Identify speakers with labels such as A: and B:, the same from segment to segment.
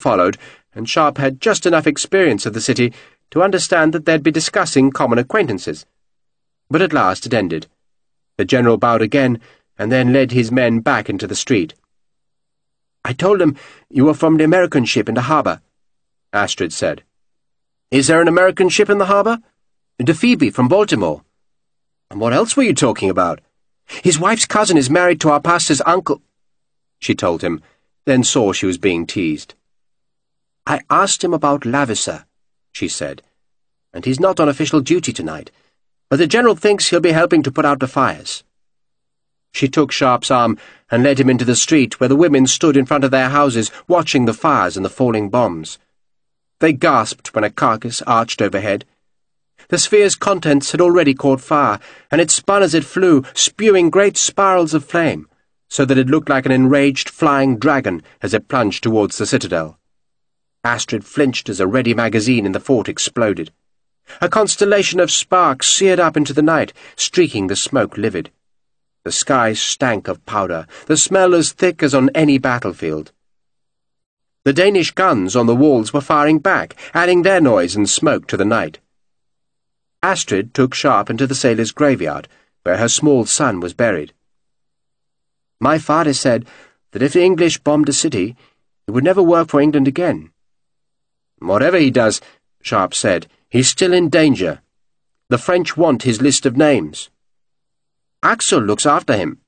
A: followed, and Sharpe had just enough experience of the city to understand that they'd be discussing common acquaintances. But at last it ended. The general bowed again, and then led his men back into the street. "I told them you were from the American ship in the harbour," Astrid said. "Is there an American ship in the harbour?" "The Phoebe from Baltimore." "And what else were you talking about?" "His wife's cousin is married to our pastor's uncle," she told him, then saw she was being teased. "I asked him about Lavisa," she said, "and he's not on official duty tonight, but the general thinks he'll be helping to put out the fires." She took Sharpe's arm and led him into the street where the women stood in front of their houses watching the fires and the falling bombs. They gasped when a carcass arched overhead. The sphere's contents had already caught fire, and it spun as it flew, spewing great spirals of flame, so that it looked like an enraged flying dragon as it plunged towards the citadel. Astrid flinched as a ready magazine in the fort exploded. A constellation of sparks seared up into the night, streaking the smoke livid. The sky stank of powder, the smell as thick as on any battlefield. The Danish guns on the walls were firing back, adding their noise and smoke to the night. Astrid took Sharpe into the sailors' graveyard, where her small son was buried. "My father said that if the English bombed a city, he would never work for England again." "Whatever he does," Sharpe said, "he's still in danger. The French want his list of names." "Axel looks after him,"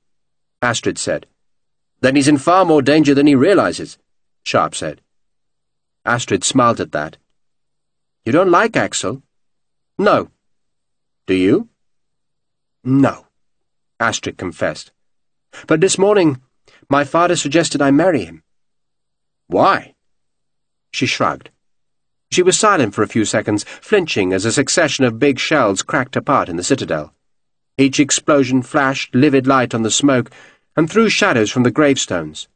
A: Astrid said. "Then he's in far more danger than he realizes," Sharpe said. Astrid smiled at that. "You don't like Axel?" "No." "Do you?" "No," Astrid confessed. "But this morning, my father suggested I marry him." "Why?" She shrugged. She was silent for a few seconds, flinching as a succession of big shells cracked apart in the citadel. Each explosion flashed livid light on the smoke and threw shadows from the gravestones.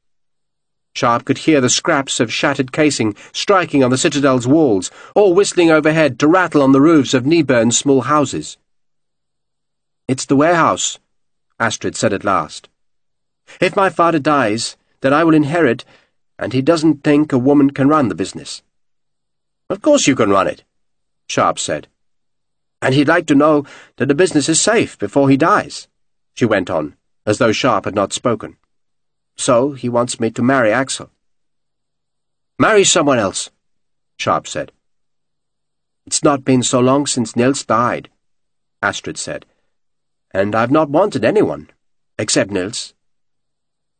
A: Sharpe could hear the scraps of shattered casing striking on the citadel's walls, or whistling overhead to rattle on the roofs of Niburn's small houses. "It's the warehouse," Astrid said at last. "If my father dies, then I will inherit, and he doesn't think a woman can run the business." "Of course you can run it," Sharpe said. "And he'd like to know that the business is safe before he dies," she went on, as though Sharpe had not spoken. "So he wants me to marry Axel." "Marry someone else," Sharpe said. "It's not been so long since Nils died," Astrid said, "and I've not wanted anyone, except Nils."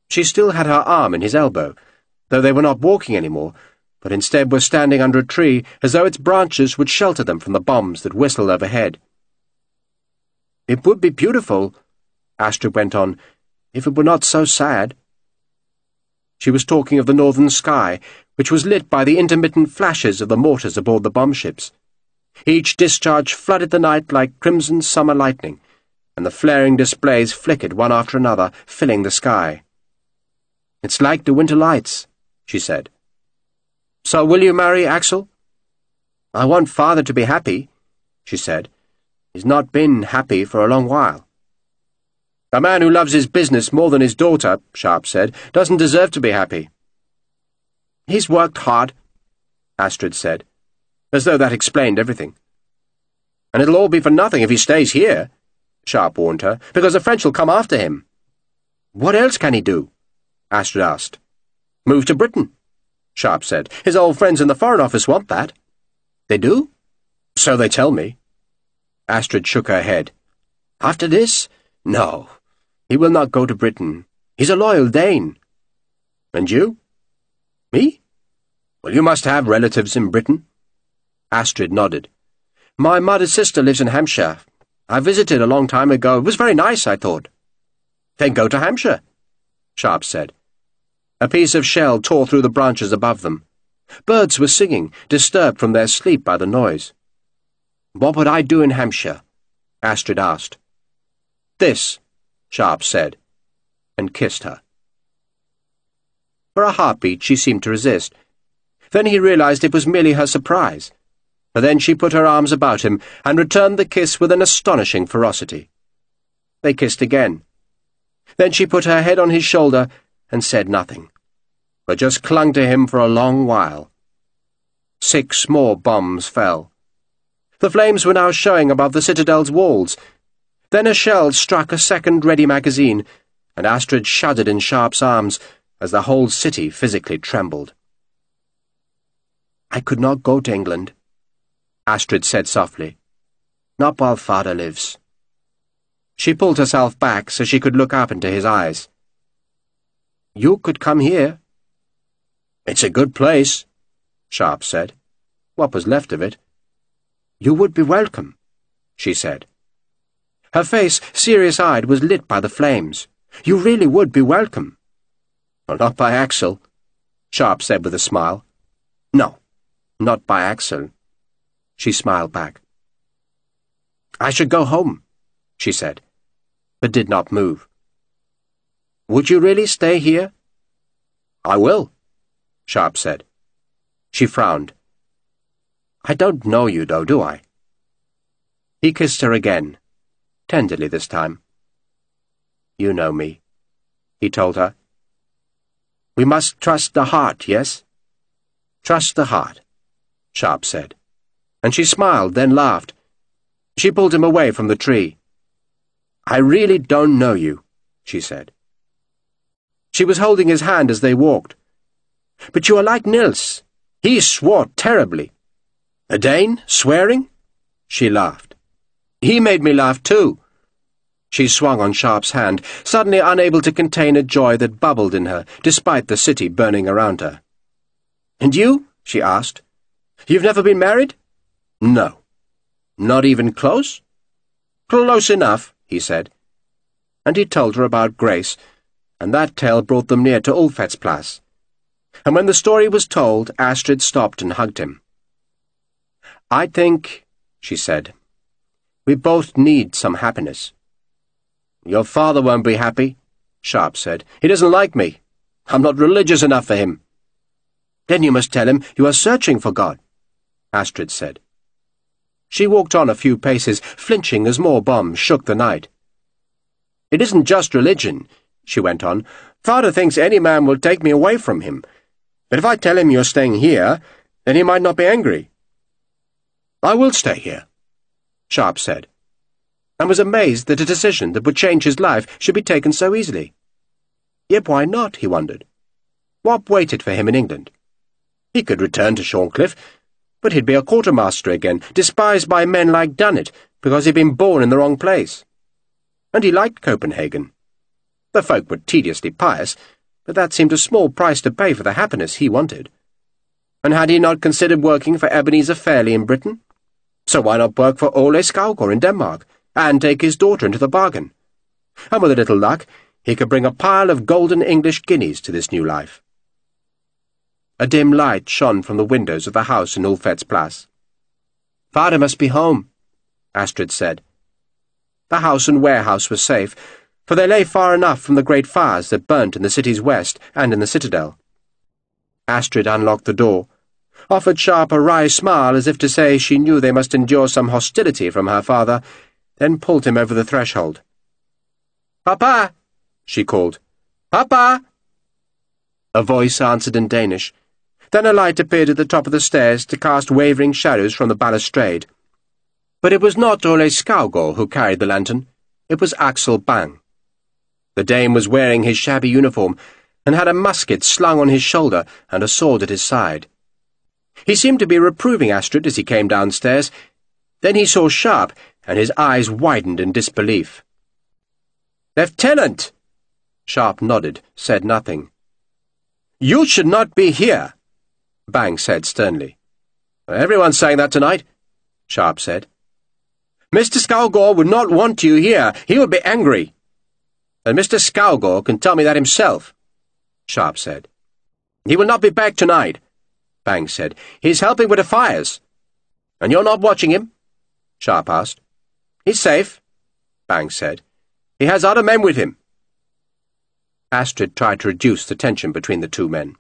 A: She still had her arm in his elbow, though they were not walking any more, but instead were standing under a tree as though its branches would shelter them from the bombs that whistled overhead. "It would be beautiful," Astrid went on, "if it were not so sad." She was talking of the northern sky, which was lit by the intermittent flashes of the mortars aboard the bomb-ships. Each discharge flooded the night like crimson summer lightning, and the flaring displays flickered one after another, filling the sky. "It's like the winter lights," she said. "So will you marry Axel?" "I want father to be happy," she said. "He's not been happy for a long while." "A man who loves his business more than his daughter," Sharpe said, "doesn't deserve to be happy." "He's worked hard," Astrid said, as though that explained everything. "And it'll all be for nothing if he stays here," Sharpe warned her, "because the French will come after him." "What else can he do?" Astrid asked. "Move to Britain," Sharpe said. "His old friends in the Foreign Office want that." "They do?" "So they tell me." Astrid shook her head. "After this? No. He will not go to Britain. He's a loyal Dane." "And you?" "Me? Well, you must have relatives in Britain." Astrid nodded. "My mother's sister lives in Hampshire. I visited a long time ago. It was very nice, I thought." "Then go to Hampshire," Sharpe said. A piece of shell tore through the branches above them. Birds were singing, disturbed from their sleep by the noise. "What would I do in Hampshire?" Astrid asked. "This," Sharpe said, and kissed her. For a heartbeat she seemed to resist. Then he realized it was merely her surprise. But then she put her arms about him and returned the kiss with an astonishing ferocity. They kissed again. Then she put her head on his shoulder and said nothing, but just clung to him for a long while. 6 more bombs fell. The flames were now showing above the citadel's walls. Then a shell struck a second ready magazine, and Astrid shuddered in Sharpe's arms as the whole city physically trembled. "I could not go to England," Astrid said softly. "Not while Father lives." She pulled herself back so she could look up into his eyes. "You could come here." "It's a good place," Sharpe said. What was left of it. "You would be welcome," she said. Her face, serious-eyed, was lit by the flames. "You really would be welcome." "Well, not by Axel," Sharpe said with a smile. "No, not by Axel." She smiled back. "I should go home," she said, but did not move. "Would you really stay here?" "I will," Sharpe said. She frowned. "I don't know you, though, do I?" He kissed her again, tenderly this time. "You know me," he told her. "We must trust the heart, yes?" "Trust the heart," Sharpe said, and she smiled, then laughed. She pulled him away from the tree. "I really don't know you," she said. She was holding his hand as they walked. "But you are like Nils. He swore terribly." "A Dane, swearing?" She laughed. "He made me laugh too." She swung on Sharpe's hand, suddenly unable to contain a joy that bubbled in her, despite the city burning around her. "And you?" she asked. "You've never been married?" "No." "Not even close?" "Close enough," he said. And he told her about Grace, and that tale brought them near to Ulfhetsplas. And when the story was told, Astrid stopped and hugged him. "I think," she said, "we both need some happiness." "Your father won't be happy," Sharpe said. "He doesn't like me. I'm not religious enough for him." "Then you must tell him you are searching for God," Astrid said. She walked on a few paces, flinching as more bombs shook the night. "It isn't just religion," she went on. "Father thinks any man will take me away from him. But if I tell him you're staying here, then he might not be angry." "I will stay here," Sharpe said, and was amazed that a decision that would change his life should be taken so easily. Yet why not, he wondered. What waited for him in England? He could return to Shorncliffe, but he'd be a quartermaster again, despised by men like Dunnet, because he'd been born in the wrong place. And he liked Copenhagen. The folk were tediously pious, but that seemed a small price to pay for the happiness he wanted. And had he not considered working for Ebenezer Fairley in Britain? So why not work for Ole Skovgaard in Denmark, and take his daughter into the bargain? And with a little luck, he could bring a pile of golden English guineas to this new life. A dim light shone from the windows of the house in Ulfhetsplas. "Father must be home," Astrid said. The house and warehouse were safe, for they lay far enough from the great fires that burnt in the city's west and in the citadel. Astrid unlocked the door, offered Sharpe a wry smile as if to say she knew they must endure some hostility from her father, then pulled him over the threshold. "Papa!" she called. "Papa!" A voice answered in Danish. Then a light appeared at the top of the stairs to cast wavering shadows from the balustrade. But it was not Ole Skovgaard who carried the lantern. It was Axel Bang. The Dane was wearing his shabby uniform, and had a musket slung on his shoulder and a sword at his side. He seemed to be reproving Astrid as he came downstairs. Then he saw Sharpe, and his eyes widened in disbelief. "Lieutenant!" Sharpe nodded, said nothing. "You should not be here," Bang said sternly. "Everyone's saying that tonight," Sharpe said. "Mr. Skovgaard would not want you here. He would be angry." "And Mr. Skovgaard can tell me that himself," Sharpe said. "He will not be back tonight," Bang said. "He's helping with the fires." "And you're not watching him?" Sharpe asked. "He's safe," Bang said. "He has other men with him." Astrid tried to reduce the tension between the two men.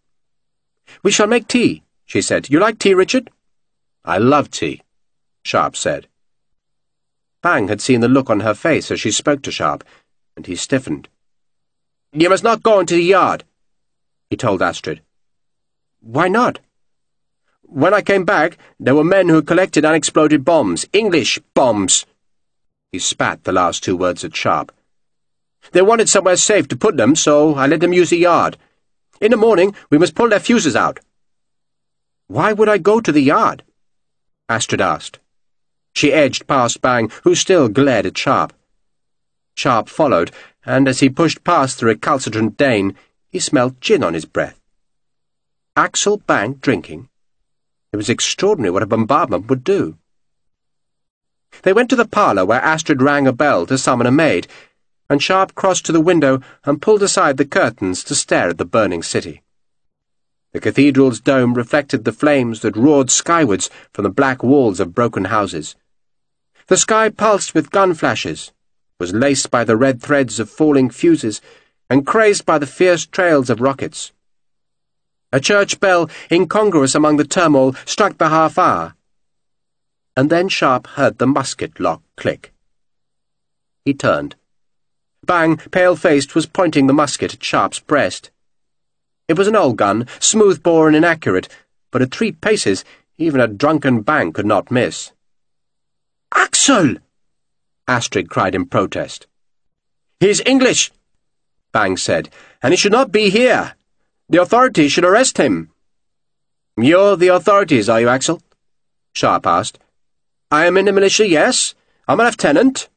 A: "We shall make tea," she said. "You like tea, Richard?" "I love tea," Sharpe said. Bang had seen the look on her face as she spoke to Sharpe, and he stiffened. "You must not go into the yard," he told Astrid. "Why not?" When I came back, there were men who collected unexploded bombs. English bombs. He spat the last two words at Sharpe. They wanted somewhere safe to put them, so I let them use the yard. In the morning, we must pull their fuses out. Why would I go to the yard? Astrid asked. She edged past Bang, who still glared at Sharpe. Sharpe followed, and as he pushed past the recalcitrant Dane, he smelled gin on his breath. Axel Bang drinking? It was extraordinary what a bombardment would do. They went to the parlour where Astrid rang a bell to summon a maid, and Sharpe crossed to the window and pulled aside the curtains to stare at the burning city. The cathedral's dome reflected the flames that roared skywards from the black walls of broken houses. The sky pulsed with gun flashes, was laced by the red threads of falling fuses, and crazed by the fierce trails of rockets. A church bell, incongruous among the turmoil, struck the half-hour, and then Sharpe heard the musket lock click. He turned. Bang, pale-faced, was pointing the musket at Sharpe's breast. It was an old gun, smooth-bore and inaccurate, but at 3 paces even a drunken Bang could not miss. "Axel!" Astrid cried in protest. "He's English," Bang said, "and he should not be here. The authorities should arrest him." "You're the authorities, are you, Axel?" Sharpe asked. "I am in the militia, yes. I'm a lieutenant."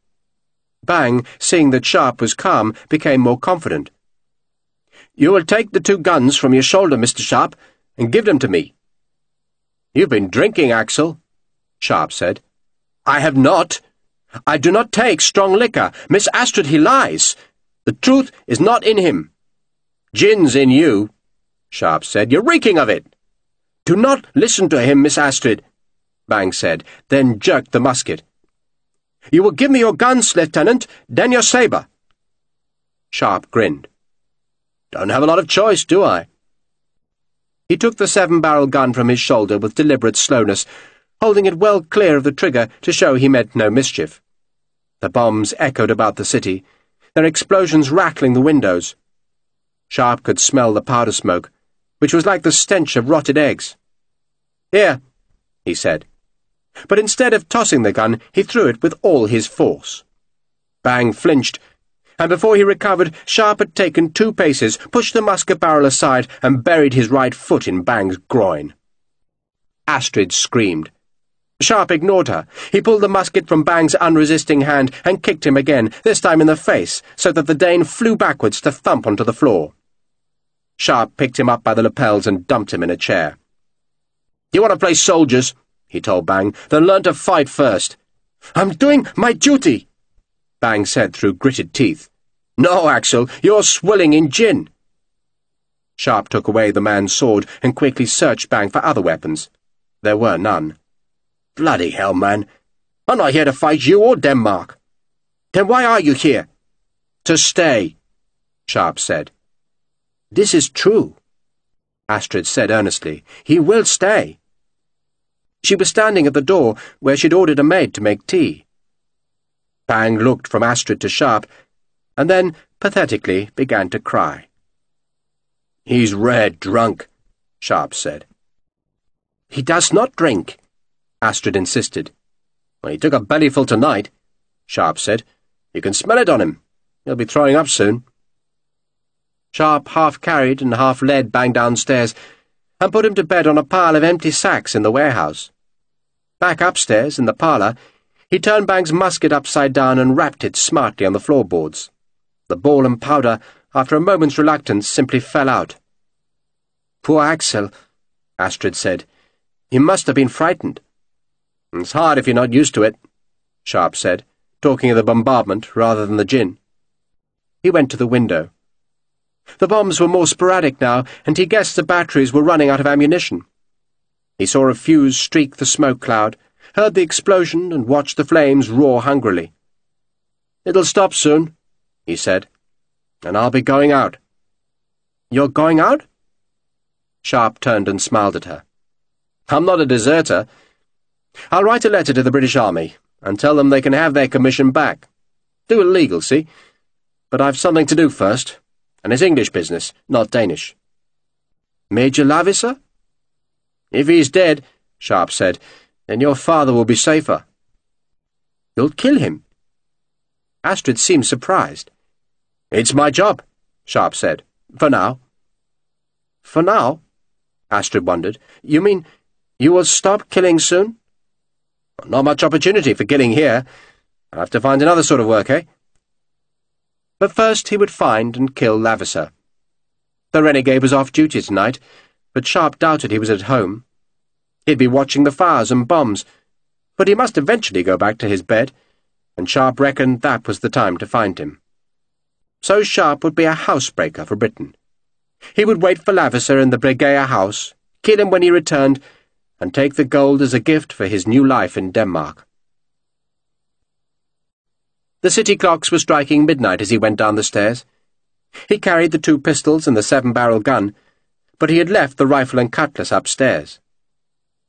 A: Bang, seeing that Sharpe was calm, became more confident. "You will take the 2 guns from your shoulder, Mr. Sharpe, and give them to me." "You've been drinking, Axel," Sharpe said. "I have not. I do not take strong liquor. Miss Astrid, he lies. The truth is not in him." "Gin's in you," Sharpe said. "You're reeking of it." "Do not listen to him, Miss Astrid," Bang said, then jerked the musket. "You will give me your guns, Lieutenant, then your sabre." Sharpe grinned. "Don't have a lot of choice, do I?" He took the 7-barrel gun from his shoulder with deliberate slowness, holding it well clear of the trigger to show he meant no mischief. The bombs echoed about the city, their explosions rattling the windows. Sharpe could smell the powder smoke, which was like the stench of rotted eggs. "Here," he said. But instead of tossing the gun, he threw it with all his force. Bang flinched, and before he recovered, Sharpe had taken 2 paces, pushed the musket barrel aside, and buried his right foot in Bang's groin. Astrid screamed. Sharpe ignored her. He pulled the musket from Bang's unresisting hand and kicked him again, this time in the face, so that the Dane flew backwards to thump onto the floor. Sharpe picked him up by the lapels and dumped him in a chair. "You want to play soldiers?" he told Bang. "Then learn to fight first." "I'm doing my duty," Bang said through gritted teeth. "No, Axel, you're swilling in gin." Sharpe took away the man's sword and quickly searched Bang for other weapons. There were none. "Bloody hell, man. I'm not here to fight you or Denmark." "Then why are you here?" "To stay," Sharpe said. "This is true," Astrid said earnestly. "He will stay." She was standing at the door where she'd ordered a maid to make tea. Bang looked from Astrid to Sharpe, and then, pathetically, began to cry. "He's red drunk," Sharpe said. "He does not drink," Astrid insisted. "Well, he took a bellyful tonight," Sharpe said. "You can smell it on him. He'll be throwing up soon." Sharpe half-carried and half-led Bang downstairs and put him to bed on a pile of empty sacks in the warehouse. Back upstairs, in the parlour, he turned Bang's musket upside down and rapped it smartly on the floorboards. The ball and powder, after a moment's reluctance, simply fell out. "Poor Axel," Astrid said. "He must have been frightened." "It's hard if you're not used to it," Sharpe said, talking of the bombardment rather than the gin. He went to the window. The bombs were more sporadic now, and he guessed the batteries were running out of ammunition. He saw a fuse streak the smoke cloud, heard the explosion, and watched the flames roar hungrily. "It'll stop soon," he said, "and I'll be going out." "You're going out?" Sharpe turned and smiled at her. "I'm not a deserter. I'll write a letter to the British Army and tell them they can have their commission back. Do it legal, see? But I've something to do first, and it's English business, not Danish." "Major Lavisser?" "If he's dead," Sharpe said, "then your father will be safer." "You'll kill him?" Astrid seemed surprised. "It's my job," Sharpe said, "for now." "For now?" Astrid wondered. "You mean you will stop killing soon?" "Not much opportunity for killing here. I'll have to find another sort of work, eh?" But first he would find and kill Lavisser. The renegade was off duty tonight, but Sharpe doubted he was at home. He'd be watching the fires and bombs, but he must eventually go back to his bed, and Sharpe reckoned that was the time to find him. So Sharpe would be a housebreaker for Britain. He would wait for Lavisser in the Breguet house, kill him when he returned, and take the gold as a gift for his new life in Denmark. The city clocks were striking midnight as he went down the stairs. He carried the 2 pistols and the 7-barrel gun, but he had left the rifle and cutlass upstairs.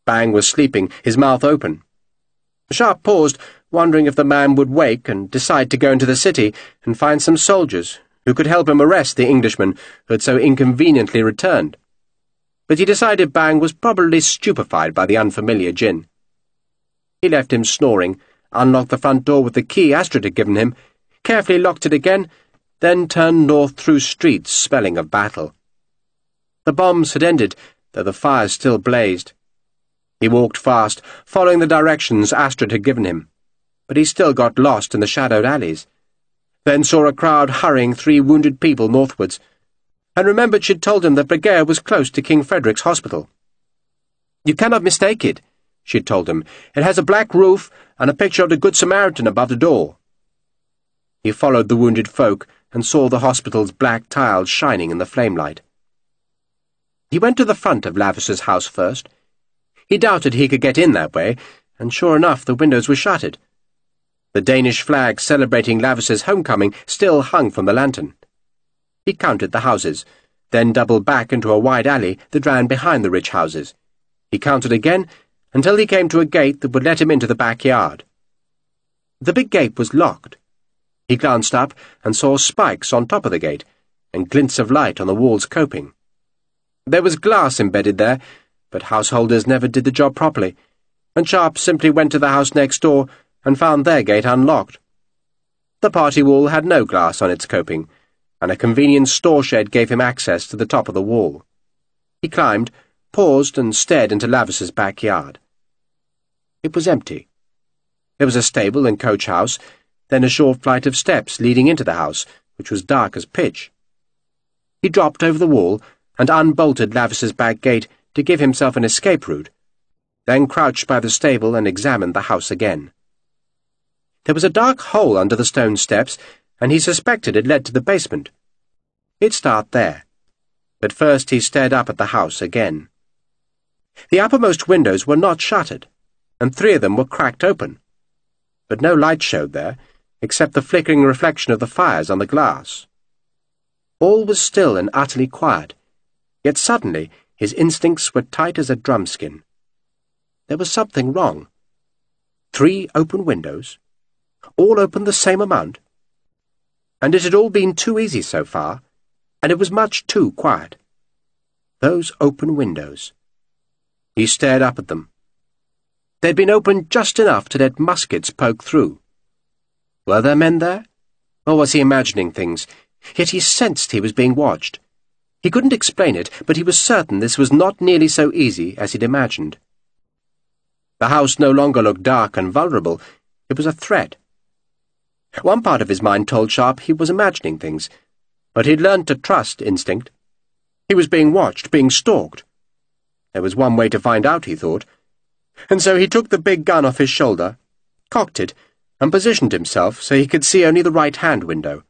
A: Bang was sleeping, his mouth open. Sharpe paused, wondering if the man would wake and decide to go into the city and find some soldiers who could help him arrest the Englishman who had so inconveniently returned. But he decided Bang was probably stupefied by the unfamiliar gin. He left him snoring, unlocked the front door with the key Astrid had given him, carefully locked it again, then turned north through streets smelling of battle. The bombs had ended, though the fires still blazed. He walked fast, following the directions Astrid had given him, but he still got lost in the shadowed alleys, then saw a crowd hurrying 3 wounded people northwards, and remembered she'd told him that Breguet was close to King Frederick's hospital. "You cannot mistake it," she'd told him. "It has a black roof and a picture of the Good Samaritan above the door." He followed the wounded folk and saw the hospital's black tiles shining in the flamelight. He went to the front of Lavisser's house first. He doubted he could get in that way, and sure enough the windows were shuttered. The Danish flag celebrating Lavisser's homecoming still hung from the lantern. He counted the houses, then doubled back into a wide alley that ran behind the rich houses. He counted again, until he came to a gate that would let him into the backyard. The big gate was locked. He glanced up and saw spikes on top of the gate, and glints of light on the wall's coping. There was glass embedded there, but householders never did the job properly, and Sharpe simply went to the house next door and found their gate unlocked. The party wall had no glass on its coping, and a convenient store shed gave him access to the top of the wall. He climbed, paused, and stared into Lavisser's backyard. It was empty. There was a stable and coach house, then a short flight of steps leading into the house, which was dark as pitch. He dropped over the wall and unbolted Lavisser's back gate to give himself an escape route, then crouched by the stable and examined the house again. There was a dark hole under the stone steps, and he suspected it led to the basement. He'd start there, but first he stared up at the house again. The uppermost windows were not shuttered, and 3 of them were cracked open, but no light showed there, except the flickering reflection of the fires on the glass. All was still and utterly quiet, yet suddenly his instincts were tight as a drumskin. There was something wrong. 3 open windows, all open the same amount, and it had all been too easy so far, and it was much too quiet. Those open windows. He stared up at them. They'd been opened just enough to let muskets poke through. Were there men there? Or was he imagining things? Yet he sensed he was being watched. He couldn't explain it, but he was certain this was not nearly so easy as he'd imagined. The house no longer looked dark and vulnerable. It was a threat. One part of his mind told Sharpe he was imagining things, but he'd learned to trust instinct. He was being watched, being stalked. There was one way to find out, he thought, and so he took the big gun off his shoulder, cocked it, and positioned himself so he could see only the right-hand window.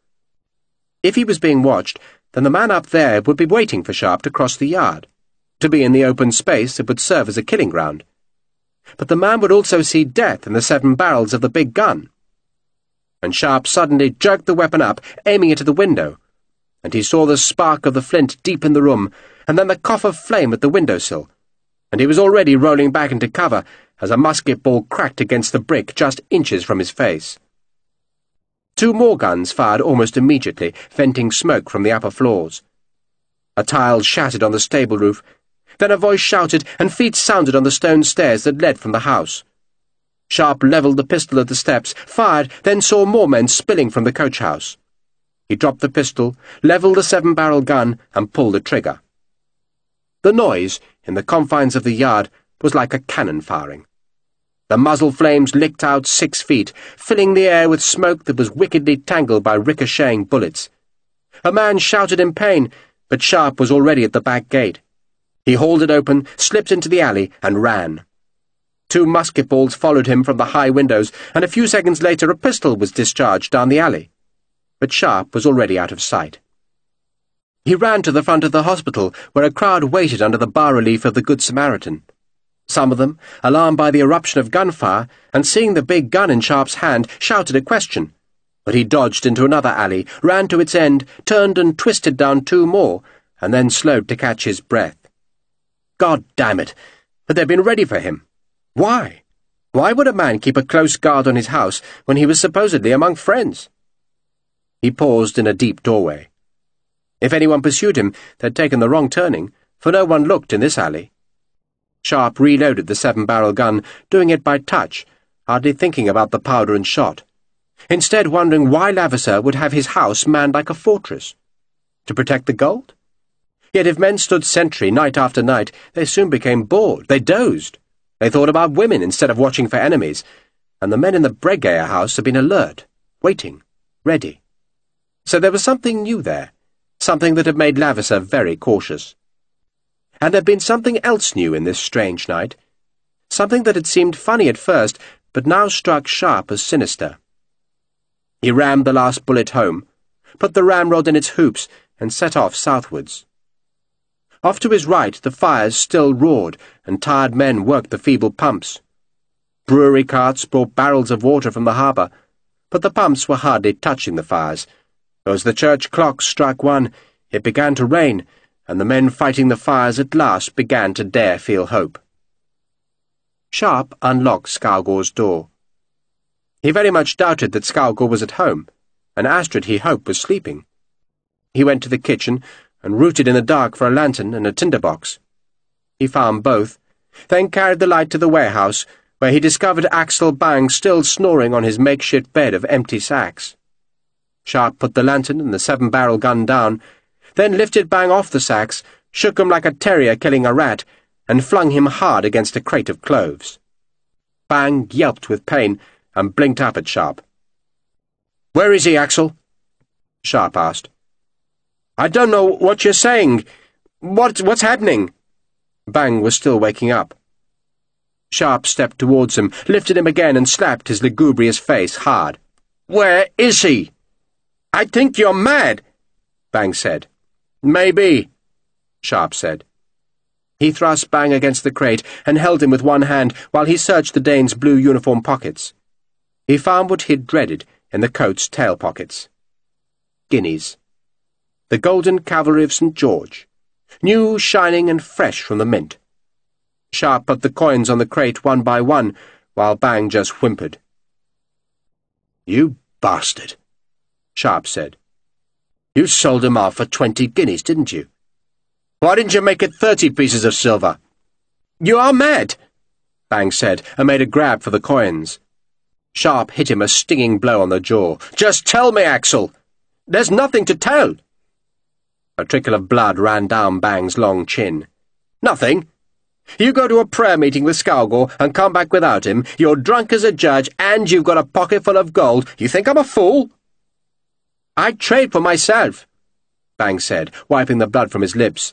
A: If he was being watched, then the man up there would be waiting for Sharpe to cross the yard, to be in the open space that would serve as a killing ground. But the man would also see death in the 7 barrels of the big gun. And Sharpe suddenly jerked the weapon up, aiming it at the window, and he saw the spark of the flint deep in the room, and then the cough of flame at the windowsill, and he was already rolling back into cover as a musket ball cracked against the brick just inches from his face. 2 more guns fired almost immediately, venting smoke from the upper floors. A tile shattered on the stable roof, Then a voice shouted, and feet sounded on the stone stairs that led from the house. Sharpe levelled the pistol at the steps, fired, then saw more men spilling from the coach-house. He dropped the pistol, levelled the 7-barrel gun, and pulled the trigger. The noise, in the confines of the yard, was like a cannon firing. The muzzle flames licked out 6 feet, filling the air with smoke that was wickedly tangled by ricocheting bullets. A man shouted in pain, but Sharpe was already at the back gate. He hauled it open, slipped into the alley, and ran. 2 musket balls followed him from the high windows, and a few seconds later a pistol was discharged down the alley. But Sharpe was already out of sight. He ran to the front of the hospital, where a crowd waited under the bas-relief of the Good Samaritan. Some of them, alarmed by the eruption of gunfire, and seeing the big gun in Sharpe's hand, shouted a question. But he dodged into another alley, ran to its end, turned and twisted down 2 more, and then slowed to catch his breath. God damn it! But they'd been ready for him. Why? Why would a man keep a close guard on his house when he was supposedly among friends? He paused in a deep doorway. If anyone pursued him, they'd taken the wrong turning, for no one looked in this alley. Sharpe reloaded the 7-barrel gun, doing it by touch, hardly thinking about the powder and shot, instead wondering why Lavasser would have his house manned like a fortress. To protect the gold? Yet if men stood sentry night after night, they soon became bored. They dozed. They thought about women instead of watching for enemies, and the men in the Breguet house had been alert, waiting, ready. So there was something new there, something that had made Lavasser very cautious. And there had been something else new in this strange night, something that had seemed funny at first, but now struck Sharpe as sinister. He rammed the last bullet home, put the ramrod in its hoops, and set off southwards. Off to his right the fires still roared, and tired men worked the feeble pumps. Brewery carts brought barrels of water from the harbour, but the pumps were hardly touching the fires. As the church clock struck 1, it began to rain, and the men fighting the fires at last began to dare feel hope. Sharpe unlocked Scougor's door. He very much doubted that Scougor was at home, and Astrid he hoped was sleeping. He went to the kitchen and rooted in the dark for a lantern and a tinderbox. He found both, then carried the light to the warehouse, where he discovered Axel Bang still snoring on his makeshift bed of empty sacks. Sharpe put the lantern and the 7-barrel gun down, then lifted Bang off the sacks, shook him like a terrier killing a rat, and flung him hard against a crate of cloves. Bang yelped with pain and blinked up at Sharpe. "Where is he, Axel?" Sharpe asked. "I don't know what you're saying. What's happening?" Bang was still waking up. Sharpe stepped towards him, lifted him again, and slapped his lugubrious face hard. "Where is he?" "I think you're mad," Bang said. "Maybe," Sharpe said. He thrust Bang against the crate and held him with one hand while he searched the Dane's blue uniform pockets. He found what he'd dreaded in the coat's tail pockets. Guineas. The Golden Cavalry of St. George, new, shining, and fresh from the mint. Sharpe put the coins on the crate one by one, while Bang just whimpered. "You bastard," Sharpe said. "You sold him off for 20 guineas, didn't you? Why didn't you make it 30 pieces of silver?" "You are mad," Bang said, and made a grab for the coins. Sharpe hit him a stinging blow on the jaw. "Just tell me, Axel. There's nothing to tell." A trickle of blood ran down Bang's long chin. "Nothing? You go to a prayer meeting with Scougor and come back without him, you're drunk as a judge, and you've got a pocket full of gold. You think I'm a fool?" "I trade for myself," Bang said, wiping the blood from his lips.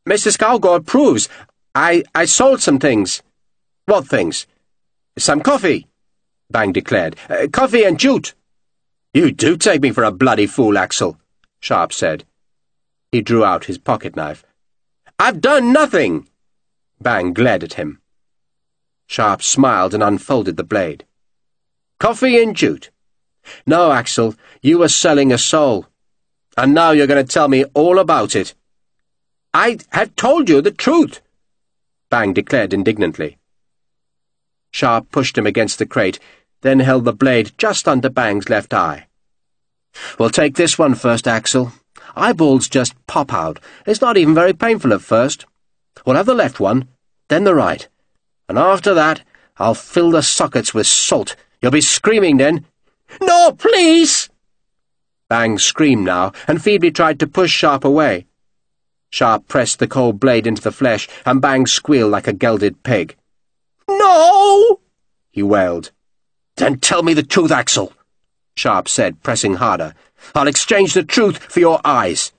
A: "Mr. Scougor approves. I sold some things." "What things?" "Some coffee," Bang declared. "Coffee and jute." "You do take me for a bloody fool, Axel," Sharpe said. He drew out his pocket-knife. "I've done nothing!" Bang glared at him. Sharpe smiled and unfolded the blade. "Coffee and jute. No, Axel, you were selling a soul. And now you're going to tell me all about it." "I have told you the truth," Bang declared indignantly. Sharpe pushed him against the crate, then held the blade just under Bang's left eye. "We'll take this one first, Axel. Eyeballs just pop out. It's not even very painful at first. We'll have the left one, then the right, and after that I'll fill the sockets with salt. You'll be screaming then. No, please! Bang screamed now, and feebly tried to push Sharpe away. Sharpe pressed the cold blade into the flesh, and Bang squealed like a gelded pig. No! He wailed. Then tell me the truth, Axel, Sharpe said, pressing harder. I'll exchange the truth for your eyes.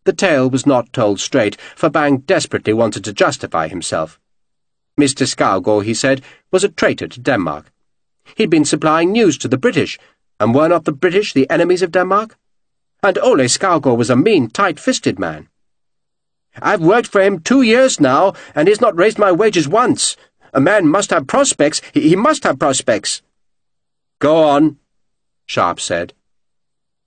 A: The tale was not told straight, for Bang desperately wanted to justify himself. Mr. Skalgård, he said, was a traitor to Denmark. He'd been supplying news to the British, and were not the British the enemies of Denmark? And Ole Skalgård was a mean, tight-fisted man. I've worked for him 2 years now, and he's not raised my wages once. A man must have prospects. He must have prospects. Go on, Sharpe said.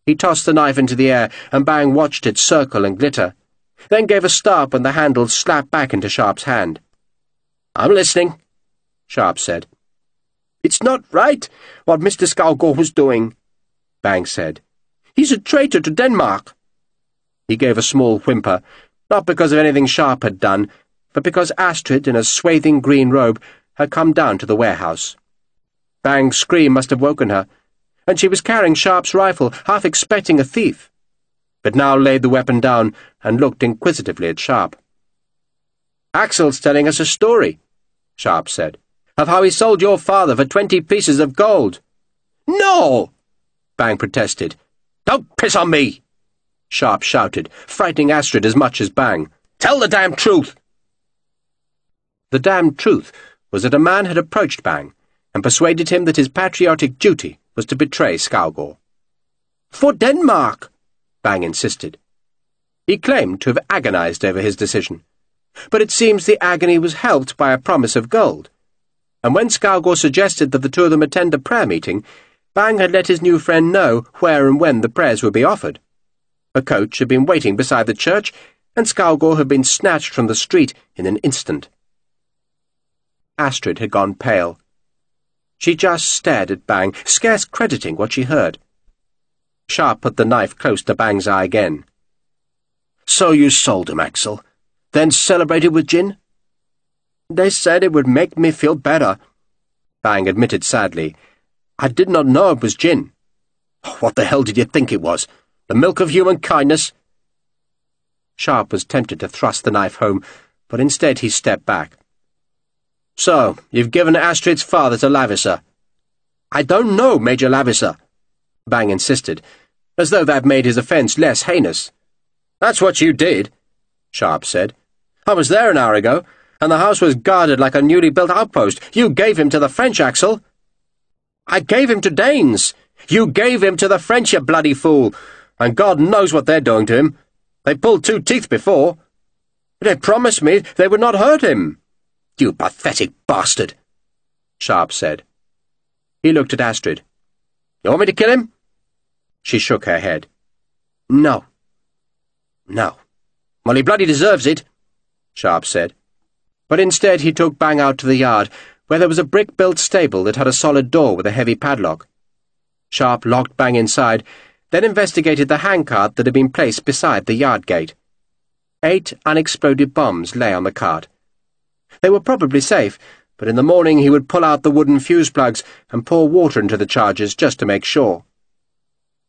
A: He tossed the knife into the air, and Bang watched it circle and glitter, then gave a start when the handle slapped back into Sharpe's hand. I'm listening, Sharpe said. It's not right, what Mr. Skalgård was doing, Bang said. He's a traitor to Denmark. He gave a small whimper, not because of anything Sharpe had done, but because Astrid, in a swathing green robe, had come down to the warehouse. Bang's scream must have woken her, and she was carrying Sharpe's rifle, half expecting a thief, but now laid the weapon down and looked inquisitively at Sharpe. Axel's telling us a story, Sharpe said, of how he sold your father for 20 pieces of gold. No! Bang protested. Don't piss on me! Sharpe shouted, frightening Astrid as much as Bang. Tell the damn truth! The damned truth was that a man had approached Bang and persuaded him that his patriotic duty was to betray Skalgård. For Denmark, Bang insisted. He claimed to have agonized over his decision, but it seems the agony was helped by a promise of gold, and when Skalgård suggested that the two of them attend a prayer meeting, Bang had let his new friend know where and when the prayers would be offered. A coach had been waiting beside the church, and Skalgård had been snatched from the street in an instant. Astrid had gone pale. She just stared at Bang, scarce crediting what she heard. Sharpe put the knife close to Bang's eye again. So you sold him, Axel, then celebrated with gin? They said it would make me feel better, Bang admitted sadly. I did not know it was gin. What the hell did you think it was? The milk of human kindness? Sharpe was tempted to thrust the knife home, but instead he stepped back. So, you've given Astrid's father to Lavisser. I don't know Major Lavisser, Bang insisted, as though that made his offence less heinous. That's what you did, Sharpe said. I was there an hour ago, and the house was guarded like a newly built outpost. You gave him to the French, Axel. I gave him to Danes. You gave him to the French, you bloody fool, and God knows what they're doing to him. They pulled 2 teeth before. They promised me they would not hurt him. You pathetic bastard, Sharpe said. He looked at Astrid. You want me to kill him? She shook her head. No. No. Well, he bloody deserves it, Sharpe said. But instead he took Bang out to the yard, where there was a brick-built stable that had a solid door with a heavy padlock. Sharpe locked Bang inside, then investigated the handcart that had been placed beside the yard gate. 8 unexploded bombs lay on the cart. They were probably safe, but in the morning he would pull out the wooden fuse plugs and pour water into the charges just to make sure.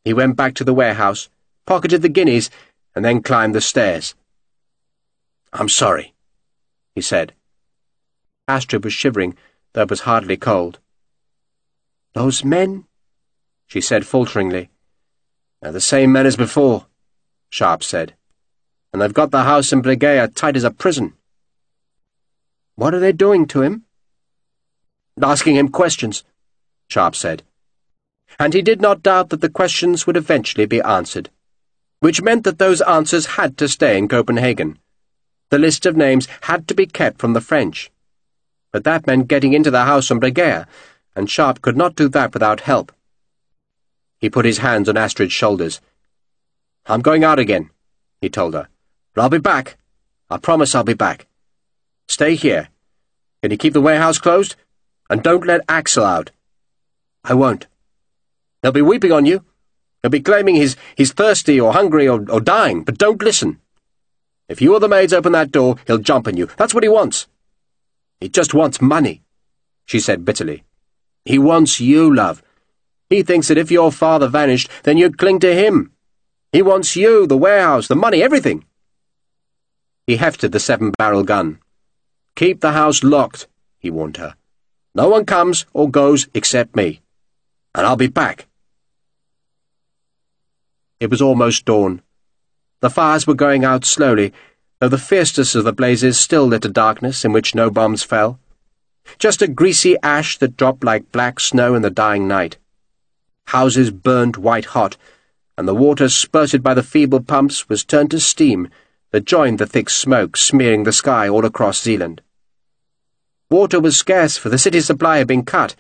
A: He went back to the warehouse, pocketed the guineas, and then climbed the stairs. I'm sorry, he said. Astrid was shivering, though it was hardly cold. Those men, she said falteringly. They're the same men as before, Sharpe said, and they've got the house in Bregea tight as a prison. What are they doing to him? Asking him questions, Sharpe said. And he did not doubt that the questions would eventually be answered, which meant that those answers had to stay in Copenhagen. The list of names had to be kept from the French. But that meant getting into the house on Bregea, and Sharpe could not do that without help. He put his hands on Astrid's shoulders. I'm going out again, he told her. But I'll be back. I promise I'll be back. Stay here. Can you keep the warehouse closed? And don't let Axel out. I won't. They'll be weeping on you. He'll be claiming he's thirsty or hungry or dying, but don't listen. If you or the maids open that door, he'll jump on you. That's what he wants." "He just wants money," she said bitterly. "He wants you, love. He thinks that if your father vanished, then you'd cling to him. He wants you, the warehouse, the money, everything." He hefted the 7-barrel gun. "Keep the house locked," he warned her. "No one comes or goes except me. And I'll be back." It was almost dawn. The fires were going out slowly, though the fiercest of the blazes still lit a darkness in which no bombs fell. Just a greasy ash that dropped like black snow in the dying night. Houses burned white-hot, and the water spurted by the feeble pumps was turned to steam that joined the thick smoke smearing the sky all across Zealand. Water was scarce, for the city's supply had been cut,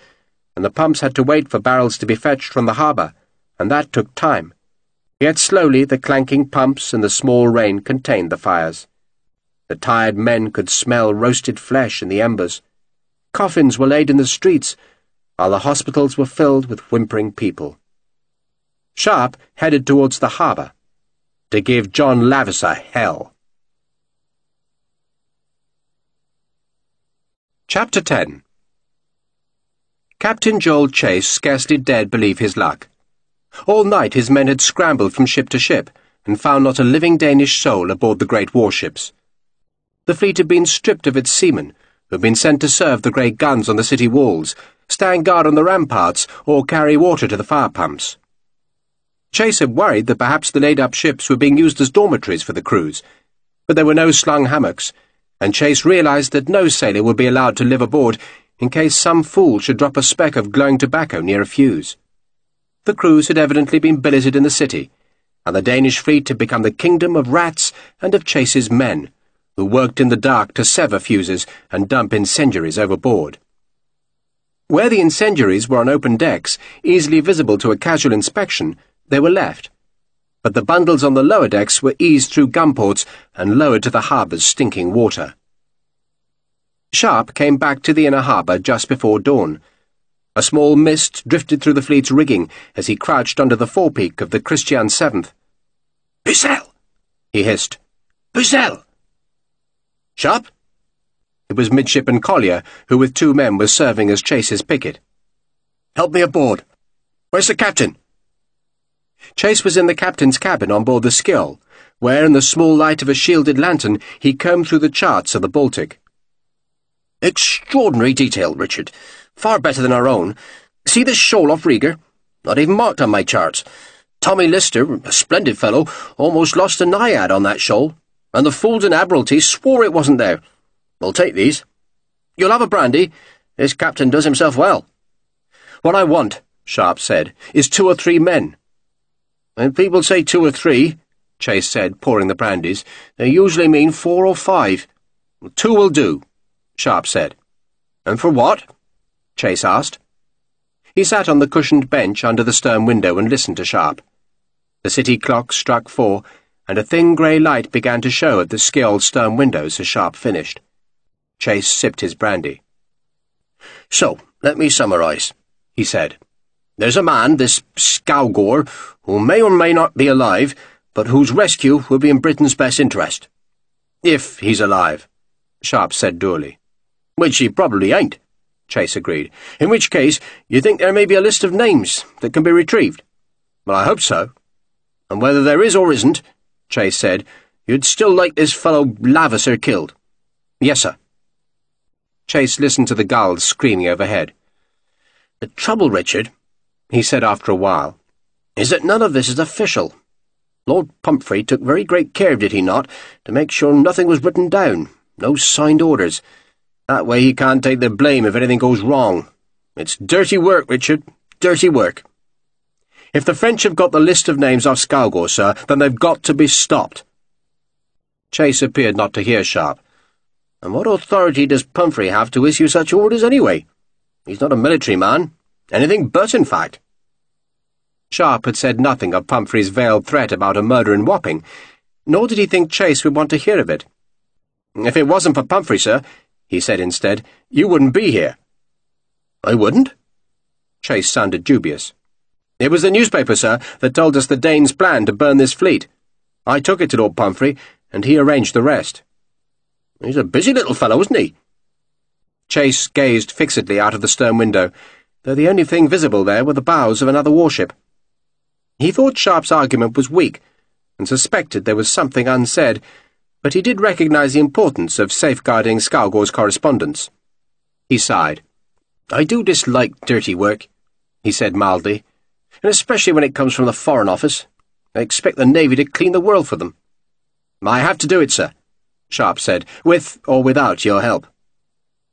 A: and the pumps had to wait for barrels to be fetched from the harbour, and that took time. Yet slowly the clanking pumps and the small rain contained the fires. The tired men could smell roasted flesh in the embers. Coffins were laid in the streets, while the hospitals were filled with whimpering people. Sharpe headed towards the harbour, to give John Lavisser hell. Chapter 10. Captain Joel Chase scarcely dared believe his luck. All night his men had scrambled from ship to ship, and found not a living Danish soul aboard the great warships. The fleet had been stripped of its seamen, who had been sent to serve the great guns on the city walls, stand guard on the ramparts, or carry water to the fire pumps. Chase had worried that perhaps the laid-up ships were being used as dormitories for the crews, but there were no slung hammocks, and Chase realized that no sailor would be allowed to live aboard in case some fool should drop a speck of glowing tobacco near a fuse. The crews had evidently been billeted in the city, and the Danish fleet had become the kingdom of rats and of Chase's men, who worked in the dark to sever fuses and dump incendiaries overboard. Where the incendiaries were on open decks, easily visible to a casual inspection, they were left, but the bundles on the lower decks were eased through gunports and lowered to the harbour's stinking water. Sharpe came back to the inner harbour just before dawn. A small mist drifted through the fleet's rigging as he crouched under the forepeak of the Christian 7th. "Pucelle!" he hissed. "Pucelle!" "Sharpe?" It was Midshipman Collier, who with 2 men was serving as Chase's picket. "Help me aboard. Where's the captain?" Chase was in the captain's cabin on board the Skill, where, in the small light of a shielded lantern, he combed through the charts of the Baltic. "Extraordinary detail, Richard. Far better than our own. See this shoal off Rieger? Not even marked on my charts. Tommy Lister, a splendid fellow, almost lost a naiad on that shoal, and the fools in Admiralty swore it wasn't there. We'll take these. You'll have a brandy. This captain does himself well." "What I want," Sharpe said, "is 2 or 3 men." "When people say 2 or 3, Chase said, pouring the brandies, "they usually mean 4 or 5. 2 will do," Sharpe said. "And for what?" Chase asked. He sat on the cushioned bench under the stern window and listened to Sharpe. The city clock struck 4, and a thin grey light began to show at the Skjold's stern windows as Sharpe finished. Chase sipped his brandy. "So, let me summarise," he said. "There's a man, this Scaugor, who may or may not be alive, but whose rescue will be in Britain's best interest." "If he's alive," Sharpe said dourly. "Which he probably ain't," Chase agreed. "In which case, you think there may be a list of names that can be retrieved?" "Well, I hope so. And whether there is or isn't," Chase said, "you'd still like this fellow Lavisser killed." "Yes, sir." Chase listened to the gulls screaming overhead. "The trouble, Richard," he said after a while, "is that none of this is official. Lord Pumphrey took very great care, did he not, to make sure nothing was written down, no signed orders. That way he can't take the blame if anything goes wrong. It's dirty work, Richard, dirty work. If the French have got the list of names off Scaugor, sir, then they've got to be stopped." Chase appeared not to hear Sharpe. "And what authority does Pumphrey have to issue such orders anyway? He's not a military man. Anything but, in fact." Sharpe had said nothing of Pumphrey's veiled threat about a murder in Wapping, nor did he think Chase would want to hear of it. "If it wasn't for Pumphrey, sir," he said instead, "you wouldn't be here." "I wouldn't?" Chase sounded dubious. "It was the newspaper, sir, that told us the Danes planned to burn this fleet. I took it to Lord Pumphrey, and he arranged the rest. He's a busy little fellow, isn't he? Chase gazed fixedly out of the stern window, though the only thing visible there were the bows of another warship. He thought Sharpe's argument was weak, and suspected there was something unsaid, but he did recognize the importance of safeguarding Skalgore's correspondence. He sighed. "I do dislike dirty work," he said mildly, "and especially when it comes from the Foreign Office. I expect the Navy to clean the world for them." "I have to do it, sir," Sharpe said, "with or without your help."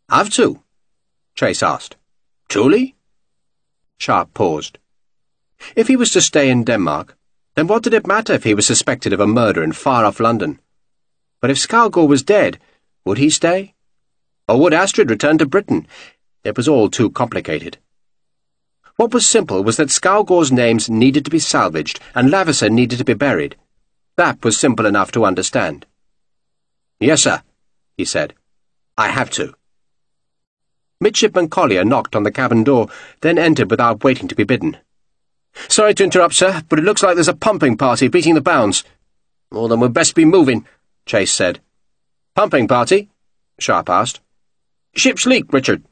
A: "Have to?" Chase asked. "Truly?" Sharpe paused. If he was to stay in Denmark, then what did it matter if he was suspected of a murder in far-off London? But if Skalgore was dead, would he stay? Or would Astrid return to Britain? It was all too complicated. What was simple was that Skalgore's names needed to be salvaged, and Lavisa needed to be buried. That was simple enough to understand. "Yes, sir," he said. "I have to." Midshipman Collier knocked on the cabin door, then entered without waiting to be bidden. "Sorry to interrupt, sir, but it looks like there's a pumping party beating the bounds." "Well, then we'd best be moving," Chase said. "Pumping party?" Sharpe asked. "Ship's leak, Richard,"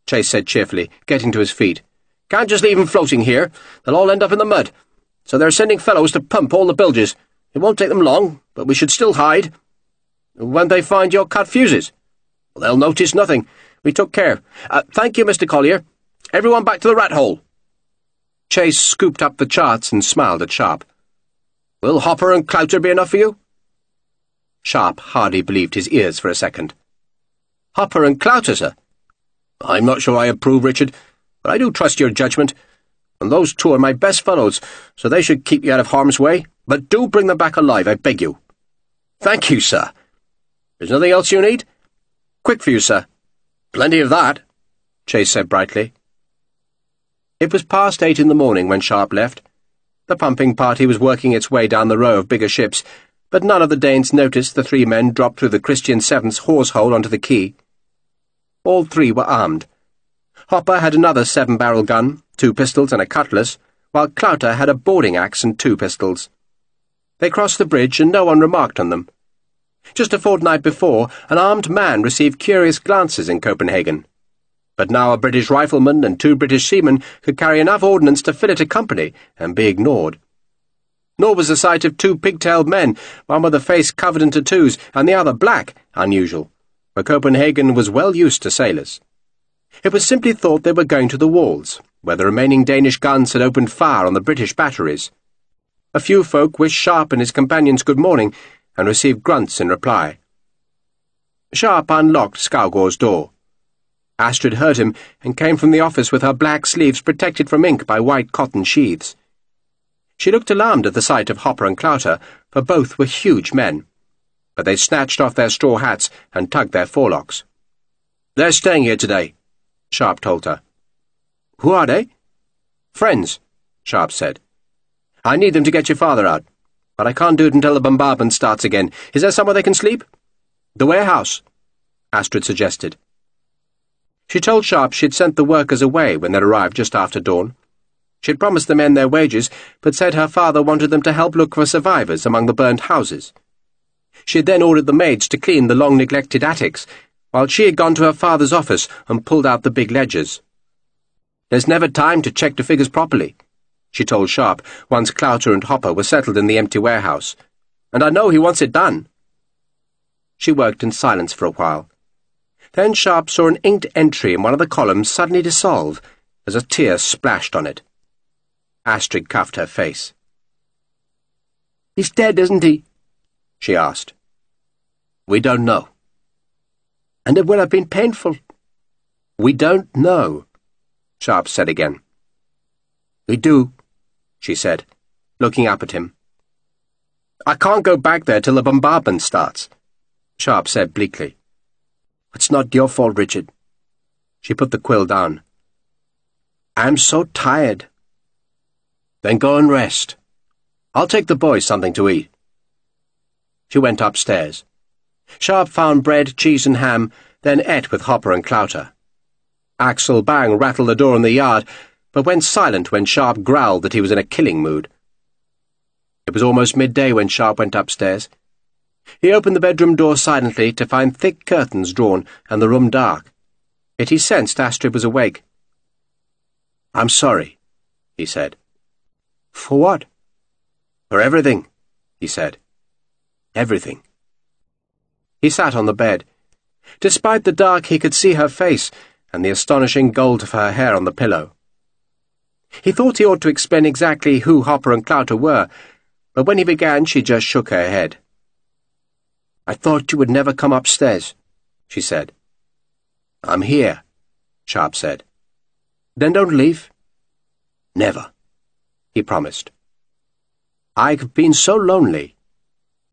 A: Chase said cheerfully, getting to his feet. "Can't just leave 'em floating here. They'll all end up in the mud. So they're sending fellows to pump all the bilges. It won't take them long, but we should still hide." "When they find your cut fuses?" "Well, they'll notice nothing. We took care. Thank you, Mr. Collier. Everyone back to the rat hole." Chase scooped up the charts and smiled at Sharpe. "Will Hopper and Clouter be enough for you?" Sharpe hardly believed his ears for a second. "Hopper and Clouter, sir?" "I'm not sure I approve, Richard, but I do trust your judgment. And those two are my best fellows, so they should keep you out of harm's way. But do bring them back alive, I beg you." "Thank you, sir." "There's nothing else you need?" "Quick for you, sir." "Plenty of that," Chase said brightly. It was past 8 in the morning when Sharpe left. The pumping party was working its way down the row of bigger ships, but none of the Danes noticed the 3 men drop through the Christian Seventh's hawse-hole onto the quay. All 3 were armed. Hopper had another 7-barrel gun, 2 pistols and a cutlass, while Clouter had a boarding axe and 2 pistols. They crossed the bridge and no one remarked on them. Just a fortnight before, an armed man received curious glances in Copenhagen. But now a British rifleman and 2 British seamen could carry enough ordnance to fill it a company and be ignored. Nor was the sight of 2 pigtailed men, one with a face covered in tattoos and the other black, unusual, for Copenhagen was well used to sailors. It was simply thought they were going to the walls, where the remaining Danish guns had opened fire on the British batteries. A few folk wished Sharpe and his companions good morning, and received grunts in reply. Sharpe unlocked Skalgore's door. Astrid heard him and came from the office with her black sleeves protected from ink by white cotton sheaths. She looked alarmed at the sight of Hopper and Clouter, for both were huge men. But they snatched off their straw hats and tugged their forelocks. "They're staying here today," Sharpe told her. "Who are they?" "Friends," Sharpe said. "I need them to get your father out, but I can't do it until the bombardment starts again. Is there somewhere they can sleep?" "The warehouse," Astrid suggested. She told Sharpe she'd sent the workers away when they arrived just after dawn. She'd promised the men their wages, but said her father wanted them to help look for survivors among the burned houses. She had then ordered the maids to clean the long-neglected attics, while she had gone to her father's office and pulled out the big ledgers. "There's never time to check the figures properly," she told Sharpe once Clouter and Hopper were settled in the empty warehouse. "And I know he wants it done." She worked in silence for a while. Then Sharpe saw an inked entry in one of the columns suddenly dissolve, as a tear splashed on it. Astrid cuffed her face. "He's dead, isn't he?" she asked. "We don't know." "And it will have been painful." "We don't know," Sharpe said again. "We do," she said, looking up at him. "I can't go back there till the bombardment starts," Sharpe said bleakly. "It's not your fault, Richard." She put the quill down. "I'm so tired." "Then go and rest. I'll take the boys something to eat." She went upstairs. Sharpe found bread, cheese and ham, then ate with Hopper and Clouter. Axel Bang rattled the door in the yard, but went silent when Sharpe growled that he was in a killing mood. It was almost midday when Sharpe went upstairs. He opened the bedroom door silently to find thick curtains drawn and the room dark. Yet he sensed Astrid was awake. "I'm sorry," he said. "For what?" "For everything," he said. "Everything." He sat on the bed. Despite the dark, he could see her face and the astonishing gold of her hair on the pillow. He thought he ought to explain exactly who Hopper and Clouter were, but when he began, she just shook her head. "I thought you would never come upstairs," she said. "I'm here," Sharpe said. "Then don't leave." "Never," he promised. "I've been so lonely,"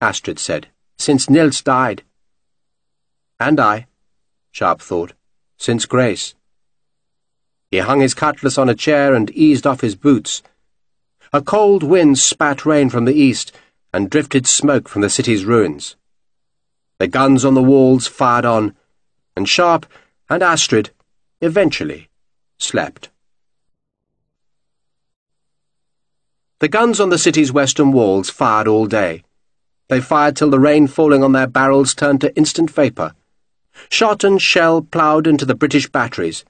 A: Astrid said, "since Nils died." "And I," Sharpe thought, "since Grace." He hung his cutlass on a chair and eased off his boots. A cold wind spat rain from the east and drifted smoke from the city's ruins. The guns on the walls fired on, and Sharpe and Astrid eventually slept. The guns on the city's western walls fired all day. They fired till the rain falling on their barrels turned to instant vapour. Shot and shell ploughed into the British batteries,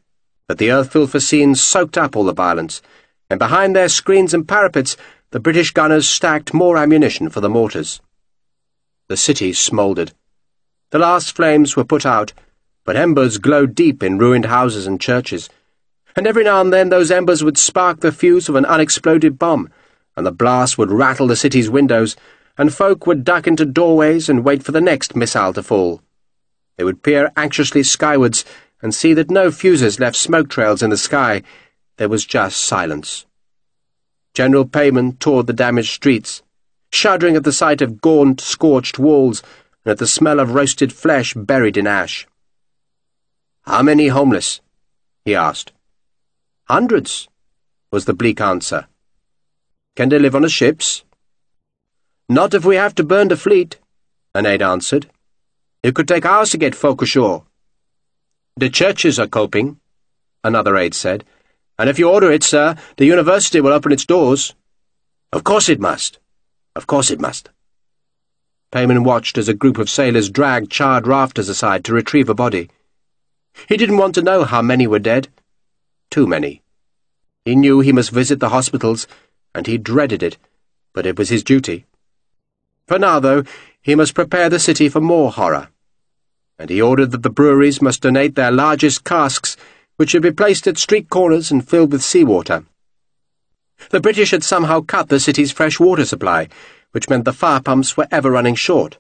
A: but the earth-filled fascines soaked up all the violence, and behind their screens and parapets the British gunners stacked more ammunition for the mortars. The city smouldered. The last flames were put out, but embers glowed deep in ruined houses and churches, and every now and then those embers would spark the fuse of an unexploded bomb, and the blast would rattle the city's windows, and folk would duck into doorways and wait for the next missile to fall. They would peer anxiously skywards and see that no fuses left smoke trails in the sky. There was just silence. General Payman toured the damaged streets, shuddering at the sight of gaunt, scorched walls and at the smell of roasted flesh buried in ash. "How many homeless?" he asked. "Hundreds," was the bleak answer. "Can they live on the ships?" "Not if we have to burn the fleet," an aide answered. "It could take hours to get folk ashore." "The churches are coping," another aide said. "And if you order it, sir, the university will open its doors." "Of course it must. Of course it must." Payman watched as a group of sailors dragged charred rafters aside to retrieve a body. He didn't want to know how many were dead. Too many. He knew he must visit the hospitals, and he dreaded it, but it was his duty. For now, though, he must prepare the city for more horror. And he ordered that the breweries must donate their largest casks, which should be placed at street corners and filled with seawater. The British had somehow cut the city's fresh water supply, which meant the fire pumps were ever running short.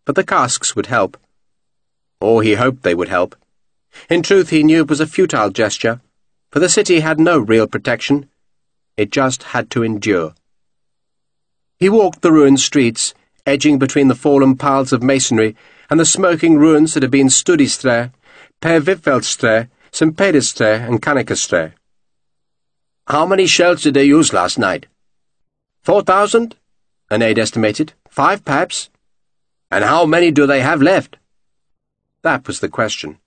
A: But the casks would help. Or he hoped they would help. In truth, he knew it was a futile gesture, for the city had no real protection. It just had to endure. He walked the ruined streets, edging between the fallen piles of masonry and the smoking ruins that had been Studistre, Per Wittfeldstre, St. Pederstre and Kanikerstre. "How many shells did they use last night?" 4,000, an aide estimated. 5, perhaps. "And how many do they have left?" That was the question.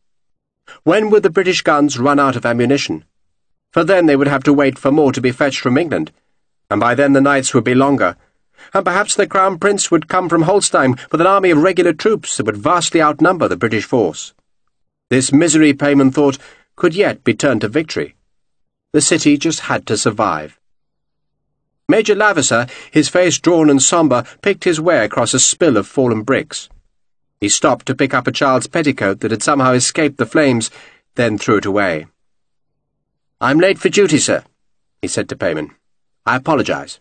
A: When would the British guns run out of ammunition? For then they would have to wait for more to be fetched from England, and by then the nights would be longer, and perhaps the Crown Prince would come from Holstein with an army of regular troops that would vastly outnumber the British force. This misery, Payman thought, could yet be turned to victory. The city just had to survive. Major Lavisser, his face drawn and sombre, picked his way across a spill of fallen bricks. He stopped to pick up a child's petticoat that had somehow escaped the flames, then threw it away. "I'm late for duty, sir," he said to Payman. "I apologize."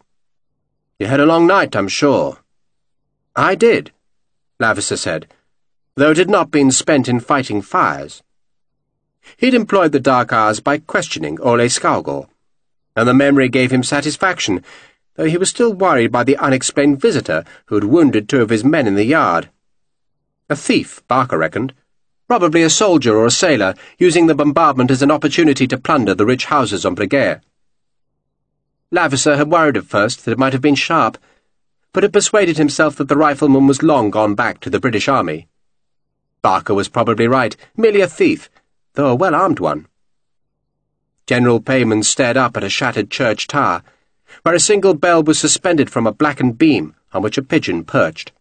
A: "You had a long night, I'm sure." "I did," Lavisser said, though it had not been spent in fighting fires. He'd employed the dark hours by questioning Ole Skaugor, and the memory gave him satisfaction, though he was still worried by the unexplained visitor who had wounded 2 of his men in the yard. A thief, Barker reckoned. Probably a soldier or a sailor, using the bombardment as an opportunity to plunder the rich houses on Breguet. Lavisser had worried at first that it might have been Sharpe, but had persuaded himself that the rifleman was long gone back to the British Army. Barker was probably right, merely a thief, though a well-armed one. General Payman stared up at a shattered church tower, where a single bell was suspended from a blackened beam on which a pigeon perched.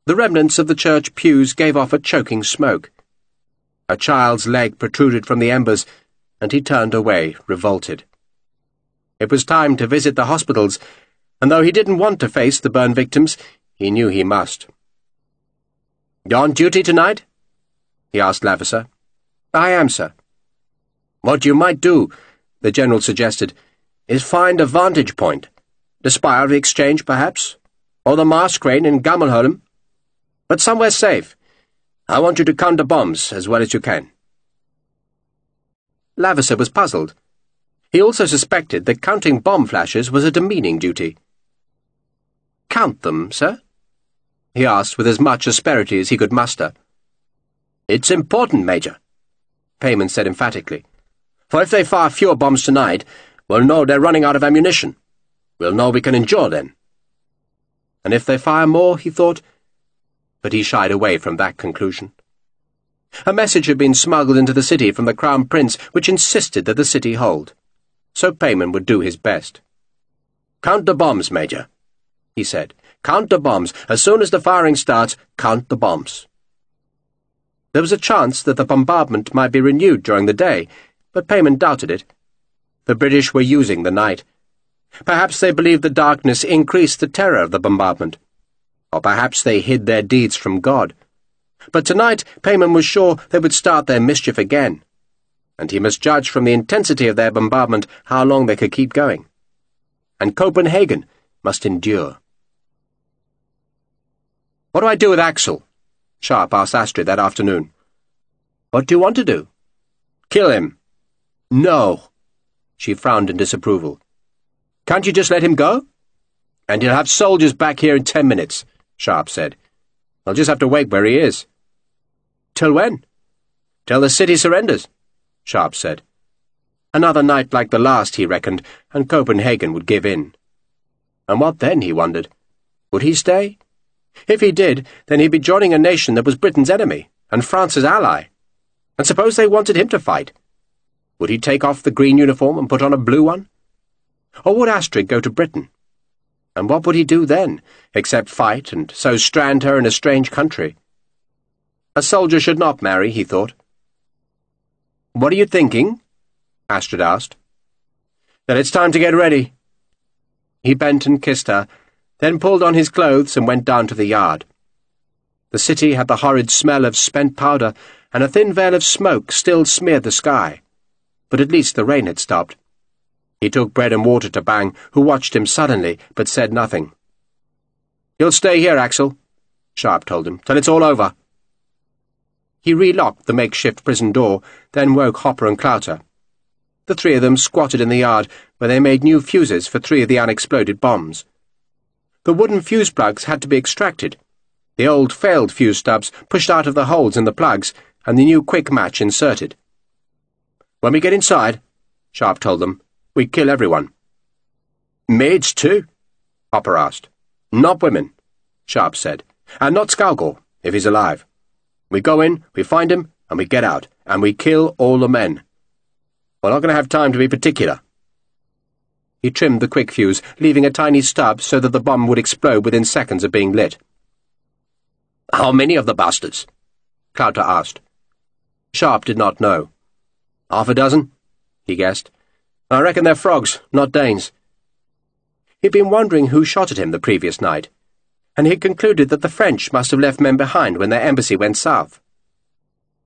A: The remnants of the church pews gave off a choking smoke. A child's leg protruded from the embers, and he turned away, revolted. It was time to visit the hospitals, and though he didn't want to face the burn victims, he knew he must. "You on duty tonight?" he asked Lavisser. "I am, sir." "What you might do," the General suggested, "is find a vantage point. The spire of the Exchange, perhaps, or the mast crane in Gamelholm. But somewhere safe. I want you to counter bombs as well as you can." Lavisser was puzzled. He also suspected that counting bomb flashes was a demeaning duty. "Count them, sir?" he asked with as much asperity as he could muster. "It's important, Major," Payman said emphatically. "For if they fire fewer bombs tonight, we'll know they're running out of ammunition. We'll know we can endure then." And if they fire more, he thought, but he shied away from that conclusion. A message had been smuggled into the city from the Crown Prince which insisted that the city hold. So Payman would do his best. "Count the bombs, Major," he said. "Count the bombs. As soon as the firing starts, count the bombs." There was a chance that the bombardment might be renewed during the day, but Payman doubted it. The British were using the night. Perhaps they believed the darkness increased the terror of the bombardment. Or perhaps they hid their deeds from God. But tonight Payman was sure they would start their mischief again, and he must judge from the intensity of their bombardment how long they could keep going. And Copenhagen must endure. "What do I do with Axel?" Sharpe asked Astrid that afternoon. "What do you want to do?" "Kill him." "No." She frowned in disapproval. "Can't you just let him go?" "And he'll have soldiers back here in 10 minutes, Sharpe said. "I'll just have to wait where he is." "Till when?" "Till the city surrenders," Sharpe said. Another night like the last, he reckoned, and Copenhagen would give in. And what then, he wondered? Would he stay? If he did, then he'd be joining a nation that was Britain's enemy, and France's ally. And suppose they wanted him to fight? Would he take off the green uniform and put on a blue one? Or would Astrid go to Britain? And what would he do then, except fight and so strand her in a strange country? A soldier should not marry, he thought. "What are you thinking?" Astrid asked. "That it's time to get ready." He bent and kissed her, then pulled on his clothes and went down to the yard. The city had the horrid smell of spent powder, and a thin veil of smoke still smeared the sky. But at least the rain had stopped. He took bread and water to Bang, who watched him sullenly, but said nothing. "You'll stay here, Axel," Sharpe told him, "till it's all over." He relocked the makeshift prison door, then woke Hopper and Clouter. The three of them squatted in the yard, where they made new fuses for 3 of the unexploded bombs. The wooden fuse plugs had to be extracted, the old failed fuse stubs pushed out of the holes in the plugs, and the new quick match inserted. "When we get inside," Sharpe told them, "we kill everyone." "Maids too?" Hopper asked. "Not women," Sharpe said, "and not Skalgor, if he's alive. We go in, we find him, and we get out, and we kill all the men. We're not going to have time to be particular." He trimmed the quick fuse, leaving a tiny stub so that the bomb would explode within seconds of being lit. "How many of the bastards?" Clouter asked. Sharpe did not know. "Half a dozen," he guessed. "I reckon they're frogs, not Danes." He'd been wondering who shot at him the previous night, and he'd concluded that the French must have left men behind when their embassy went south.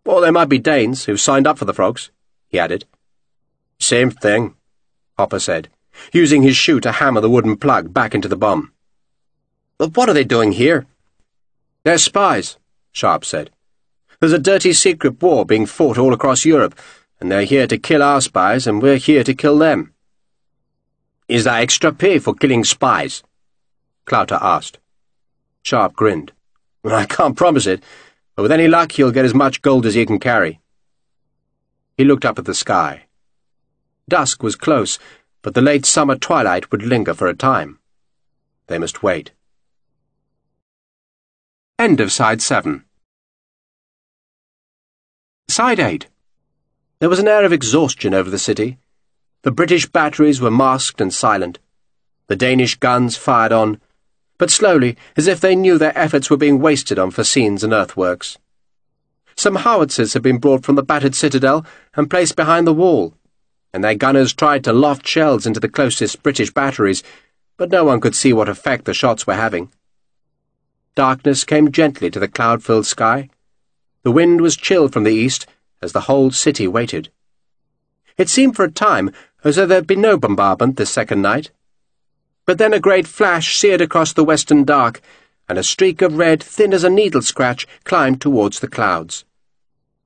A: "Or they might be Danes who've signed up for the frogs," he added. "Same thing," Hopper said, using his shoe to hammer the wooden plug back into the bomb. "But what are they doing here?" "They're spies," Sharpe said. "There's a dirty secret war being fought all across Europe, and they're here to kill our spies, and we're here to kill them." "Is there extra pay for killing spies?" Clouter asked. Sharpe grinned. "I can't promise it, but with any luck he'll get as much gold as he can carry." He looked up at the sky. Dusk was close, but the late summer twilight would linger for a time. They must wait. End of Side 7. Side 8. There was an air of exhaustion over the city. The British batteries were masked and silent. The Danish guns fired on, but slowly, as if they knew their efforts were being wasted on fascines and earthworks. Some howitzers had been brought from the battered citadel and placed behind the wall, and their gunners tried to loft shells into the closest British batteries, but no one could see what effect the shots were having. Darkness came gently to the cloud-filled sky. The wind was chill from the east as the whole city waited. It seemed for a time as though there had been no bombardment this second night. But then a great flash seared across the western dark, and a streak of red, thin as a needle scratch, climbed towards the clouds.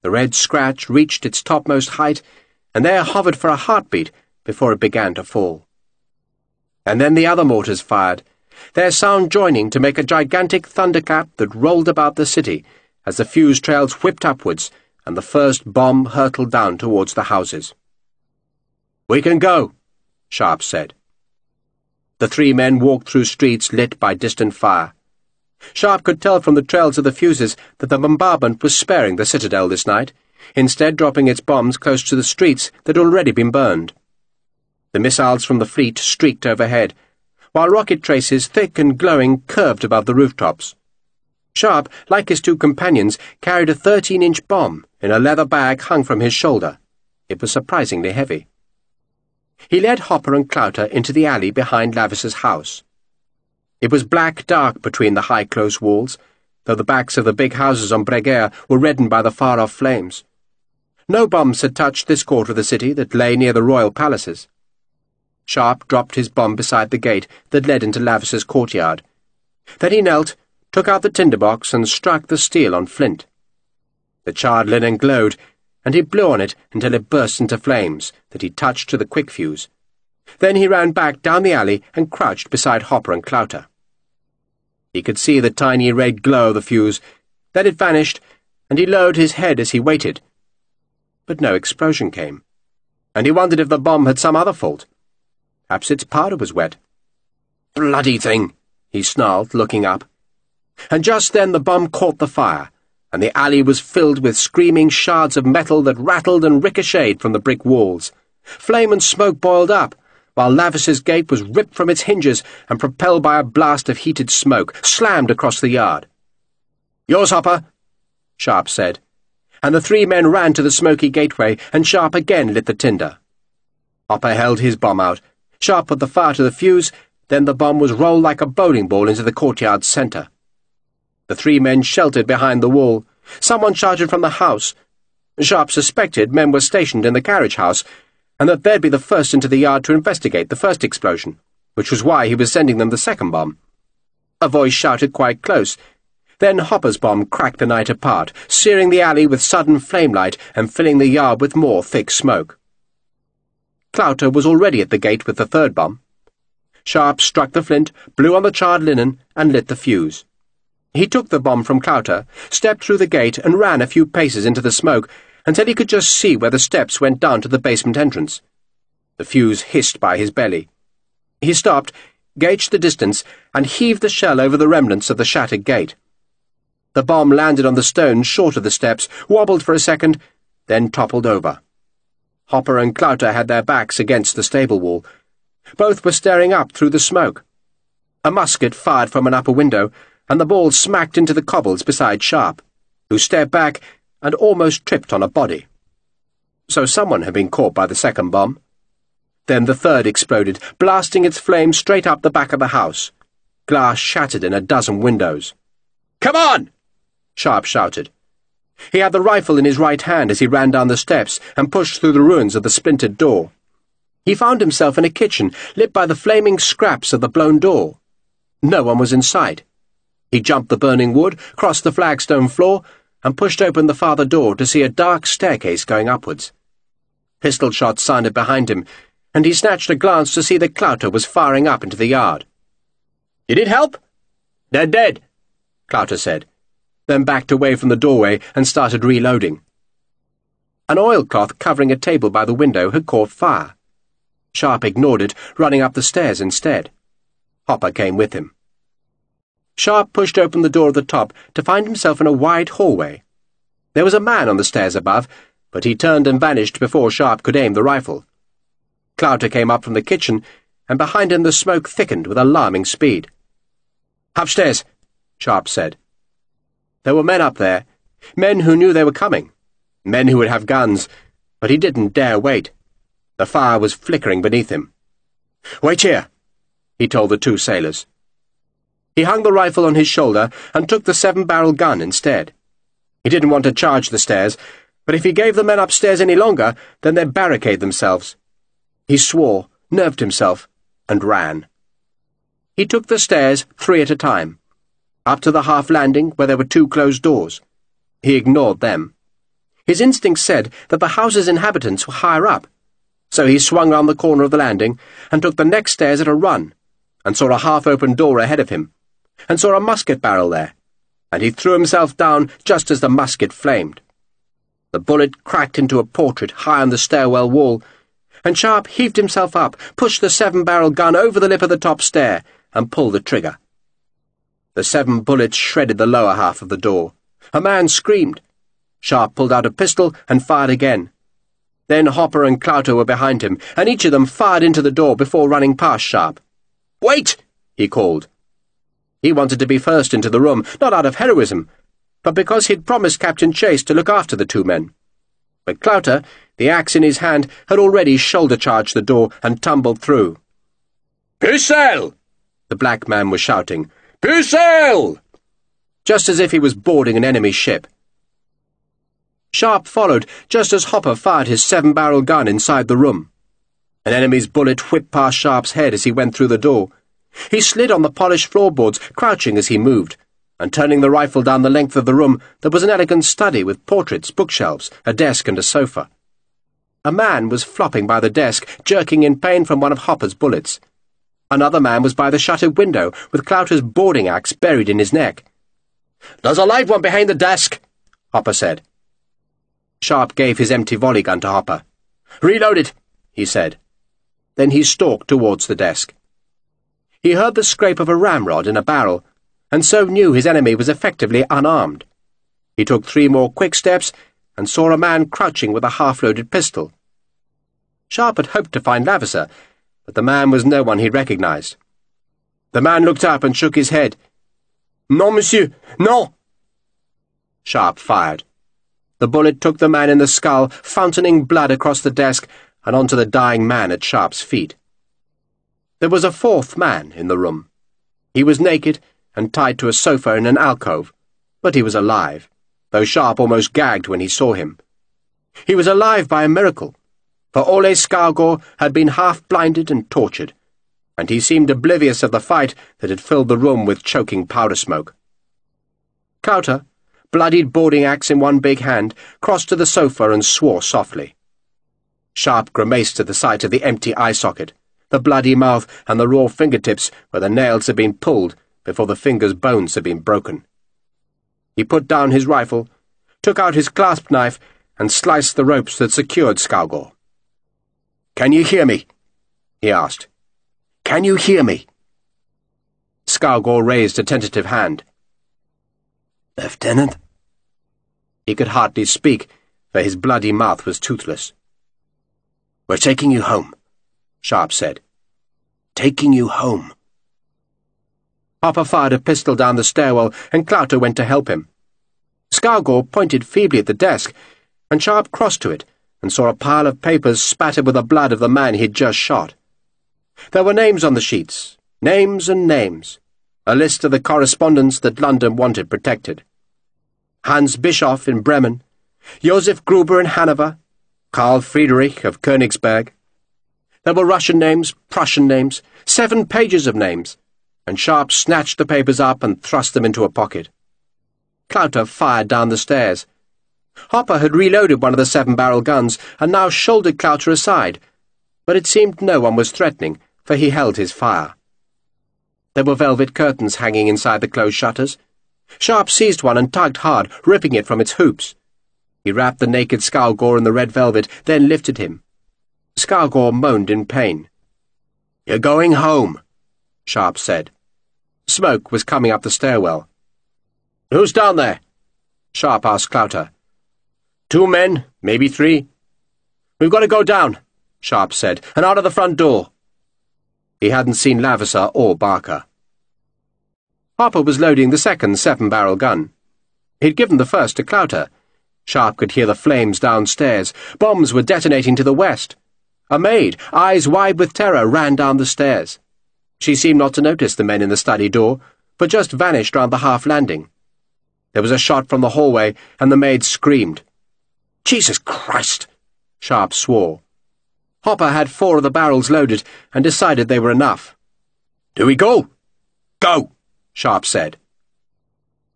A: The red scratch reached its topmost height, and there hovered for a heartbeat before it began to fall. And then the other mortars fired, their sound joining to make a gigantic thunderclap that rolled about the city as the fuse trails whipped upwards and the first bomb hurtled down towards the houses. "We can go," Sharpe said. The three men walked through streets lit by distant fire. Sharpe could tell from the trails of the fuses that the bombardment was sparing the citadel this night, instead dropping its bombs close to the streets that had already been burned. The missiles from the fleet streaked overhead, while rocket traces, thick and glowing, curved above the rooftops. Sharpe, like his two companions, carried a 13-inch bomb in a leather bag hung from his shoulder. It was surprisingly heavy. He led Hopper and Clouter into the alley behind Lavis's house. It was black dark between the high close walls, though the backs of the big houses on Breguet were reddened by the far-off flames. No bombs had touched this quarter of the city that lay near the royal palaces. Sharpe dropped his bomb beside the gate that led into Lavis's courtyard. Then he knelt, took out the tinderbox and struck the steel on flint. The charred linen glowed, and he blew on it until it burst into flames that he touched to the quick fuse. Then he ran back down the alley and crouched beside Hopper and Clouter. He could see the tiny red glow of the fuse. Then it vanished, and he lowered his head as he waited. But no explosion came, and he wondered if the bomb had some other fault. Perhaps its powder was wet. "Bloody thing!" he snarled, looking up. And just then the bomb caught the fire, and the alley was filled with screaming shards of metal that rattled and ricocheted from the brick walls. Flame and smoke boiled up, while Lavis's gate was ripped from its hinges and, propelled by a blast of heated smoke, slammed across the yard. "Yours, Hopper," Sharpe said, and the three men ran to the smoky gateway, and Sharpe again lit the tinder. Hopper held his bomb out. Sharpe put the fire to the fuse, then the bomb was rolled like a bowling ball into the courtyard's centre. The three men sheltered behind the wall. Someone shouted from the house. Sharpe suspected men were stationed in the carriage house, and that they'd be the first into the yard to investigate the first explosion, which was why he was sending them the second bomb. A voice shouted quite close. Then Hopper's bomb cracked the night apart, searing the alley with sudden flamelight and filling the yard with more thick smoke. Clouter was already at the gate with the third bomb. Sharpe struck the flint, blew on the charred linen, and lit the fuse. He took the bomb from Clouter, stepped through the gate, and ran a few paces into the smoke until he could just see where the steps went down to the basement entrance. The fuse hissed by his belly. He stopped, gauged the distance, and heaved the shell over the remnants of the shattered gate. The bomb landed on the stone short of the steps, wobbled for a second, then toppled over. Hopper and Clouter had their backs against the stable wall. Both were staring up through the smoke. A musket fired from an upper window, and the ball smacked into the cobbles beside Sharpe, who stepped back and almost tripped on a body. So someone had been caught by the second bomb. Then the third exploded, blasting its flames straight up the back of the house. Glass shattered in a dozen windows. "Come on!" Sharpe shouted. He had the rifle in his right hand as he ran down the steps and pushed through the ruins of the splintered door. He found himself in a kitchen lit by the flaming scraps of the blown door. No one was in sight. He jumped the burning wood, crossed the flagstone floor, and pushed open the farther door to see a dark staircase going upwards. Pistol shots sounded behind him, and he snatched a glance to see that Clouter was firing up into the yard. "You need help?" "They're dead," Clouter said, then backed away from the doorway and started reloading. An oilcloth covering a table by the window had caught fire. Sharpe ignored it, running up the stairs instead. Hopper came with him. Sharpe pushed open the door at the top to find himself in a wide hallway. There was a man on the stairs above, but he turned and vanished before Sharpe could aim the rifle. Clouter came up from the kitchen, and behind him the smoke thickened with alarming speed. "Upstairs," Sharpe said. There were men up there, men who knew they were coming, men who would have guns, but he didn't dare wait. The fire was flickering beneath him. "Wait here," he told the two sailors. He hung the rifle on his shoulder and took the 7-barrel gun instead. He didn't want to charge the stairs, but if he gave the men upstairs any longer, then they'd barricade themselves. He swore, nerved himself, and ran. He took the stairs 3 at a time, up to the half-landing where there were 2 closed doors. He ignored them. His instinct said that the house's inhabitants were higher up, so he swung round the corner of the landing and took the next stairs at a run, and saw a half-open door ahead of him, and saw a musket barrel there, and he threw himself down just as the musket flamed. The bullet cracked into a portrait high on the stairwell wall, and Sharpe heaved himself up, pushed the 7-barrel gun over the lip of the top stair, and pulled the trigger. The 7 bullets shredded the lower half of the door. A man screamed. Sharpe pulled out a pistol and fired again. Then Hopper and Clouter were behind him, and each of them fired into the door before running past Sharpe. "Wait!" he called. He wanted to be first into the room, not out of heroism, but because he'd promised Captain Chase to look after the 2 men. But Clouter, the axe in his hand, had already shoulder-charged the door and tumbled through. "Pucelle!" the black man was shouting. "Pucelle!" just as if he was boarding an enemy ship. Sharpe followed just as Hopper fired his 7-barrel gun inside the room. An enemy's bullet whipped past Sharpe's head as he went through the door. He slid on the polished floorboards, crouching as he moved, and turning the rifle down the length of the room, there was an elegant study with portraits, bookshelves, a desk and a sofa. A man was flopping by the desk, jerking in pain from one of Hopper's bullets. Another man was by the shuttered window, with Clouter's boarding axe buried in his neck. "There's a live one behind the desk," Hopper said. Sharpe gave his empty volley gun to Hopper. "Reload it," he said. Then he stalked towards the desk. He heard the scrape of a ramrod in a barrel, and so knew his enemy was effectively unarmed. He took 3 more quick steps and saw a man crouching with a half-loaded pistol. Sharpe had hoped to find Lavisa, but the man was no one he recognized. The man looked up and shook his head. "Non, monsieur, non!" Sharpe fired. The bullet took the man in the skull, fountaining blood across the desk and onto the dying man at Sharpe's feet. There was a 4th man in the room. He was naked and tied to a sofa in an alcove, but he was alive, though Sharpe almost gagged when he saw him. He was alive by a miracle, for Ole Skargård had been half-blinded and tortured, and he seemed oblivious of the fight that had filled the room with choking powder smoke. Clouter, bloodied boarding axe in one big hand, crossed to the sofa and swore softly. Sharpe grimaced at the sight of the empty eye socket, the bloody mouth and the raw fingertips where the nails had been pulled before the fingers' bones had been broken. He put down his rifle, took out his clasp knife, and sliced the ropes that secured Skargård. "Can you hear me?" he asked. "Can you hear me?" Skargård raised a tentative hand. "Lieutenant?" He could hardly speak, for his bloody mouth was toothless. "We're taking you home," Sharpe said. "Taking you home." Hopper fired a pistol down the stairwell, and Clouter went to help him. Skargård pointed feebly at the desk, and Sharpe crossed to it and saw a pile of papers spattered with the blood of the man he'd just shot. There were names on the sheets, names and names, a list of the correspondence that London wanted protected. Hans Bischoff in Bremen, Josef Gruber in Hanover, Karl Friedrich of Königsberg. There were Russian names, Prussian names, 7 pages of names, and Sharpe snatched the papers up and thrust them into a pocket. Clouter fired down the stairs. Hopper had reloaded one of the 7-barrel guns and now shouldered Clouter aside, but it seemed no one was threatening, for he held his fire. There were velvet curtains hanging inside the closed shutters. Sharpe seized one and tugged hard, ripping it from its hoops. He wrapped the naked Skargård in the red velvet, then lifted him. Skargård moaned in pain. "You're going home," Sharpe said. Smoke was coming up the stairwell. "Who's down there?" Sharpe asked Clouter. 2 men, maybe 3. "We've got to go down," Sharpe said, "and out of the front door." He hadn't seen Lavisa or Barker. Hopper was loading the second 7-barrel gun. He'd given the first to Clouter. Sharpe could hear the flames downstairs. Bombs were detonating to the west. A maid, eyes wide with terror, ran down the stairs. She seemed not to notice the men in the study door, but just vanished round the half-landing. There was a shot from the hallway, and the maid screamed. "Jesus Christ!" Sharpe swore. Hopper had 4 of the barrels loaded and decided they were enough. "Do we go?" "Go," Sharpe said.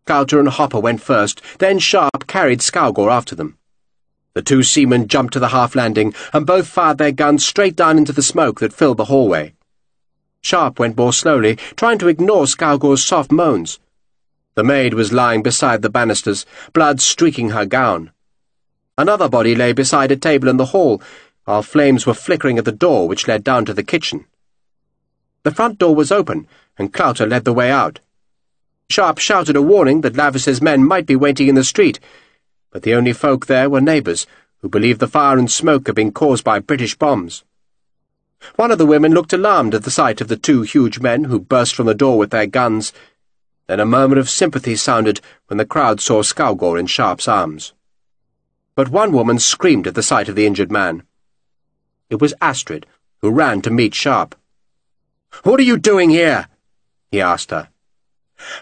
A: Clouter and Hopper went first, then Sharpe carried Skowgore after them. The 2 seamen jumped to the half-landing, and both fired their guns straight down into the smoke that filled the hallway. Sharpe went more slowly, trying to ignore Skowgore's soft moans. The maid was lying beside the banisters, blood streaking her gown. Another body lay beside a table in the hall, while flames were flickering at the door which led down to the kitchen. The front door was open, and Clouter led the way out. Sharpe shouted a warning that Lavis's men might be waiting in the street, but the only folk there were neighbours, who believed the fire and smoke had been caused by British bombs. One of the women looked alarmed at the sight of the 2 huge men who burst from the door with their guns. Then a murmur of sympathy sounded when the crowd saw Skowgore in Sharpe's arms. But one woman screamed at the sight of the injured man. It was Astrid, who ran to meet Sharpe. "What are you doing here?" he asked her.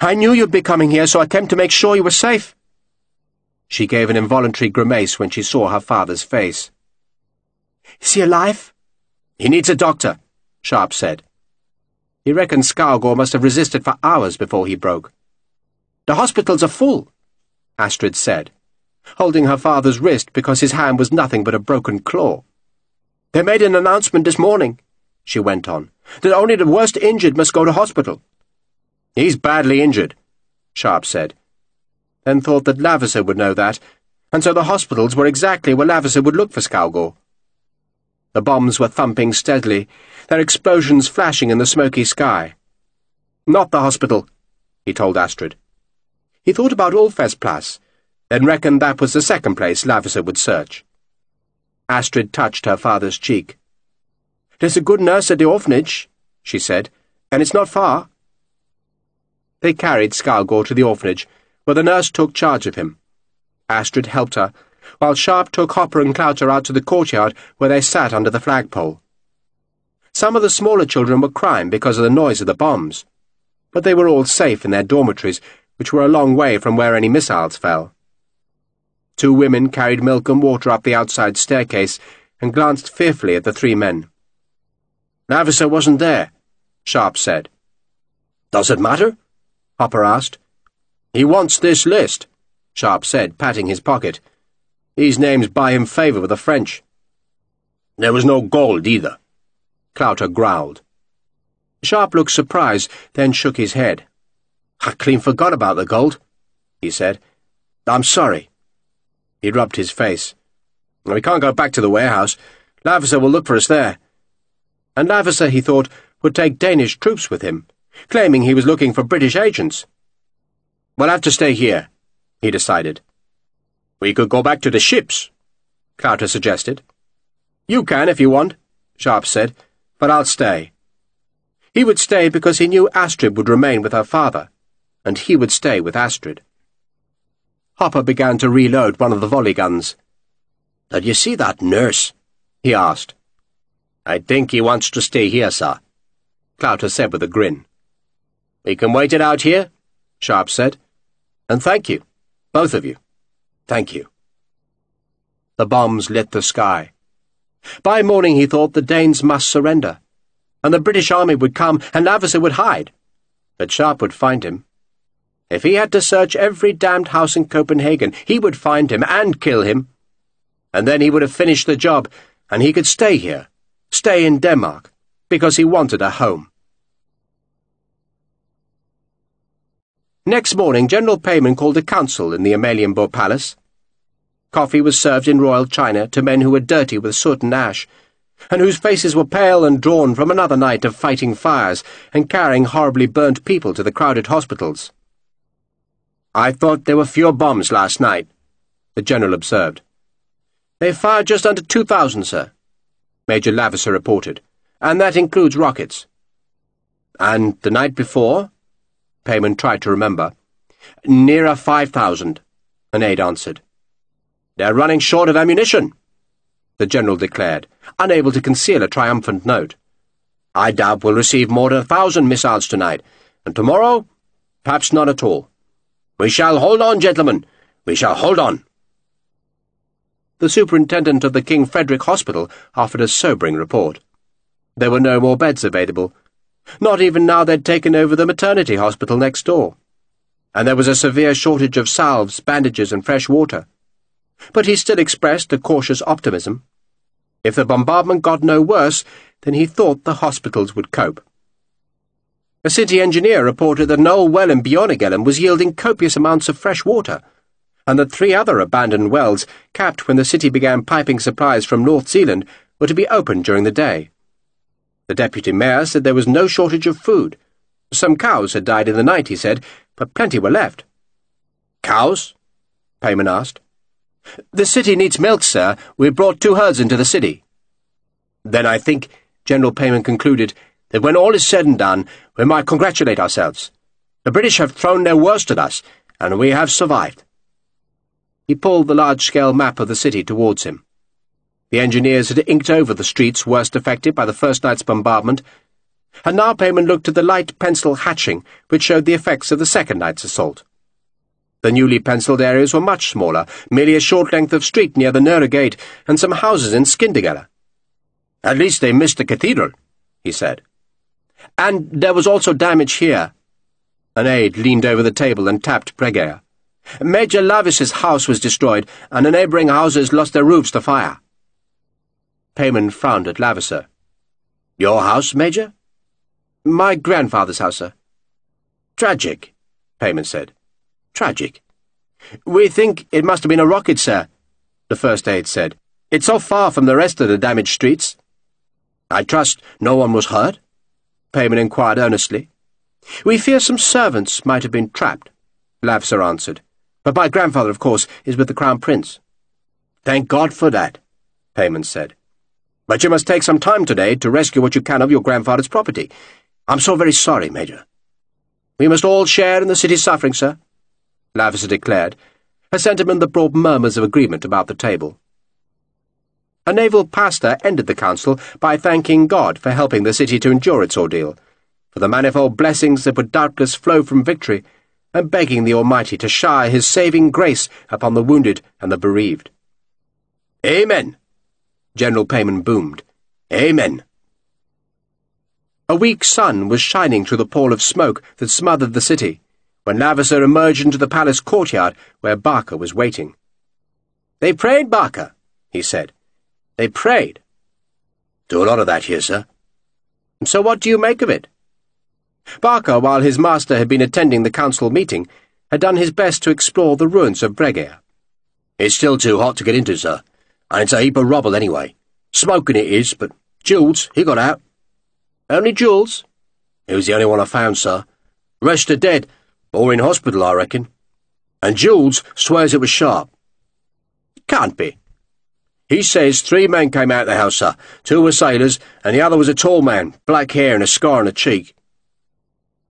A: "I knew you'd be coming here, so I came to make sure you were safe." She gave an involuntary grimace when she saw her father's face. "Is he alive?" "He needs a doctor," Sharpe said. He reckoned Skowgore must have resisted for hours before he broke. "The hospitals are full," Astrid said, holding her father's wrist because his hand was nothing but a broken claw. "They made an announcement this morning," she went on, "that only the worst injured must go to hospital." "He's badly injured," Sharpe said, then thought that Lavisser would know that, and so the hospitals were exactly where Lavisser would look for Skowgore. The bombs were thumping steadily, their explosions flashing in the smoky sky. "Not the hospital," he told Astrid. He thought about Ulfesplas, then reckoned that was the second place Lavisser would search. Astrid touched her father's cheek. "There's a good nurse at the orphanage," she said, "and it's not far." They carried Skowgore to the orphanage, where the nurse took charge of him. Astrid helped her, while Sharpe took Hopper and Clouter out to the courtyard where they sat under the flagpole. Some of the smaller children were crying because of the noise of the bombs, but they were all safe in their dormitories, which were a long way from where any missiles fell. 2 women carried milk and water up the outside staircase and glanced fearfully at the 3 men. "Lavisser wasn't there," Sharpe said. "Does it matter?" Hopper asked. "He wants this list," Sharpe said, patting his pocket. "These names buy him favour with the French." "There was no gold, either," Clouter growled. Sharpe looked surprised, then shook his head. "I clean forgot about the gold," he said. "I'm sorry." He rubbed his face. "We can't go back to the warehouse. Lavisser will look for us there." And Lavisser, he thought, would take Danish troops with him, claiming he was looking for British agents. "We'll have to stay here," he decided. "We could go back to the ships," Clouter suggested. "You can if you want," Sharpe said, "but I'll stay." He would stay because he knew Astrid would remain with her father, and he would stay with Astrid. Hopper began to reload one of the volley guns. "Did you see that nurse?" he asked. "I think he wants to stay here, sir," Clouter said with a grin. "We can wait it out here," Sharpe said. "And thank you, both of you. Thank you." The bombs lit the sky. By morning he thought the Danes must surrender, and the British army would come and Lavisser would hide, but Sharpe would find him. If he had to search every damned house in Copenhagen, he would find him and kill him. And then he would have finished the job, and he could stay here, stay in Denmark, because he wanted a home. Next morning, General Payman called a council in the Amalienborg Palace. Coffee was served in royal china to men who were dirty with soot and ash, and whose faces were pale and drawn from another night of fighting fires and carrying horribly burnt people to the crowded hospitals. "I thought there were fewer bombs last night," the general observed. "They fired just under 2,000, sir," Major Lavisser reported, "and that includes rockets." "And the night before?" Payman tried to remember. "Nearer 5,000, an aide answered. "They're running short of ammunition," the general declared, unable to conceal a triumphant note. "I doubt we'll receive more than 1,000 missiles tonight, and tomorrow, perhaps none at all. We shall hold on, gentlemen. We shall hold on." The superintendent of the King Frederick Hospital offered a sobering report. There were no more beds available, not even now they'd taken over the maternity hospital next door. And there was a severe shortage of salves, bandages, and fresh water. But he still expressed a cautious optimism. If the bombardment got no worse, then he thought the hospitals would cope. A city engineer reported that an old well in Bjornegelen was yielding copious amounts of fresh water, and that 3 other abandoned wells, capped when the city began piping supplies from North Zealand, were to be opened during the day. The deputy mayor said there was no shortage of food. Some cows had died in the night, he said, but plenty were left. "Cows?" Payman asked. "The city needs milk, sir. We've brought 2 herds into the city." "Then I think," General Payman concluded, "that when all is said and done, we might congratulate ourselves. The British have thrown their worst at us, and we have survived." He pulled the large-scale map of the city towards him. The engineers had inked over the streets worst affected by the first night's bombardment, and now Payman looked at the light pencil hatching which showed the effects of the second night's assault. The newly penciled areas were much smaller, merely a short length of street near the Nera Gate and some houses in Skindegela. "At least they missed the cathedral," he said. "And there was also damage here." An aide leaned over the table and tapped Breguet. "Major Lavis's house was destroyed, and the neighbouring houses lost their roofs to fire." Payman frowned at Lavisser. "Your house, Major?" "My grandfather's house, sir." "Tragic," Payman said. "Tragic." "We think it must have been a rocket, sir," the first aide said. "It's so far from the rest of the damaged streets." "I trust no one was hurt?" Payman inquired earnestly. "We fear some servants might have been trapped," Lavisser answered. "But my grandfather, of course, is with the Crown Prince." "Thank God for that," Payman said. "But you must take some time today to rescue what you can of your grandfather's property. I'm so very sorry, Major." "We must all share in the city's suffering, sir," Lavisser declared, a sentiment that brought murmurs of agreement about the table. A naval pastor ended the council by thanking God for helping the city to endure its ordeal, for the manifold blessings that would doubtless flow from victory, and begging the Almighty to shower His saving grace upon the wounded and the bereaved. "Amen!" General Payman boomed. "Amen!" A weak sun was shining through the pall of smoke that smothered the city, when Lavisser emerged into the palace courtyard where Barker was waiting. "They prayed, Barker," he said. "They prayed." "Do a lot of that here, sir." "So what do you make of it?" Barker, while his master had been attending the council meeting, had done his best to explore the ruins of Breguet. "It's still too hot to get into, sir, and it's a heap of rubble anyway. Smoking it is, but Jules, he got out." "Only Jules?" "He was the only one I found, sir. Rest are dead, or in hospital, I reckon. And Jules swears it was Sharpe." "Can't be." "He says 3 men came out of the house, sir. 2 were sailors, and the other was a tall man, black hair and a scar on the cheek."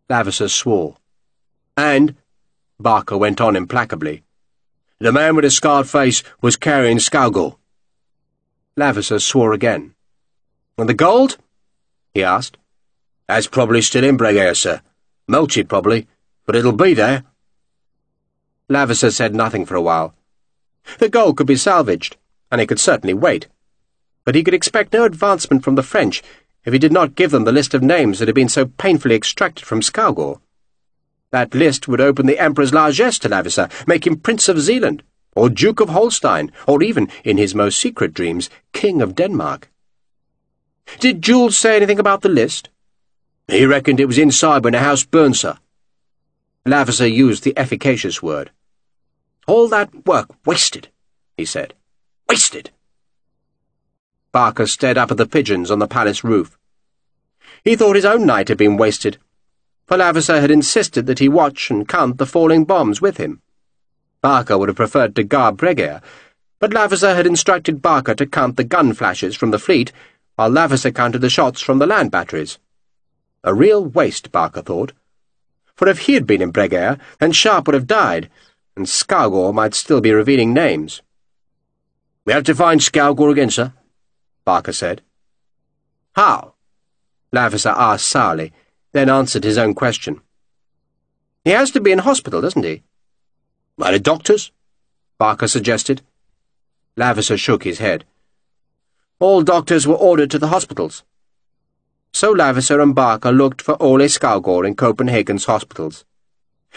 A: Lavisser swore. "And," Barker went on implacably, "the man with the scarred face was carrying Skalgor." Lavisser swore again. "And the gold?" he asked. "That's probably still in Breguet, sir. Melted, probably, but it'll be there." Lavisser said nothing for a while. The gold could be salvaged, and he could certainly wait. But he could expect no advancement from the French if he did not give them the list of names that had been so painfully extracted from Skalgor. That list would open the Emperor's largesse to Lavisser, make him Prince of Zealand, or Duke of Holstein, or even, in his most secret dreams, King of Denmark. "Did Jules say anything about the list?" "He reckoned it was inside when the house burned, sir." Lavisser used the efficacious word. "All that work wasted," he said. "Wasted!" Barker stared up at the pigeons on the palace roof. He thought his own night had been wasted, for Lavisser had insisted that he watch and count the falling bombs with him. Barker would have preferred to guard Breguet, but Lavisser had instructed Barker to count the gun flashes from the fleet, while Lavisser counted the shots from the land batteries. A real waste, Barker thought. for if he had been in Breguet, then Sharpe would have died, and Skalgor might still be revealing names. "We have to find Skalgor again, sir," Barker said. "How?" Lavisser asked sourly, then answered his own question. "He has to be in hospital, doesn't he?" "By the doctors?" Barker suggested. Lavisser shook his head. "All doctors were ordered to the hospitals." So Lavisser and Barker looked for Ole Skalgor in Copenhagen's hospitals.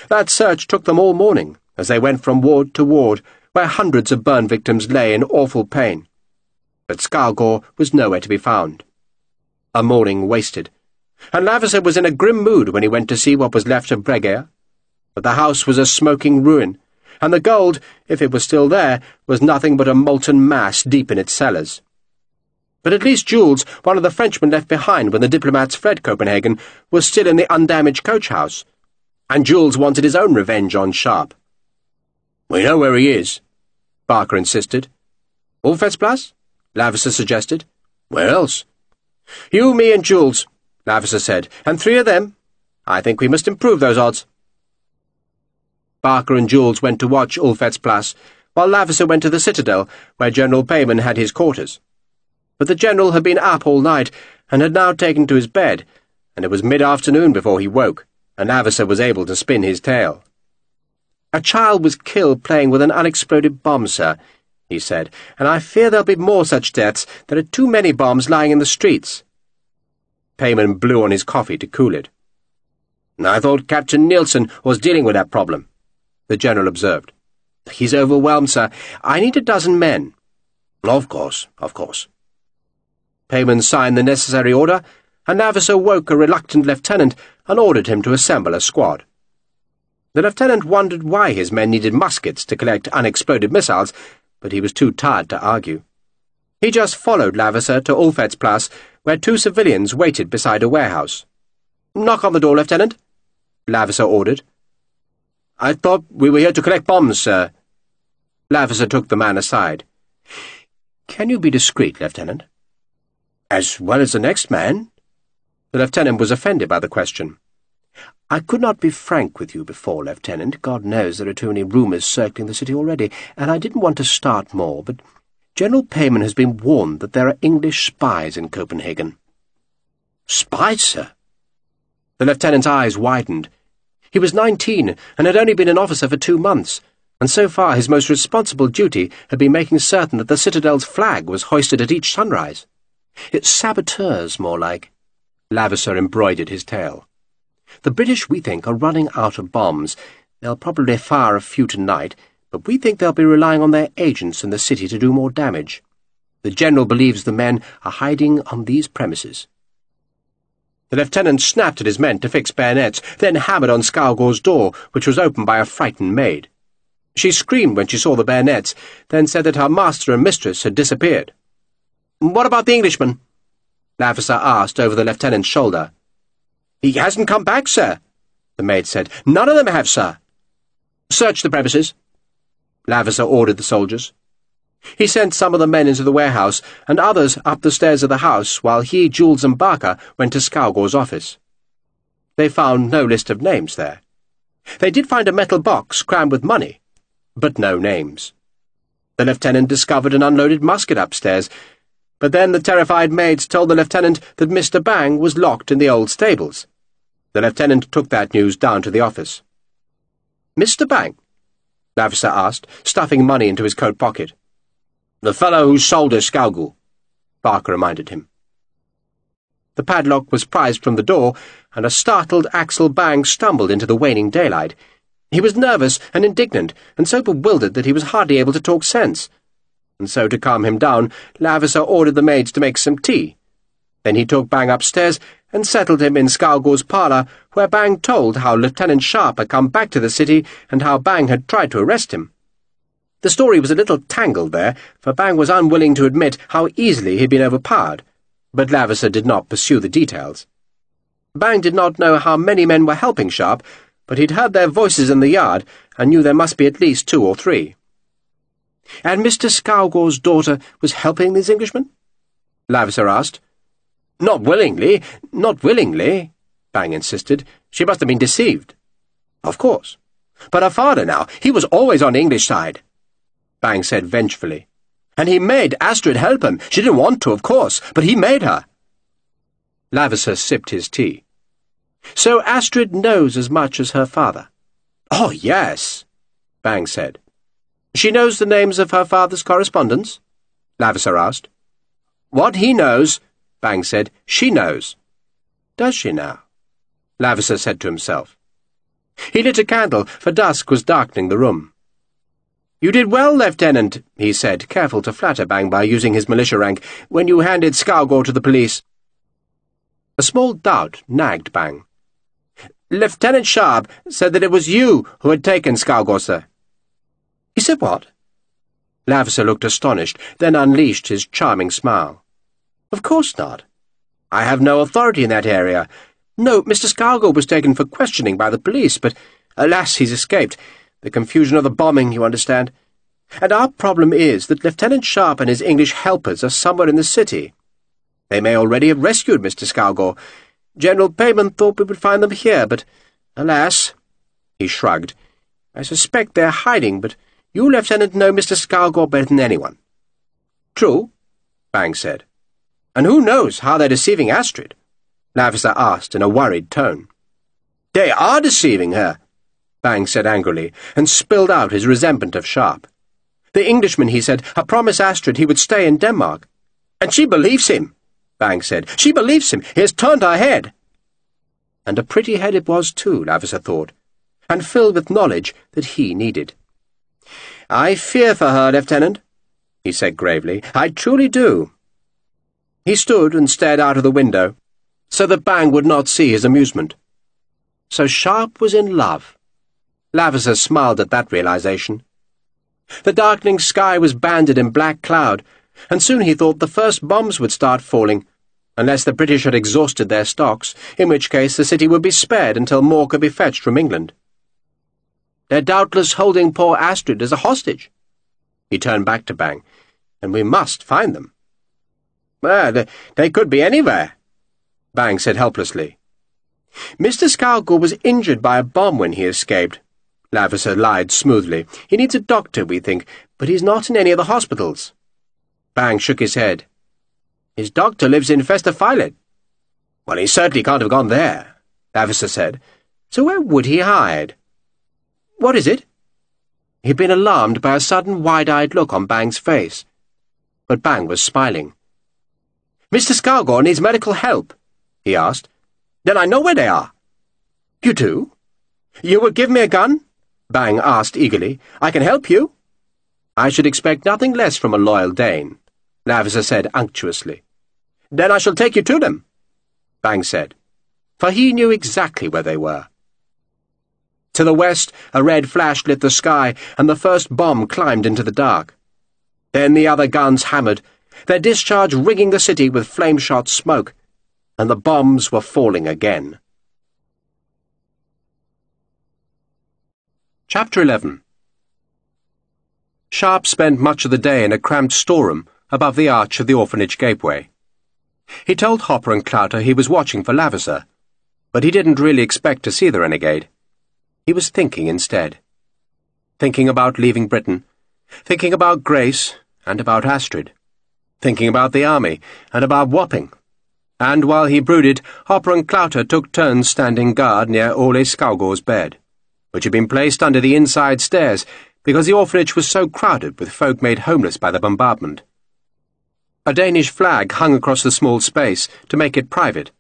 A: That search took them all morning, as they went from ward to ward, where hundreds of burn victims lay in awful pain. But Skalgor was nowhere to be found. A morning wasted, and Lavisser was in a grim mood when he went to see what was left of Breguet. But the house was a smoking ruin, and the gold, if it was still there, was nothing but a molten mass deep in its cellars. But at least Jules, one of the Frenchmen left behind when the diplomats fled Copenhagen, was still in the undamaged coach-house, and Jules wanted his own revenge on Sharpe. "We know where he is," Barker insisted. "Ulfhetsplatz?" Lavisser suggested. "Where else?" "You, me, and Jules," Lavisser said, "and 3 of them. I think we must improve those odds." Barker and Jules went to watch Ulfhetsplatz, while Lavisser went to the citadel, where General Payman had his quarters. But the general had been up all night, and had now taken to his bed, and it was mid-afternoon before he woke, and Lavisser was able to spin his tale. "A child was killed playing with an unexploded bomb, sir," he said, "and I fear there'll be more such deaths. There are too many bombs lying in the streets." Payman blew on his coffee to cool it. "I thought Captain Nielsen was dealing with that problem," the general observed. "He's overwhelmed, sir. I need a dozen men." Of course. Payman signed the necessary order, and Lavisser woke a reluctant lieutenant and ordered him to assemble a squad. The lieutenant wondered why his men needed muskets to collect unexploded missiles, but he was too tired to argue. He just followed Lavisser to Ulfhetsplatz, where 2 civilians waited beside a warehouse. "Knock on the door, Lieutenant," Lavisser ordered. "I thought we were here to collect bombs, sir." Lavisser took the man aside. "Can you be discreet, Lieutenant?" "As well as the next man?" The lieutenant was offended by the question. "I could not be frank with you before, Lieutenant. God knows there are too many rumours circling the city already, and I didn't want to start more, but General Payman has been warned that there are English spies in Copenhagen." "Spies, sir?" The lieutenant's eyes widened. He was 19 and had only been an officer for 2 months, and so far his most responsible duty had been making certain that the citadel's flag was hoisted at each sunrise. "It's saboteurs, more like." Lavisser embroidered his tale. "The British, we think, are running out of bombs. They'll probably fire a few tonight, but we think they'll be relying on their agents in the city to do more damage. The general believes the men are hiding on these premises." The lieutenant snapped at his men to fix bayonets, then hammered on Skalgor's door, which was opened by a frightened maid. She screamed when she saw the bayonets, then said that her master and mistress had disappeared. "What about the Englishman?" Lavisser asked over the lieutenant's shoulder. "He hasn't come back, sir," the maid said. "None of them have, sir." "Search the premises," Lavisser ordered the soldiers. He sent some of the men into the warehouse, and others up the stairs of the house, while he, Jules, and Barker went to Skalgor's office. They found no list of names there. They did find a metal box crammed with money, but no names. The lieutenant discovered an unloaded musket upstairs, but then the terrified maids told the lieutenant that Mr. Bang was locked in the old stables. The lieutenant took that news down to the office. "Mr. Bang?" Lavisser asked, stuffing money into his coat pocket. "The fellow who sold us Skalgor," Barker reminded him. The padlock was prized from the door, and a startled Axel Bang stumbled into the waning daylight. He was nervous and indignant, and so bewildered that he was hardly able to talk sense. And so, to calm him down, Lavisser ordered the maids to make some tea. Then he took Bang upstairs and settled him in Skalgor's parlour, where Bang told how Lieutenant Sharpe had come back to the city and how Bang had tried to arrest him. The story was a little tangled there, for Bang was unwilling to admit how easily he had been overpowered, but Lavisser did not pursue the details. Bang did not know how many men were helping Sharpe, but he'd heard their voices in the yard and knew there must be at least 2 or 3. "And Mr. Skalgor's daughter was helping these Englishmen?" Lavisser asked. Not willingly, Bang insisted. "She must have been deceived." Of course. But her father now, he was always on the English side, Bang said vengefully. And he made Astrid help him. She didn't want to, of course, but he made her. Lavender sipped his tea. So Astrid knows as much as her father? Oh, yes, Bang said. She knows the names of her father's correspondents? Lavender asked. What he knows, Bang said, she knows. Does she now? Lavender said to himself. He lit a candle, for dusk was darkening the room. You did well, Lieutenant, he said, careful to flatter Bang by using his militia rank, when you handed Scargor to the police. A small doubt nagged Bang. Lieutenant Sharpe said that it was you who had taken Scargor, sir. He said what? Lavender looked astonished, then unleashed his charming smile. Of course not. I have no authority in that area. No, Mr. Scargor was taken for questioning by the police, but alas, he's escaped. The confusion of the bombing, you understand. And our problem is that Lieutenant Sharpe and his English helpers are somewhere in the city. They may already have rescued Mr. Scargor. General Payman thought we would find them here, but alas, he shrugged. I suspect they're hiding, but you, Lieutenant, know Mr. Scargor better than anyone. True, Bang said. And who knows how they're deceiving Astrid? Lavender asked in a worried tone. They are deceiving her, Bang said angrily, and spilled out his resentment of Sharpe. The Englishman, he said, had promised Astrid he would stay in Denmark. And she believes him, Bang said. She believes him. He has turned her head. And a pretty head it was too, Lavender thought, and filled with knowledge that he needed. I fear for her, Lieutenant, he said gravely. I truly do. He stood and stared out of the window, so that Bang would not see his amusement. So Sharpe was in love. Lavender smiled at that realization. The darkening sky was banded in black cloud, and soon he thought the first bombs would start falling, unless the British had exhausted their stocks, in which case the city would be spared until more could be fetched from England. They're doubtless holding poor Astrid as a hostage. He turned back to Bang. And we must find them. Well, they could be anywhere, Bang said helplessly. Mr. Scargor was injured by a bomb when he escaped, Lavender lied smoothly. He needs a doctor, we think, but he's not in any of the hospitals. Bang shook his head. His doctor lives in Festerfilet. Well, he certainly can't have gone there, Lavender said. So where would he hide? What is it? He'd been alarmed by a sudden wide-eyed look on Bang's face. But Bang was smiling. Mr. Scargor needs medical help, he asked. Then I know where they are. You do? You will give me a gun? Bang asked eagerly. I can help you. I should expect nothing less from a loyal Dane, Lavender said unctuously. Then I shall take you to them, Bang said, for he knew exactly where they were. To the west, a red flash lit the sky, and the first bomb climbed into the dark. Then the other guns hammered, their discharge ringing the city with flame-shot smoke, and the bombs were falling again. Chapter 11. Sharpe spent much of the day in a cramped storeroom above the arch of the orphanage gateway. He told Hopper and Clouter he was watching for Lavender, but he didn't really expect to see the renegade. He was thinking instead. Thinking about leaving Britain, thinking about Grace and about Astrid, thinking about the army and about Wapping. And while he brooded, Hopper and Clouter took turns standing guard near Ole Scargor's bed, which had been placed under the inside stairs because the orphanage was so crowded with folk made homeless by the bombardment. A Danish flag hung across the small space to make it private,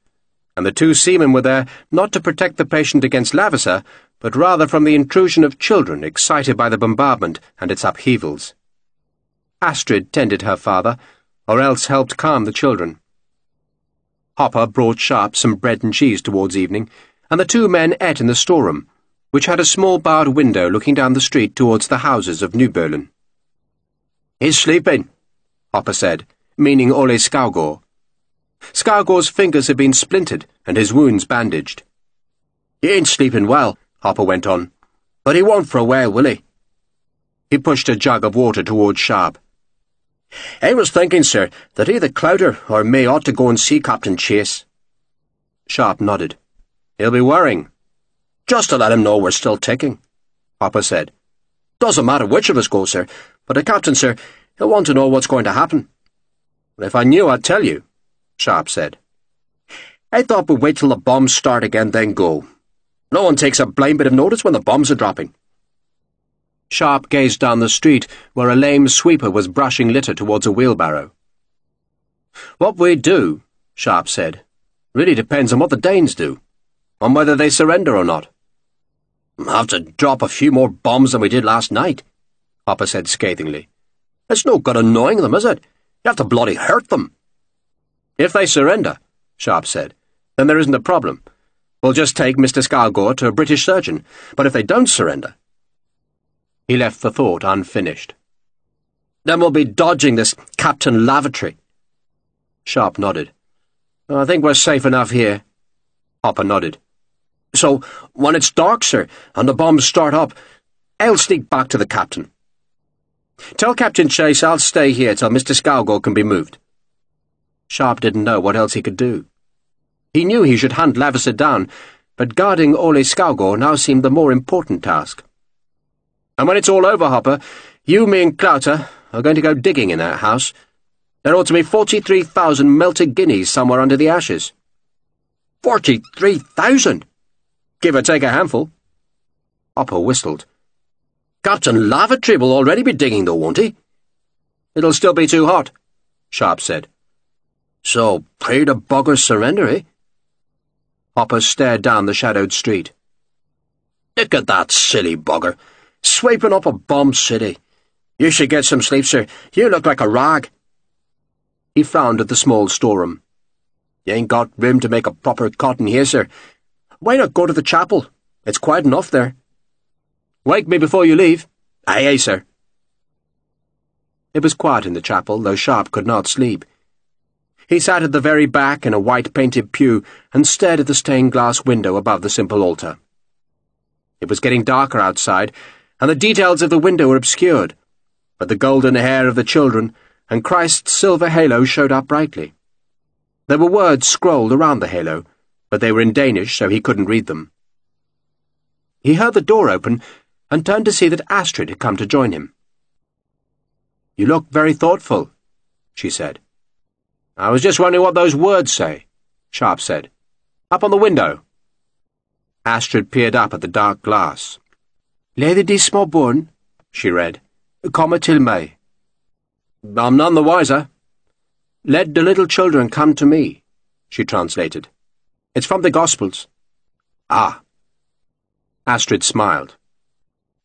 A: and the two seamen were there not to protect the patient against Lavender, but rather from the intrusion of children excited by the bombardment and its upheavals. Astrid tended her father, or else helped calm the children. Hopper brought Sharpe some bread and cheese towards evening, and the two men ate in the storeroom, which had a small barred window looking down the street towards the houses of Newberlin. He's sleeping, Hopper said, meaning Ole Scargor. Scargor's fingers had been splintered and his wounds bandaged. He ain't sleeping well, Hopper went on, but he won't for a while, will he? He pushed a jug of water towards Sharpe. I was thinking, sir, that either Clouter or me ought to go and see Captain Chase. Sharpe nodded. He'll be worrying.
B: Just to let him know we're still ticking," Hopper said. "Doesn't matter which of us goes, sir, but the captain, sir, he'll want to know what's going to happen."
A: "If I knew, I'd tell you," Sharpe said.
B: "I thought we'd wait till the bombs start again, then go. No one takes a blame bit of notice when the bombs are dropping."
A: Sharpe gazed down the street where a lame sweeper was brushing litter towards a wheelbarrow. "What we do," Sharpe said, "really depends on what the Danes do, on whether they surrender or not."
B: "Have to drop a few more bombs than we did last night," Hopper said scathingly. "It's no good annoying them, is it? You have to bloody hurt them."
A: "If they surrender," Sharpe said, "then there isn't a problem. We'll just take Mr. Skalgore to a British surgeon. But if they don't surrender—" He left the thought unfinished.
B: "Then we'll be dodging this Captain Lavatory."
A: Sharpe nodded. "I think we're safe enough here." Hopper nodded.
B: "So, when it's dark, sir, and the bombs start up, I'll sneak back to the captain."
A: "Tell Captain Chase I'll stay here till Mr. Skalgore can be moved." Sharpe didn't know what else he could do. He knew he should hunt Lavasser down, but guarding Ole Skalgore now seemed the more important task. "And when it's all over, Hopper, you, me and Clouter are going to go digging in that house. There ought to be 43,000 melted guineas somewhere under the ashes."
B: 43,000?
A: "Give or take a handful."
B: Hopper whistled. "Captain Lavatory will already be digging, though, won't he?"
A: "It'll still be too hot," Sharpe said.
B: "So, pray the buggers surrender, eh?"
A: Hopper stared down the shadowed street.
B: "Look at that silly bugger, sweeping up a bombed city. You should get some sleep, sir. You look like a rag."
A: He frowned at the small storeroom.
B: "You ain't got room to make a proper cot in here, sir. Why not go to the chapel? It's quiet enough there."
A: "Wake me before you leave."
B: "Aye, aye, sir."
A: It was quiet in the chapel, though Sharpe could not sleep. He sat at the very back in a white-painted pew and stared at the stained-glass window above the simple altar. It was getting darker outside, and the details of the window were obscured, but the golden hair of the children and Christ's silver halo showed up brightly. There were words scrolled around the halo, but they were in Danish, so he couldn't read them. He heard the door open and turned to see that Astrid had come to join him. "You look very thoughtful," she said. "I was just wondering what those words say," Sharpe said. "Up on the window." Astrid peered up at the dark glass. "Lede de små barn," she read. "Komme til meg." "I'm none the wiser." "Let the little children come to me," she translated. "It's from the Gospels."
B: "Ah."
A: Astrid smiled.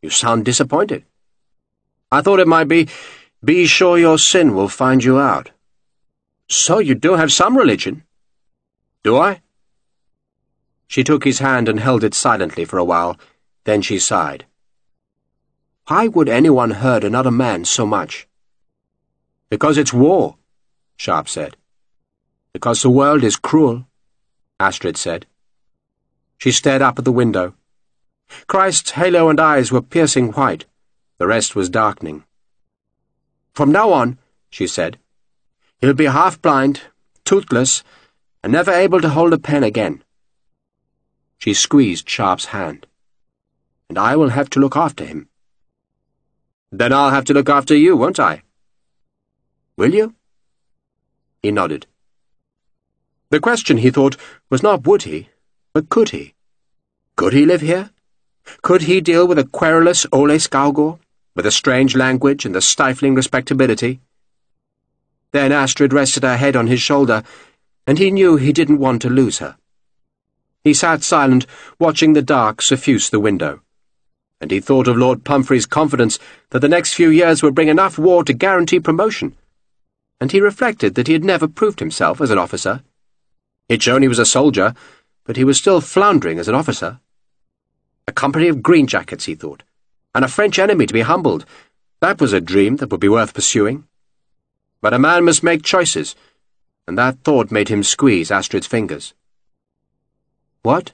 A: "You sound disappointed." "I thought it might be sure your sin will find you out." "So you do have some religion?" "Do I?" She took his hand and held it silently for a while. Then she sighed. "Why would anyone hurt another man so much?" "Because it's war," Sharpe said. "Because the world is cruel," Astrid said. She stared up at the window. Christ's halo and eyes were piercing white. The rest was darkening. "From now on," she said, "he'll be half-blind, toothless, and never able to hold a pen again." She squeezed Sharpe's hand. "And I will have to look after him." "Then I'll have to look after you, won't I?" "Will you?" He nodded. The question, he thought, was not would he, but could he? Could he live here? Could he deal with a querulous Ole Skalgore, with a strange language and a stifling respectability? Then Astrid rested her head on his shoulder, and he knew he didn't want to lose her. He sat silent, watching the dark suffuse the window, and he thought of Lord Pumphrey's confidence that the next few years would bring enough war to guarantee promotion, and he reflected that he had never proved himself as an officer. He'd shown he was a soldier, but he was still floundering as an officer. A company of greenjackets, he thought, and a French enemy to be humbled. That was a dream that would be worth pursuing. But a man must make choices, and that thought made him squeeze Astrid's fingers. "What?"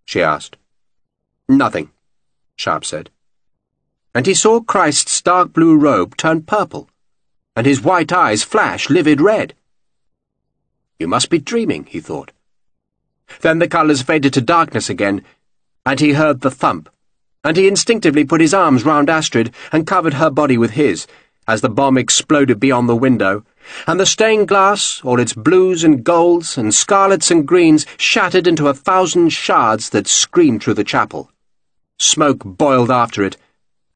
A: she asked. "Nothing," Sharpe said. And he saw Christ's dark blue robe turn purple, and his white eyes flash livid red. You must be dreaming, he thought. Then the colours faded to darkness again, And he heard the thump, and he instinctively put his arms round Astrid and covered her body with his, as the bomb exploded beyond the window, and the stained glass, all its blues and golds and scarlets and greens, shattered into 1,000 shards that screamed through the chapel. Smoke boiled after it,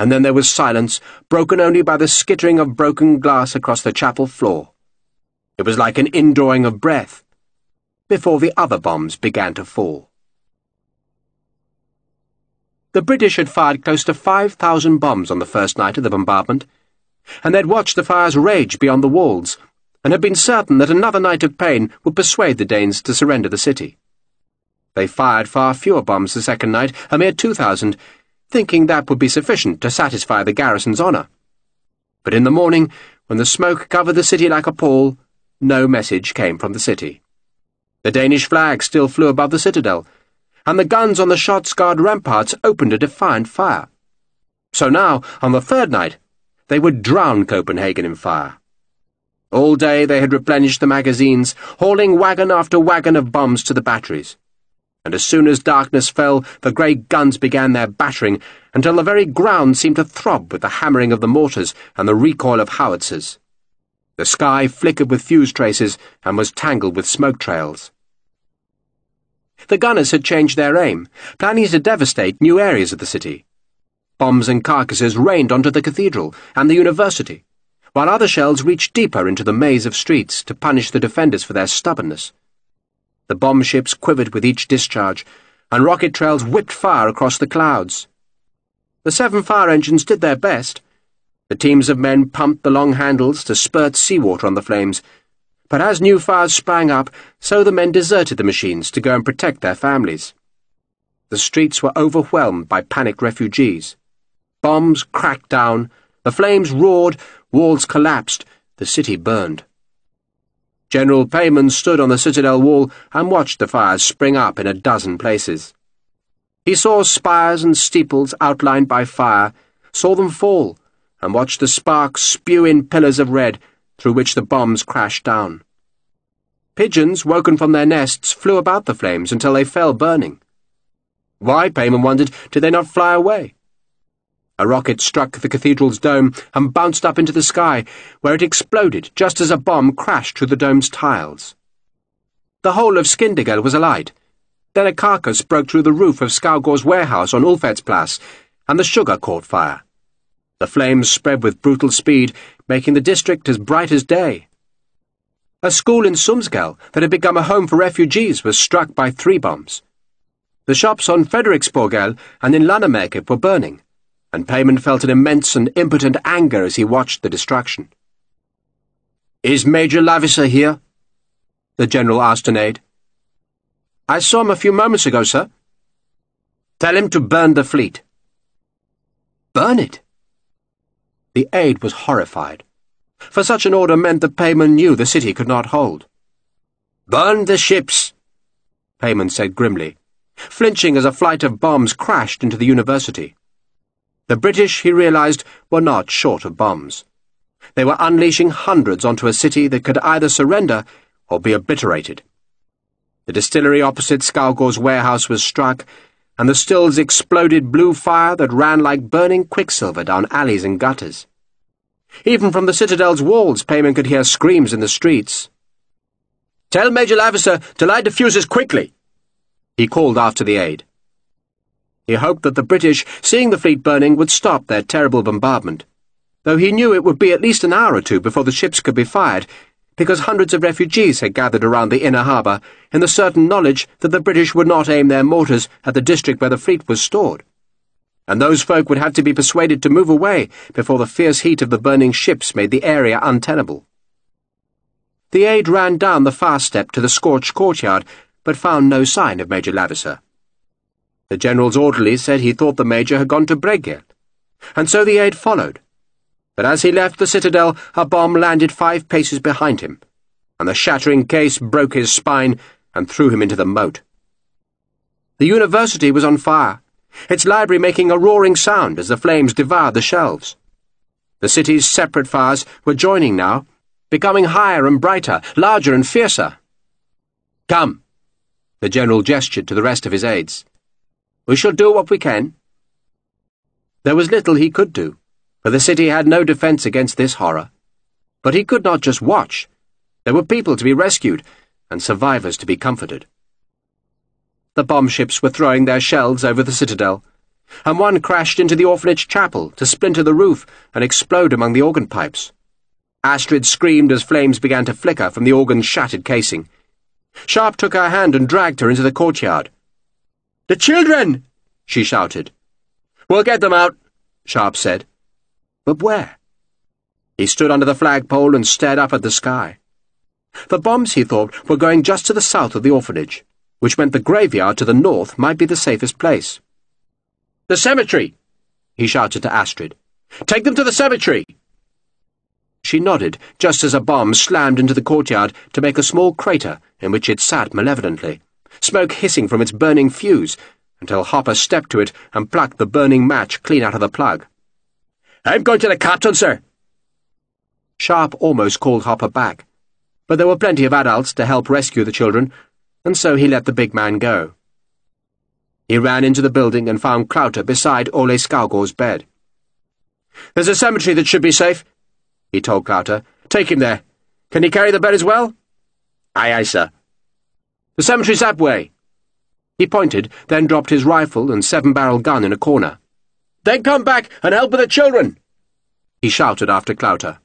A: and then there was silence, broken only by the skittering of broken glass across the chapel floor. It was like an indrawing of breath, before the other bombs began to fall. The British had fired close to 5,000 bombs on the first night of the bombardment, and they'd watched the fires rage beyond the walls, and had been certain that another night of pain would persuade the Danes to surrender the city. They fired far fewer bombs the second night, a mere 2,000, thinking that would be sufficient to satisfy the garrison's honour. But in the morning, when the smoke covered the city like a pall, no message came from the city. The Danish flag still flew above the citadel, and the guns on the shot-scarred ramparts opened a defiant fire. So now, on the third night, they would drown Copenhagen in fire. All day they had replenished the magazines, hauling wagon after wagon of bombs to the batteries. And as soon as darkness fell, the great guns began their battering, until the very ground seemed to throb with the hammering of the mortars and the recoil of howitzers. The sky flickered with fuse traces and was tangled with smoke trails. The gunners had changed their aim, planning to devastate new areas of the city. Bombs and carcasses rained onto the cathedral and the university, while other shells reached deeper into the maze of streets to punish the defenders for their stubbornness. The bomb ships quivered with each discharge, and rocket trails whipped fire across the clouds. The 7 fire engines did their best. The teams of men pumped the long handles to spurt seawater on the flames, but as new fires sprang up, so the men deserted the machines to go and protect their families. The streets were overwhelmed by panicked refugees. Bombs cracked down, the flames roared, walls collapsed, the city burned. General Payman stood on the citadel wall and watched the fires spring up in a dozen places. He saw spires and steeples outlined by fire, saw them fall, and watched the sparks spew in pillars of red through which the bombs crashed down. Pigeons, woken from their nests, flew about the flames until they fell burning. Why, Payman wondered, did they not fly away? A rocket struck the cathedral's dome and bounced up into the sky, where it exploded just as a bomb crashed through the dome's tiles. The whole of Skindegel was alight. Then a carcass broke through the roof of Skaugård's warehouse on Ulfhetsplas, and the sugar caught fire. The flames spread with brutal speed, making the district as bright as day. A school in Sumsgel that had become a home for refugees was struck by 3 bombs. The shops on Frederiksborgel and in Lannemerke were burning, and Payman felt an immense and impotent anger as he watched the destruction. "Is Major Lavisser here?" the general asked an aide. "I saw him a few moments ago, sir." "Tell him to burn the fleet." "Burn it?" The aide was horrified, for such an order meant that Payman knew the city could not hold. "Burn the ships," Payman said grimly, flinching as a flight of bombs crashed into the university. The British, he realized, were not short of bombs. They were unleashing hundreds onto a city that could either surrender or be obliterated. The distillery opposite Skaugård's warehouse was struck, and the stills exploded blue fire that ran like burning quicksilver down alleys and gutters. Even from the citadel's walls, Payman could hear screams in the streets. "Tell Major Lavisser to light the fuses quickly," he called after the aide. He hoped that the British, seeing the fleet burning, would stop their terrible bombardment, though he knew it would be at least an hour or 2 before the ships could be fired, because hundreds of refugees had gathered around the inner harbour in the certain knowledge that the British would not aim their mortars at the district where the fleet was stored. And those folk would have to be persuaded to move away before the fierce heat of the burning ships made the area untenable. The aide ran down the fast step to the scorched courtyard, but found no sign of Major Lavisser. The general's orderly said he thought the major had gone to Bregel, and so the aide followed. But as he left the citadel, a bomb landed 5 paces behind him, and the shattering case broke his spine and threw him into the moat. The university was on fire, its library making a roaring sound as the flames devoured the shelves. The city's separate fires were joining now, becoming higher and brighter, larger and fiercer. "Come!" The general gestured to the rest of his aides.
B: We shall do what we can."
A: There was little he could do, for the city had no defence against this horror. But he could not just watch. There were people to be rescued, and survivors to be comforted. The bomb ships were throwing their shells over the citadel, and one crashed into the orphanage chapel to splinter the roof and explode among the organ pipes. Astrid screamed as flames began to flicker from the organ's shattered casing. Sharpe took her hand and dragged her into the courtyard. "The children!" she shouted. "We'll get them out," Sharpe said. But where? He stood under the flagpole and stared up at the sky. The bombs, he thought, were going just to the south of the orphanage, which meant the graveyard to the north might be the safest place. "The cemetery!" he shouted to Astrid. "Take them to the cemetery!" She nodded just as a bomb slammed into the courtyard to make a small crater in which it sat malevolently, smoke hissing from its burning fuse, until Hopper stepped to it and plucked the burning match clean out of the plug. "I'm going to the captain, sir." Sharpe almost called Hopper back, but there were plenty of adults to help rescue the children, and so he let the big man go. He ran into the building and found Clouter beside Ole Skaugård's bed. "There's a cemetery that should be safe," he told Clouter. "Take him there. Can he carry the bed as well?" "Aye, aye, sir." "The cemetery's that way." He pointed, then dropped his rifle and 7-barrel gun in a corner. "Then come back and help with the children," he shouted after Clouter.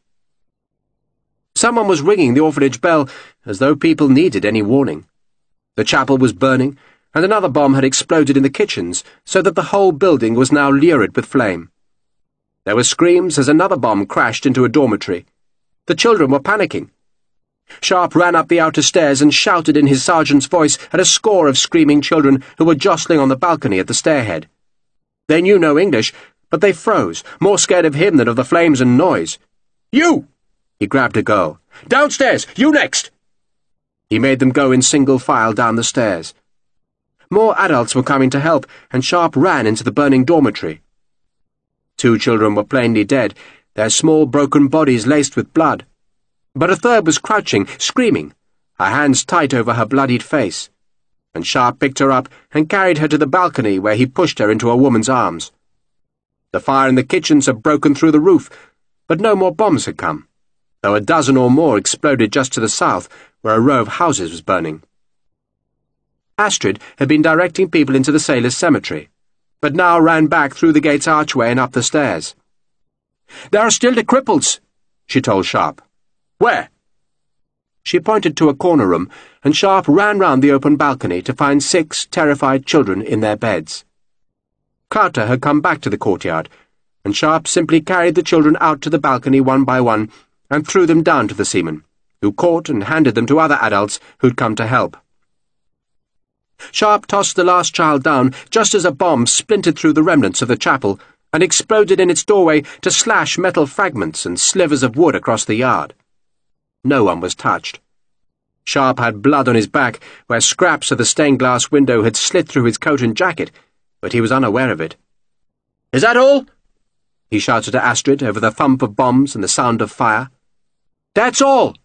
A: Someone was ringing the orphanage bell, as though people needed any warning. The chapel was burning, and another bomb had exploded in the kitchens, so that the whole building was now lurid with flame. There were screams as another bomb crashed into a dormitory. The children were panicking. Sharpe ran up the outer stairs and shouted in his sergeant's voice at a score of screaming children who were jostling on the balcony at the stairhead. They knew no English, but they froze, more scared of him than of the flames and noise. "You!" He grabbed a girl. "Downstairs! You next!" He made them go in single file down the stairs. More adults were coming to help, and Sharpe ran into the burning dormitory. 2 children were plainly dead, their small broken bodies laced with blood. But a third was crouching, screaming, her hands tight over her bloodied face, and Sharpe picked her up and carried her to the balcony where he pushed her into a woman's arms. The fire in the kitchens had broken through the roof, but no more bombs had come, though a dozen or more exploded just to the south, where a row of houses was burning. Astrid had been directing people into the sailors' cemetery, but now ran back through the gate's archway and up the stairs. "There are still the cripples," she told Sharpe. "Where?" She pointed to a corner room, and Sharpe ran round the open balcony to find 6 terrified children in their beds. Clouter had come back to the courtyard, and Sharpe simply carried the children out to the balcony one by one and threw them down to the seamen, who caught and handed them to other adults who'd come to help. Sharpe tossed the last child down just as a bomb splintered through the remnants of the chapel and exploded in its doorway to slash metal fragments and slivers of wood across the yard. No one was touched. Sharpe had blood on his back where scraps of the stained-glass window had slit through his coat and jacket, but he was unaware of it. "Is that all?" he shouted to Astrid over the thump of bombs and the sound of fire. "That's all!"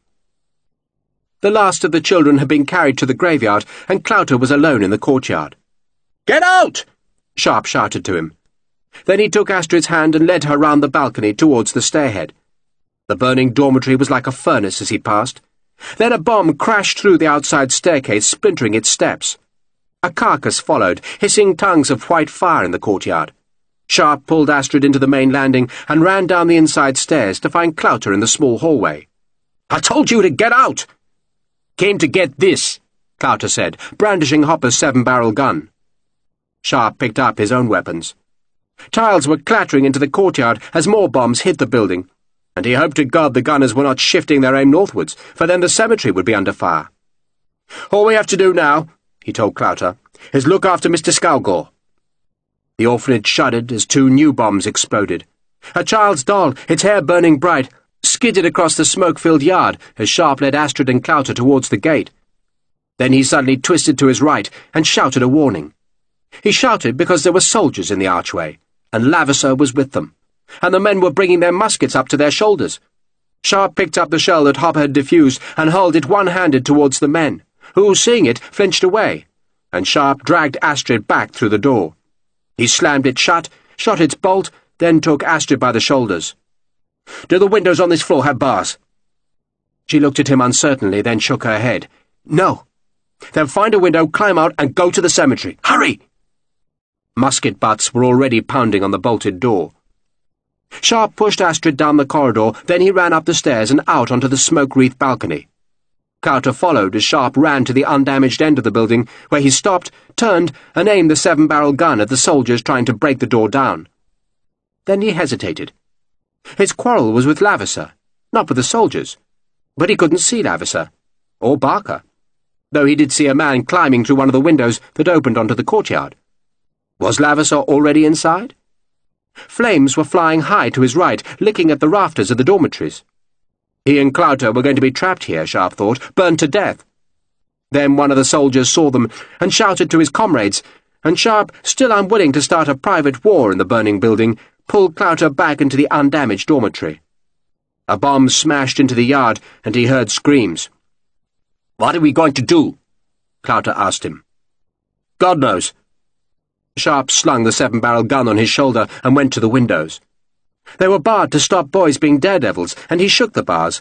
A: The last of the children had been carried to the graveyard, and Clouter was alone in the courtyard. "Get out!" Sharpe shouted to him. Then he took Astrid's hand and led her round the balcony towards the stairhead. The burning dormitory was like a furnace as he passed. Then a bomb crashed through the outside staircase, splintering its steps. A carcass followed, hissing tongues of white fire in the courtyard. Sharpe pulled Astrid into the main landing and ran down the inside stairs to find Clouter in the small hallway. "I told you to get out!" "Came to get this," Clouter said, brandishing Hopper's 7-barrel gun. Sharpe picked up his own weapons. Tiles were clattering into the courtyard as more bombs hit the building, and he hoped to God the gunners were not shifting their aim northwards, for then the cemetery would be under fire. "All we have to do now," he told Clouter, "is look after Mr. Skaugård." The orphanage shuddered as 2 new bombs exploded. A child's doll, its hair burning bright, skidded across the smoke-filled yard as Sharpe led Astrid and Clouter towards the gate. Then he suddenly twisted to his right and shouted a warning. He shouted because there were soldiers in the archway, and Lavisser was with them, and the men were bringing their muskets up to their shoulders. Sharpe picked up the shell that Hopper had defused and hurled it one-handed towards the men, who, seeing it, flinched away, and Sharpe dragged Astrid back through the door. He slammed it shut, shot its bolt, then took Astrid by the shoulders. "Do the windows on this floor have bars?" She looked at him uncertainly, then shook her head. "No." "Then find a window, climb out, and go to the cemetery. Hurry!" Musket butts were already pounding on the bolted door. Sharpe pushed Astrid down the corridor, then he ran up the stairs and out onto the smoke-wreathed balcony. Clouter followed as Sharpe ran to the undamaged end of the building, where he stopped, turned, and aimed the 7-barrel gun at the soldiers trying to break the door down. Then he hesitated. His quarrel was with Lavasser, not with the soldiers. But he couldn't see Lavasser, or Barker, though he did see a man climbing through one of the windows that opened onto the courtyard. Was Lavasser already inside? Flames were flying high to his right, licking at the rafters of the dormitories. He and Clouter were going to be trapped here, Sharpe thought, burned to death. Then one of the soldiers saw them and shouted to his comrades, and Sharpe, still unwilling to start a private war in the burning building, pulled Clouter back into the undamaged dormitory. A bomb smashed into the yard, and he heard screams.
B: "What are we going to do?"
A: Clouter asked him.
B: "God knows."
A: Sharpe slung the 7-barrel gun on his shoulder and went to the windows. They were barred to stop boys being daredevils, and he shook the bars,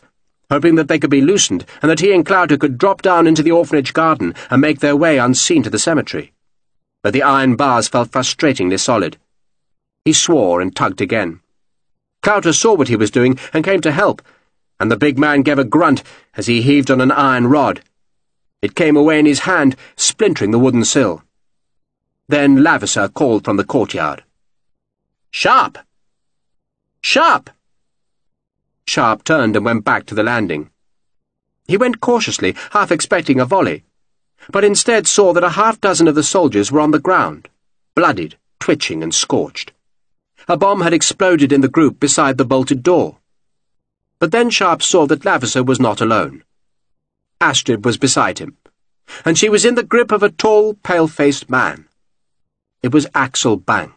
A: hoping that they could be loosened and that he and Clouter could drop down into the orphanage garden and make their way unseen to the cemetery. But the iron bars felt frustratingly solid. He swore and tugged again. Clouter saw what he was doing and came to help, and the big man gave a grunt as he heaved on an iron rod. It came away in his hand, splintering the wooden sill. Then Lavasser called from the courtyard. "Sharpe! Sharpe!" Sharpe turned and went back to the landing. He went cautiously, half expecting a volley, but instead saw that a half-dozen of the soldiers were on the ground, bloodied, twitching and scorched. A bomb had exploded in the group beside the bolted door. But then Sharpe saw that Lavasser was not alone. Astrid was beside him, and she was in the grip of a tall, pale-faced man. It was Axel Bang.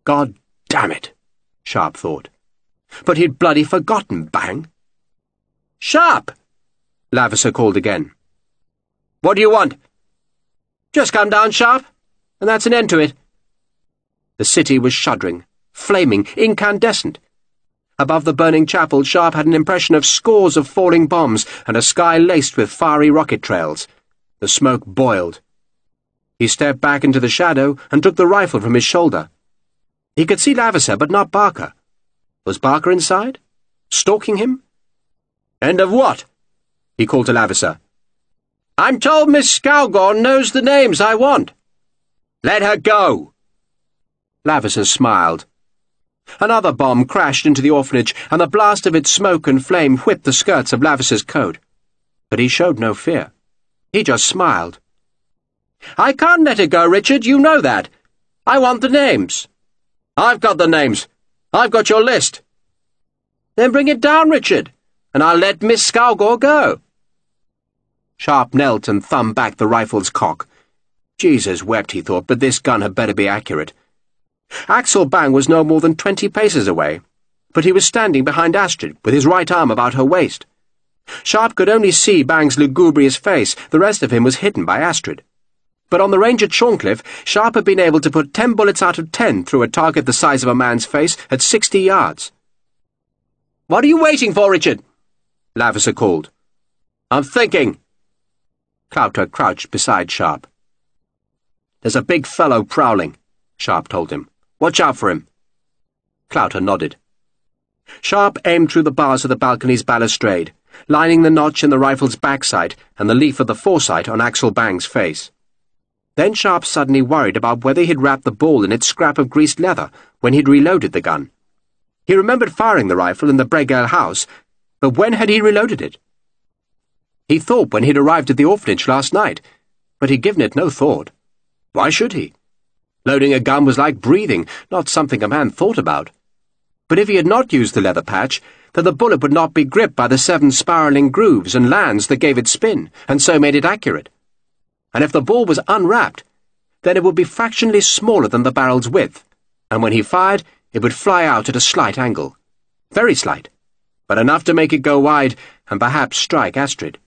A: God damn it, Sharpe thought. But he'd bloody forgotten Bang. "Sharpe!" Lavasser called again. "What do you want?" "Just come down, Sharpe, and that's an end to it." The city was shuddering, flaming, incandescent. Above the burning chapel, Sharpe had an impression of scores of falling bombs and a sky laced with fiery rocket trails. The smoke boiled. He stepped back into the shadow and took the rifle from his shoulder. He could see Lavasser, but not Barker. Was Barker inside? Stalking him? "End of what?" he called to Lavasser. "I'm told Miss Scowgorn knows the names I want." "Let her go!" Lavasser smiled. Another bomb crashed into the orphanage, and the blast of its smoke and flame whipped the skirts of Lavasser's coat. But he showed no fear. He just smiled. "I can't let her go, Richard, you know that. I want the names." "I've got the names. I've got your list." "Then bring it down, Richard, and I'll let Miss Scowgorn go." Sharpe knelt and thumbed back the rifle's cock. Jesus wept, he thought, but this gun had better be accurate. Axel Bang was no more than 20 paces away, but he was standing behind Astrid, with his right arm about her waist. Sharpe could only see Bang's lugubrious face. The rest of him was hidden by Astrid. But on the range at Shorncliffe, Sharpe had been able to put 10 bullets out of 10 through a target the size of a man's face at 60 yards. "What are you waiting for, Richard?" Lavasser called. "I'm thinking." Clouter crouched beside Sharpe. "There's a big fellow prowling," Sharpe told him. "Watch out for him." Clouter nodded. Sharpe aimed through the bars of the balcony's balustrade, lining the notch in the rifle's backside and the leaf of the foresight on Axel Bang's face. Then Sharpe suddenly worried about whether he'd wrapped the ball in its scrap of greased leather when he'd reloaded the gun. He remembered firing the rifle in the Bregale house, but when had he reloaded it? He thought when he'd arrived at the orphanage last night, but he'd given it no thought. Why should he? Loading a gun was like breathing, not something a man thought about. But if he had not used the leather patch, then the bullet would not be gripped by the 7 spiralling grooves and lands that gave it spin, and so made it accurate. And if the ball was unwrapped, then it would be fractionally smaller than the barrel's width, and when he fired, it would fly out at a slight angle. Very slight, but enough to make it go wide and perhaps strike Astrid.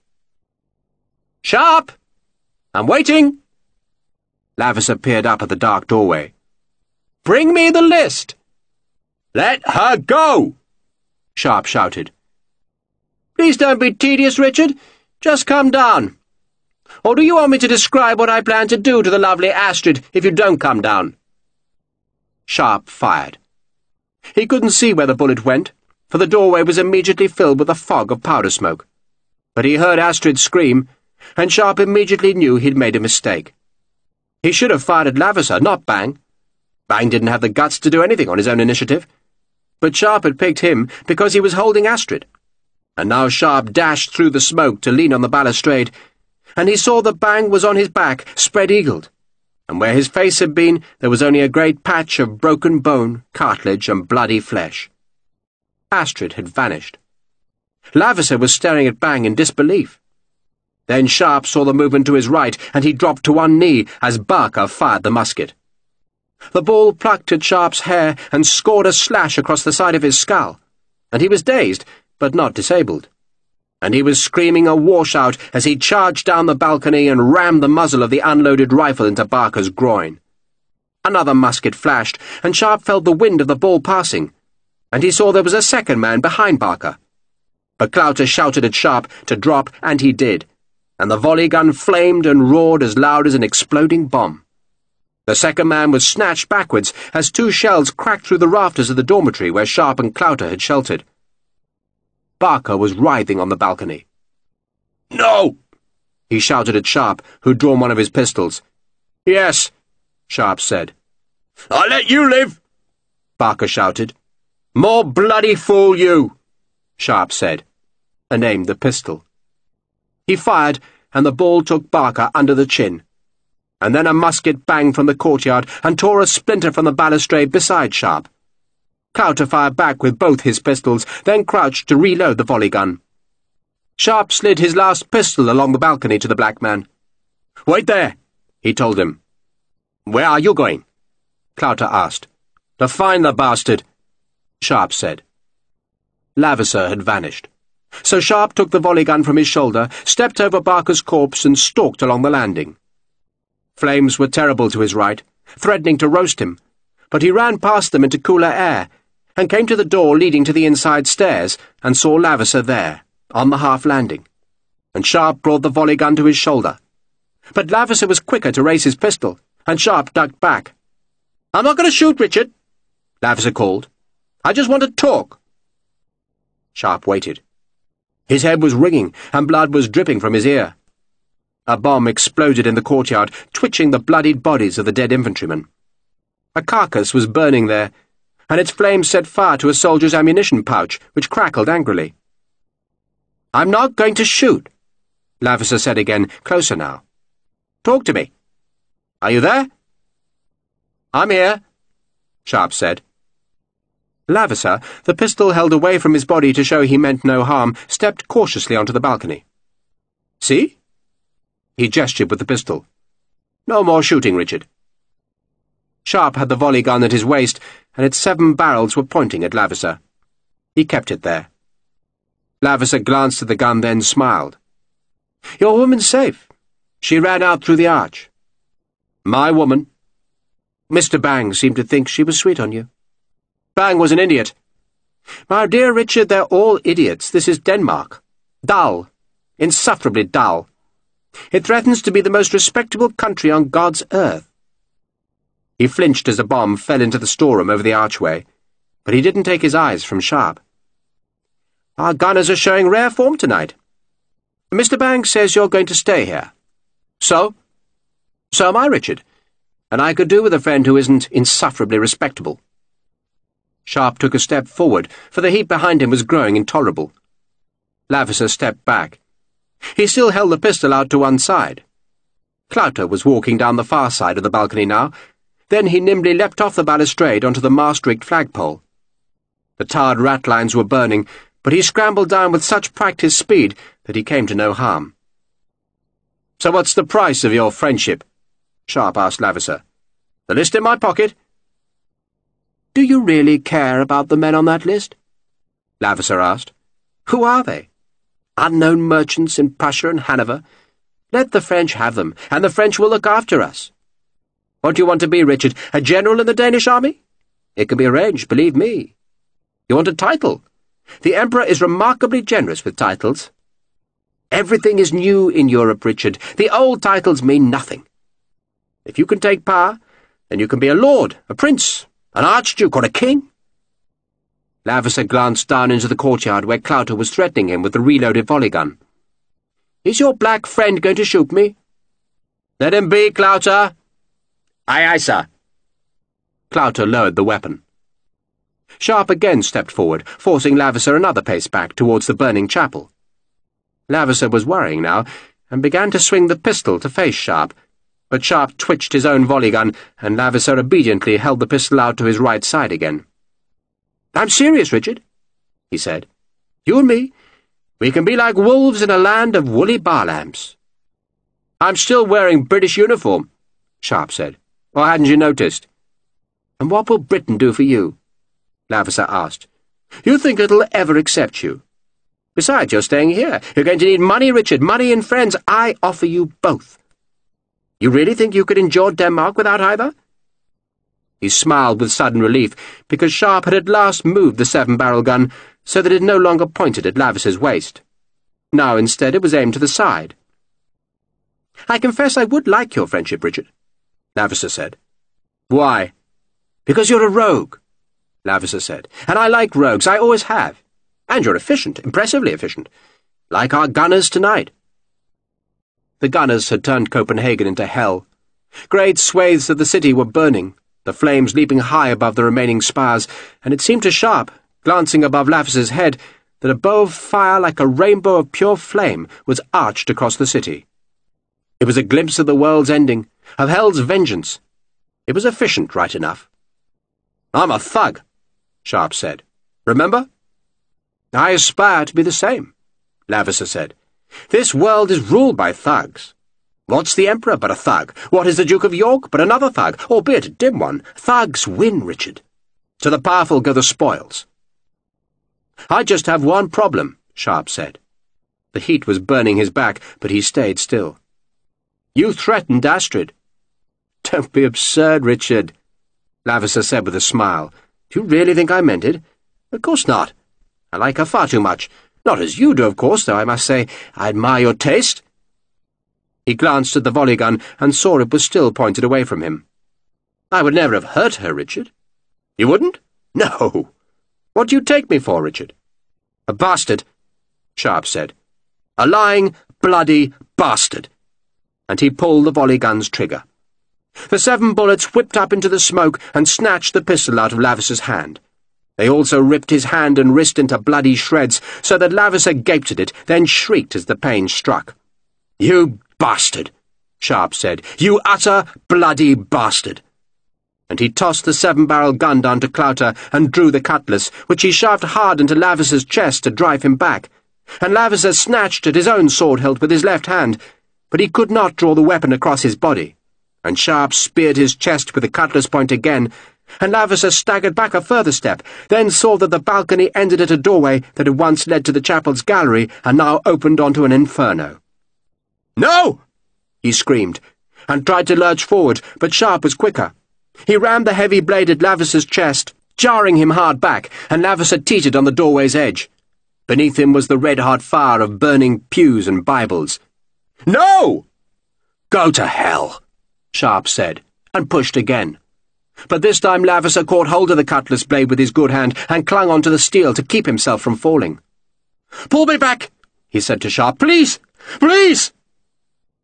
A: "Sharpe! I'm waiting!" Lavasser peered up at the dark doorway.
B: Bring me the list!" "Let her go!" Sharpe shouted. "Please don't be tedious, Richard. Just come down. Or do you want me to describe what I plan to do to the lovely Astrid if you don't come down?" Sharpe fired. He couldn't see where the bullet went, for the doorway was immediately filled with a fog of powder smoke. But he heard Astrid scream, and Sharpe immediately knew he'd made a mistake. He should have fired at Lavisser, not Bang. Bang didn't have the guts to do anything on his own initiative. But Sharpe had picked him because he was holding Astrid. And now Sharpe dashed through the smoke to lean on the balustrade, and he saw that Bang was on his back, spread-eagled, and where his face had been there was only a great patch of broken bone, cartilage, and bloody flesh. Astrid had vanished. Lavisser was staring at Bang in disbelief. Then Sharpe saw the movement to his right, and he dropped to one knee as Barker fired the musket. The ball plucked at Sharpe's hair and scored a slash across the side of his skull, and he was dazed, but not disabled. And he was screaming a wash-out as he charged down the balcony and rammed the muzzle of the unloaded rifle into Barker's groin. Another musket flashed, and Sharpe felt the wind of the ball passing, and he saw there was a second man behind Barker. But Clouter shouted at Sharpe to drop, and he did, and the volley gun flamed and roared as loud as an exploding bomb. The second man was snatched backwards as two shells cracked through the rafters of the dormitory where Sharpe and Clouter had sheltered. Barker was writhing on the balcony. "No!" he shouted at Sharpe, who'd drawn one of his pistols. "Yes," Sharpe said. "I'll let you live," Barker shouted. "More bloody fool you," Sharpe said, and aimed the pistol. He fired, and the ball took Barker under the chin. And then a musket banged from the courtyard and tore a splinter from the balustrade beside Sharpe. Clouter fired back with both his pistols, then crouched to reload the volley gun. Sharpe slid his last pistol along the balcony to the black man. "Wait there," he told him. "Where are you going?" Clouter asked. "To find the bastard," Sharpe said. Lavisser had vanished. So Sharpe took the volley gun from his shoulder, stepped over Barker's corpse, and stalked along the landing. Flames were terrible to his right, threatening to roast him, but he ran past them into cooler air, and came to the door leading to the inside stairs, and saw Lavisser there, on the half-landing, and Sharpe brought the volley gun to his shoulder. But Lavisser was quicker to raise his pistol, and Sharpe ducked back. "I'm not going to shoot, Richard," Lavisser called. "I just want to talk." Sharpe waited. His head was ringing, and blood was dripping from his ear. A bomb exploded in the courtyard, twitching the bloodied bodies of the dead infantrymen. A carcass was burning there, and its flames set fire to a soldier's ammunition pouch, which crackled angrily. "I'm not going to shoot," Lavisser said again, closer now. "Talk to me. Are you there?" "I'm here," Sharpe said. Lavisser, the pistol held away from his body to show he meant no harm, stepped cautiously onto the balcony. "See?" He gestured with the pistol. "No more shooting, Richard." Sharpe had the volley gun at his waist, and its 7 barrels were pointing at Lavisser. He kept it there. Lavisser glanced at the gun, then smiled. "Your woman's safe. She ran out through the arch." "My woman?" "Mr. Bang seemed to think she was sweet on you." "Bang was an idiot." "My dear Richard, they're all idiots. This is Denmark. Dull. Insufferably dull. It threatens to be the most respectable country on God's earth." He flinched as a bomb fell into the storeroom over the archway, but he didn't take his eyes from Sharpe. "Our gunners are showing rare form tonight. Mr. Bang says you're going to stay here." "So?" "So am I, Richard, and I could do with a friend who isn't insufferably respectable." Sharpe took a step forward, for the heat behind him was growing intolerable. Lavisser stepped back. He still held the pistol out to one side. Clouter was walking down the far side of the balcony now. Then he nimbly leapt off the balustrade onto the mast-rigged flagpole. The tarred ratlines were burning, but he scrambled down with such practised speed that he came to no harm. "So what's the price of your friendship?" Sharpe asked Lavisser. "The list in my pocket." "Do you really care about the men on that list?" Lavisser asked. "Who are they? Unknown merchants in Prussia and Hanover? Let the French have them, and the French will look after us." What do you want to be, Richard? A general in the Danish army? It can be arranged, believe me. You want a title? The Emperor is remarkably generous with titles. Everything is new in Europe, Richard. The old titles mean nothing. If you can take power, then you can be a lord, a prince, an archduke, or a king. Laverser glanced down into the courtyard where Clouter was threatening him with the reloaded volley gun. Is your black friend going to shoot me? Let him be, Clouter. Aye, aye, sir. Clouter lowered the weapon. Sharpe again stepped forward, forcing Laverser another pace back towards the burning chapel. Laverser was worrying now, and began to swing the pistol to face Sharpe, but Sharpe twitched his own volley gun, and Laverser obediently held the pistol out to his right side again. I'm serious, Richard, he said. You and me, we can be like wolves in a land of woolly bar-lambs. I'm still wearing British uniform, Sharpe said. Or hadn't you noticed? And what will Britain do for you? Laverser asked. You think it'll ever accept you? Besides, you're staying here. You're going to need money, Richard, money and friends. I offer you both. You really think you could endure Denmark without either? He smiled with sudden relief, because Sharpe had at last moved the 7-barrel gun so that it no longer pointed at Laverser's waist. Now, instead, it was aimed to the side. I confess I would like your friendship, Richard, Laverser said. Why? Because you're a rogue, Laverser said. And I like rogues, I always have. And you're efficient, impressively efficient. Like our gunners tonight. The gunners had turned Copenhagen into hell. Great swathes of the city were burning, the flames leaping high above the remaining spires, and it seemed to Sharpe, glancing above Laverser's head, that a bow of fire like a rainbow of pure flame was arched across the city. It was a glimpse of the world's ending, of hell's vengeance. It was efficient, right enough. I'm a thug, Sharpe said. Remember? I aspire to be the same, Laverser said. This world is ruled by thugs. What's the Emperor but a thug? What is the Duke of York but another thug, albeit a dim one? Thugs win, Richard. To the powerful go the spoils. I just have one problem, Sharpe said. The heat was burning his back, but he stayed still. You threatened Astrid. Don't be absurd, Richard, Laverser said with a smile. Do you really think I meant it? Of course not. I like her far too much. Not as you do, of course, though I must say I admire your taste. He glanced at the volley gun and saw it was still pointed away from him. I would never have hurt her, Richard. You wouldn't? No. What do you take me for, Richard? A bastard, Sharpe said. A lying, bloody bastard. And he pulled the volley gun's trigger. The 7 bullets whipped up into the smoke and snatched the pistol out of Laverser's hand. They also ripped his hand and wrist into bloody shreds, so that Laverser gaped at it, then shrieked as the pain struck. You bastard, Sharpe said. You utter, bloody bastard. And he tossed the 7-barrel gun down to Clouter and drew the cutlass, which he shoved hard into Laverser's chest to drive him back. And Laverser snatched at his own sword hilt with his left hand, but he could not draw the weapon across his body. And Sharpe speared his chest with the cutlass point again, and Laverser staggered back a further step, then saw that the balcony ended at a doorway that had once led to the chapel's gallery and now opened onto an inferno. No! He screamed, and tried to lurch forward, but Sharpe was quicker. He rammed the heavy blade at Laverser's chest, jarring him hard back, and Laverser teetered on the doorway's edge. Beneath him was the red-hot fire of burning pews and Bibles. No! Go to hell, Sharpe said, and pushed again. But this time Laverser caught hold of the cutlass blade with his good hand and clung onto the steel to keep himself from falling. Pull me back, he said to Sharpe. Please! Please!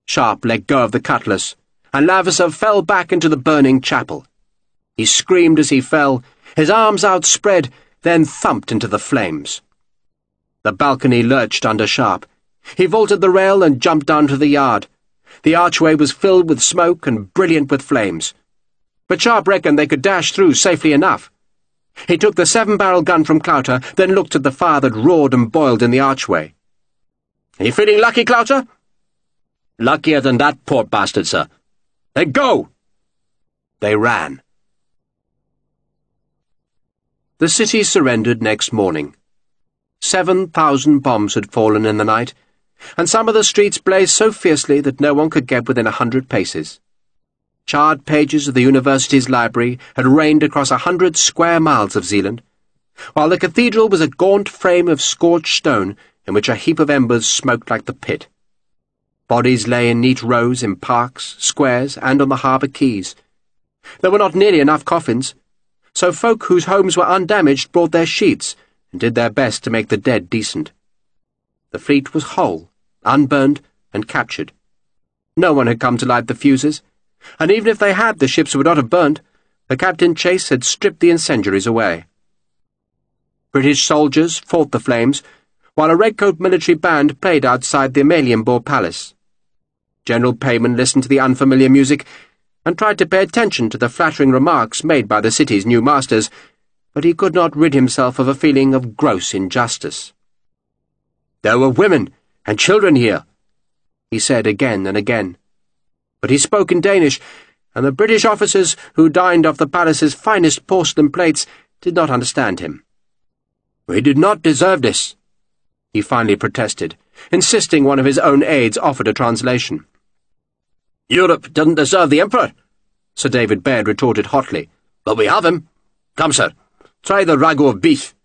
B: Sharpe let go of the cutlass, and Laverser fell back into the burning chapel. He screamed as he fell, his arms outspread, then thumped into the flames. The balcony lurched under Sharpe. He vaulted the rail and jumped down to the yard. The archway was filled with smoke and brilliant with flames. But Sharpe reckoned they could dash through safely enough. He took the 7-barrel gun from Clouter, then looked at the fire that roared and boiled in the archway. Are you feeling lucky, Clouter? Luckier than that poor bastard, sir. Then go! They ran. The city surrendered next morning. 7,000 bombs had fallen in the night, and some of the streets blazed so fiercely that no one could get within 100 paces.
A: Charred pages of the university's library had rained across 100 square miles of Zealand, while the cathedral was a gaunt frame of scorched stone in which a heap of embers smoked like the pit. Bodies lay in neat rows in parks, squares, and on the harbour quays. There were not nearly enough coffins, so folk whose homes were undamaged brought their sheets and did their best to make the dead decent. The fleet was whole, unburned, and captured. No one had come to light the fuses, and even if they had, the ships would not have burnt, for Captain Chase had stripped the incendiaries away. British soldiers fought the flames, while a redcoat military band played outside the Amalienborg Palace. General Payman listened to the unfamiliar music and tried to pay attention to the flattering remarks made by the city's new masters, but he could not rid himself of a feeling of gross injustice. "There were women and children here," he said again and again. But he spoke in Danish, and the British officers who dined off the palace's finest porcelain plates did not understand him. "We did not deserve this," he finally protested, insisting one of his own aides offered a translation. "Europe doesn't deserve the Emperor," Sir David Baird retorted hotly. "But we have him. Come, sir, try the ragout of beef."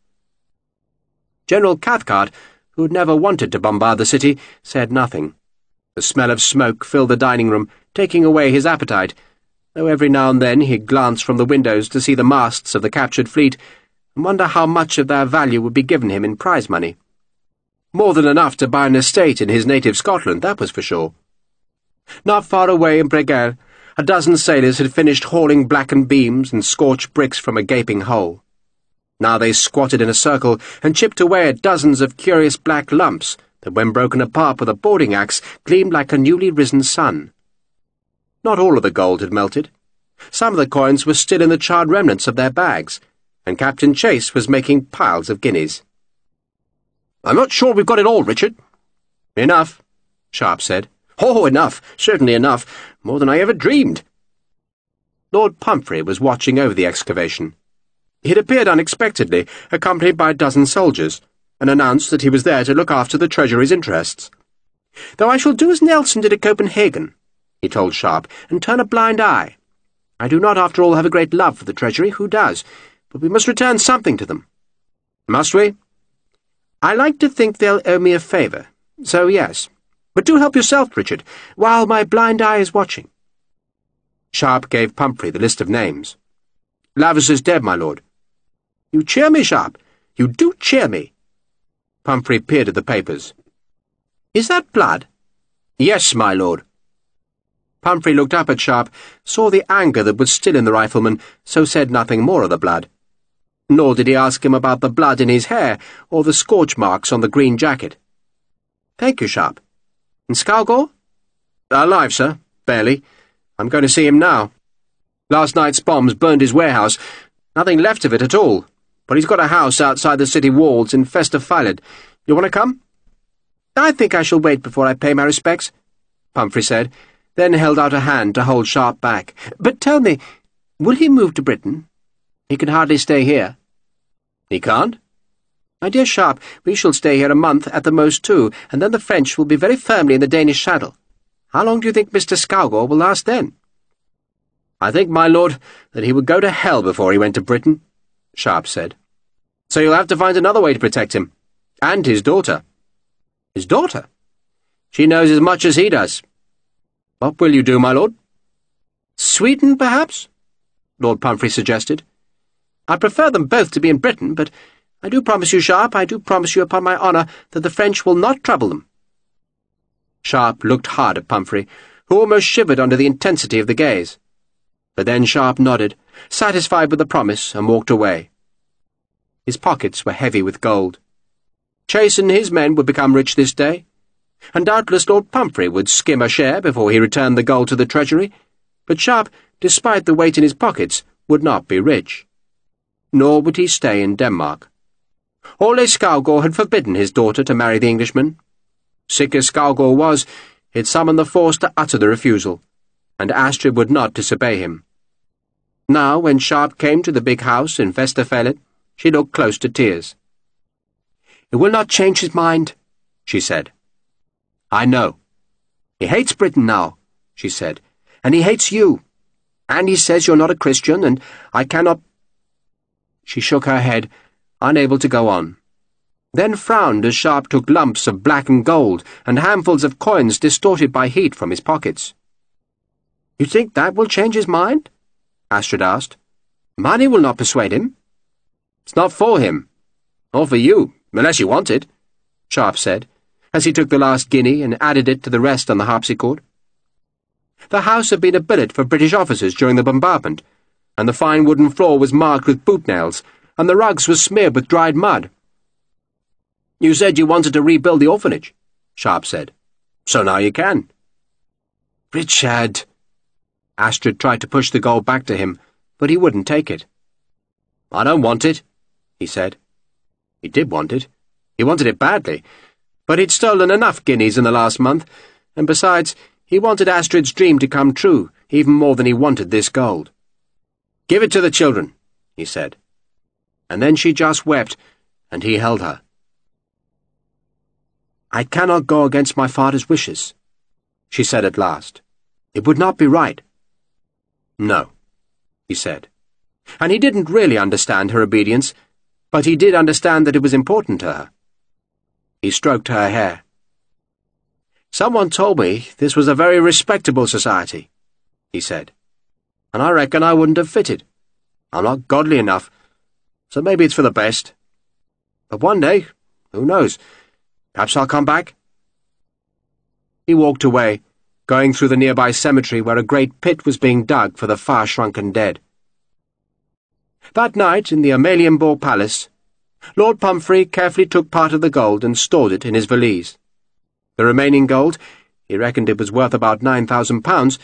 A: General Cathcart, who had never wanted to bombard the city, said nothing. The smell of smoke filled the dining room, taking away his appetite, though every now and then he glanced from the windows to see the masts of the captured fleet and wonder how much of their value would be given him in prize money. More than enough to buy an estate in his native Scotland, that was for sure. Not far away in Breguet, a dozen sailors had finished hauling blackened beams and scorched bricks from a gaping hole. Now they squatted in a circle and chipped away at dozens of curious black lumps that, when broken apart with a boarding axe, gleamed like a newly risen sun. Not all of the gold had melted. Some of the coins were still in the charred remnants of their bags, and Captain Chase was making piles of guineas. "I'm not sure we've got it all, Richard." "Enough," Sharpe said. "Oh, enough, certainly enough, more than I ever dreamed." Lord Pumphrey was watching over the excavation. He had appeared unexpectedly, accompanied by a dozen soldiers, and announced that he was there to look after the Treasury's interests. "Though I shall do as Nelson did at Copenhagen," he told Sharpe, "and turn a blind eye. I do not, after all, have a great love for the Treasury. Who does? But we must return something to them." "Must we?" "I like to think they'll owe me a favour, so yes. But do help yourself, Richard, while my blind eye is watching." Sharpe gave Pumphrey the list of names. "Lavis is dead, my lord." "You cheer me, Sharpe. You do cheer me." Pumphrey peered at the papers. "Is that blood?" "Yes, my lord." Pumphrey looked up at Sharpe, saw the anger that was still in the rifleman, so said nothing more of the blood. Nor did he ask him about the blood in his hair or the scorch marks on the green jacket. "Thank you, Sharpe. And Skalgor?" "Alive, sir. Barely. I'm going to see him now. Last night's bombs burned his warehouse. Nothing left of it at all. But he's got a house outside the city walls in Festa Filed. You want to come?" "I think I shall wait before I pay my respects," Pumphrey said, then held out a hand to hold Sharpe back. "But tell me, will he move to Britain? He can hardly stay here." "He can't?" "My dear Sharpe, we shall stay here a month at the most too, and then the French will be very firmly in the Danish saddle. How long do you think Mr. Skalgor will last then?" "I think, my lord, that he would go to hell before he went to Britain," Sharpe said. "So you'll have to find another way to protect him. And his daughter." "His daughter?" "She knows as much as he does." "What will you do, my lord?" "Sweden, perhaps?" Lord Pumphrey suggested. "I prefer them both to be in Britain, but I do promise you, Sharpe, I do promise you upon my honour, that the French will not trouble them." Sharpe looked hard at Pumphrey, who almost shivered under the intensity of the gaze. But then Sharpe nodded, satisfied with the promise, and walked away. His pockets were heavy with gold. Chase and his men would become rich this day, and doubtless Lord Pumphrey would skim a share before he returned the gold to the Treasury, but Sharpe, despite the weight in his pockets, would not be rich. Nor would he stay in Denmark. Ole Skalgor had forbidden his daughter to marry the Englishman. Sick as Skalgor was, he had summoned the force to utter the refusal, and Astrid would not disobey him. Now, when Sharpe came to the big house in Vesterfællet, she looked close to tears. "It will not change his mind," she said. "I know. He hates Britain now," she said, "and he hates you. Andy says you're not a Christian, and I cannot—" She shook her head, unable to go on, then frowned as Sharpe took lumps of blackened gold and handfuls of coins distorted by heat from his pockets. "You think that will change his mind?" Astrid asked. "Money will not persuade him." "It's not for him. Or for you, unless you want it," Sharpe said, as he took the last guinea and added it to the rest on the harpsichord. The house had been a billet for British officers during the bombardment, and the fine wooden floor was marked with boot nails, and the rugs were smeared with dried mud. "You said you wanted to rebuild the orphanage," Sharpe said. "So now you can." "Richard—" Astrid tried to push the gold back to him, but he wouldn't take it. "I don't want it," he said. He did want it. He wanted it badly, but he'd stolen enough guineas in the last month, and besides, he wanted Astrid's dream to come true, even more than he wanted this gold. "Give it to the children," he said. And then she just wept, and he held her. "I cannot go against my father's wishes," she said at last. "It would not be right." "No," he said. And he didn't really understand her obedience, but he did understand that it was important to her. He stroked her hair. "Someone told me this was a very respectable society," he said, "and I reckon I wouldn't have fitted. I'm not godly enough, so maybe it's for the best. But one day, who knows, perhaps I'll come back." He walked away, going through the nearby cemetery where a great pit was being dug for the far-shrunken dead. That night, in the Amalienborg Palace, Lord Pumphrey carefully took part of the gold and stored it in his valise. The remaining gold, he reckoned it was worth about £9,000,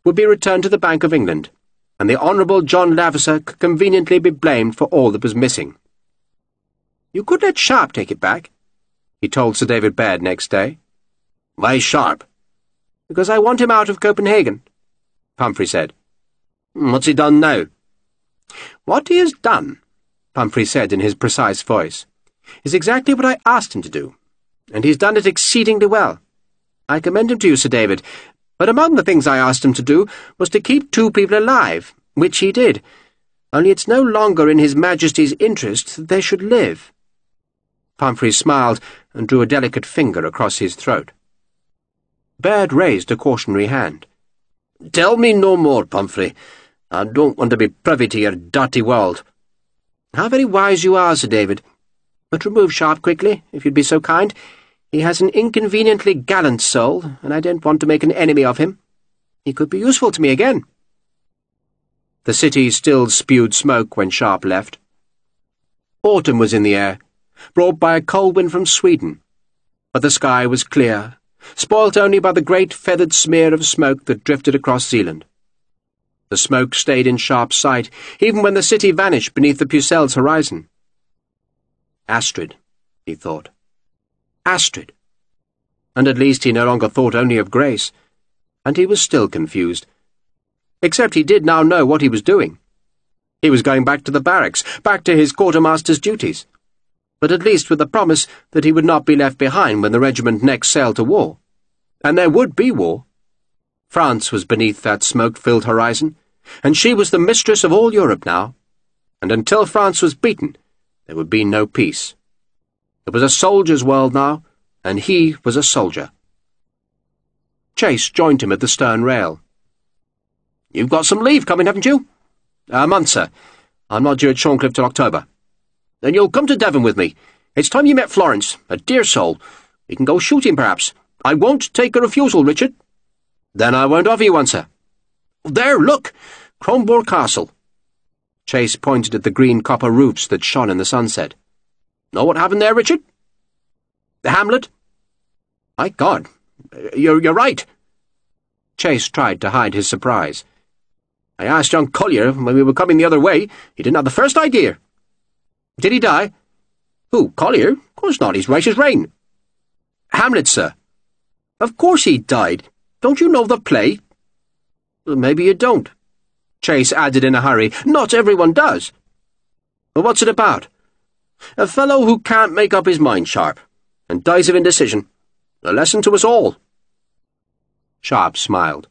A: would be returned to the Bank of England, and the Honourable John Laverser could conveniently be blamed for all that was missing. "You could let Sharpe take it back," he told Sir David Baird next day. "Why Sharpe?" "Because I want him out of Copenhagen," Pumphrey said. "What's he done now?" "What he has done," Pumphrey said in his precise voice, "is exactly what I asked him to do, and he's done it exceedingly well. I commend him to you, Sir David, but among the things I asked him to do was to keep 2 people alive, which he did, only it's no longer in His Majesty's interest that they should live." Pumphrey smiled and drew a delicate finger across his throat. Baird raised a cautionary hand. "Tell me no more, Pumphrey. I don't want to be privy to your dirty world." "How very wise you are, Sir David. But remove Sharpe quickly, if you'd be so kind. He has an inconveniently gallant soul, and I don't want to make an enemy of him. He could be useful to me again." The city still spewed smoke when Sharpe left. Autumn was in the air, brought by a cold wind from Sweden, but the sky was clear, spoilt only by the great feathered smear of smoke that drifted across Zealand. The smoke stayed in Sharpe's sight, even when the city vanished beneath the Pucelles' horizon. Astrid, he thought. Astrid. And at least he no longer thought only of Grace, and he was still confused. Except he did now know what he was doing. He was going back to the barracks, back to his quartermaster's duties, but at least with the promise that he would not be left behind when the regiment next sailed to war. And there would be war. France was beneath that smoke-filled horizon, and she was the mistress of all Europe now, and until France was beaten, there would be no peace. It was a soldier's world now, and he was a soldier. Chase joined him at the stern rail. "You've got some leave coming, haven't you?" "A month, sir. I'm not due at Shorncliffe till October." "Then you'll come to Devon with me. It's time you met Florence, a dear soul. We can go shooting, perhaps. I won't take a refusal, Richard." "Then I won't offer you one, sir." "There, look! Kronborg Castle." Chase pointed at the green copper roofs that shone in the sunset. "Know what happened there, Richard?" "The hamlet?" "My God, you're right." Chase tried to hide his surprise. "I asked young Collier when we were coming the other way. He didn't have the first idea." "Did he die?" "Who, Collier? Of course not. He's right as rain." "Hamlet, sir." "Of course he died. Don't you know the play?" "Well, maybe you don't." Chase added in a hurry. "Not everyone does." "Well, what's it about?" "A fellow who can't make up his mind, Sharpe, and dies of indecision. A lesson to us all." Sharpe smiled.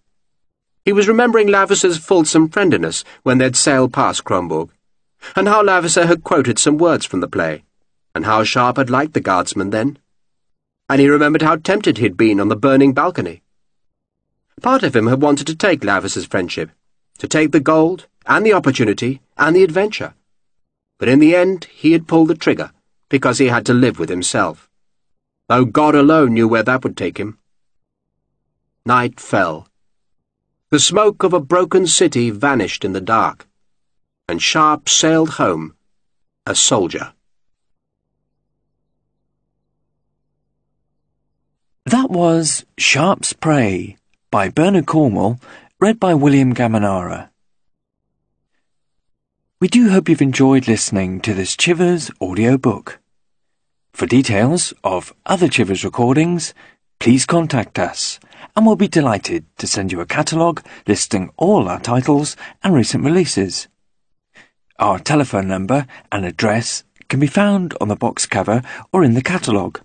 A: He was remembering Lavisser's fulsome friendliness when they'd sailed past Kronborg, and how Lavisser had quoted some words from the play, and how Sharpe had liked the guardsman then. And he remembered how tempted he'd been on the burning balcony. Part of him had wanted to take Lavisser's friendship, to take the gold, and the opportunity, and the adventure. But in the end he had pulled the trigger, because he had to live with himself, though God alone knew where that would take him. Night fell. The smoke of a broken city vanished in the dark, and Sharpe sailed home, a soldier.
C: That was Sharpe's Prey by Bernard Cornwell, read by William Gamanara. We do hope you've enjoyed listening to this Chivers audiobook. For details of other Chivers recordings, please contact us, and we'll be delighted to send you a catalogue listing all our titles and recent releases. Our telephone number and address can be found on the box cover or in the catalogue.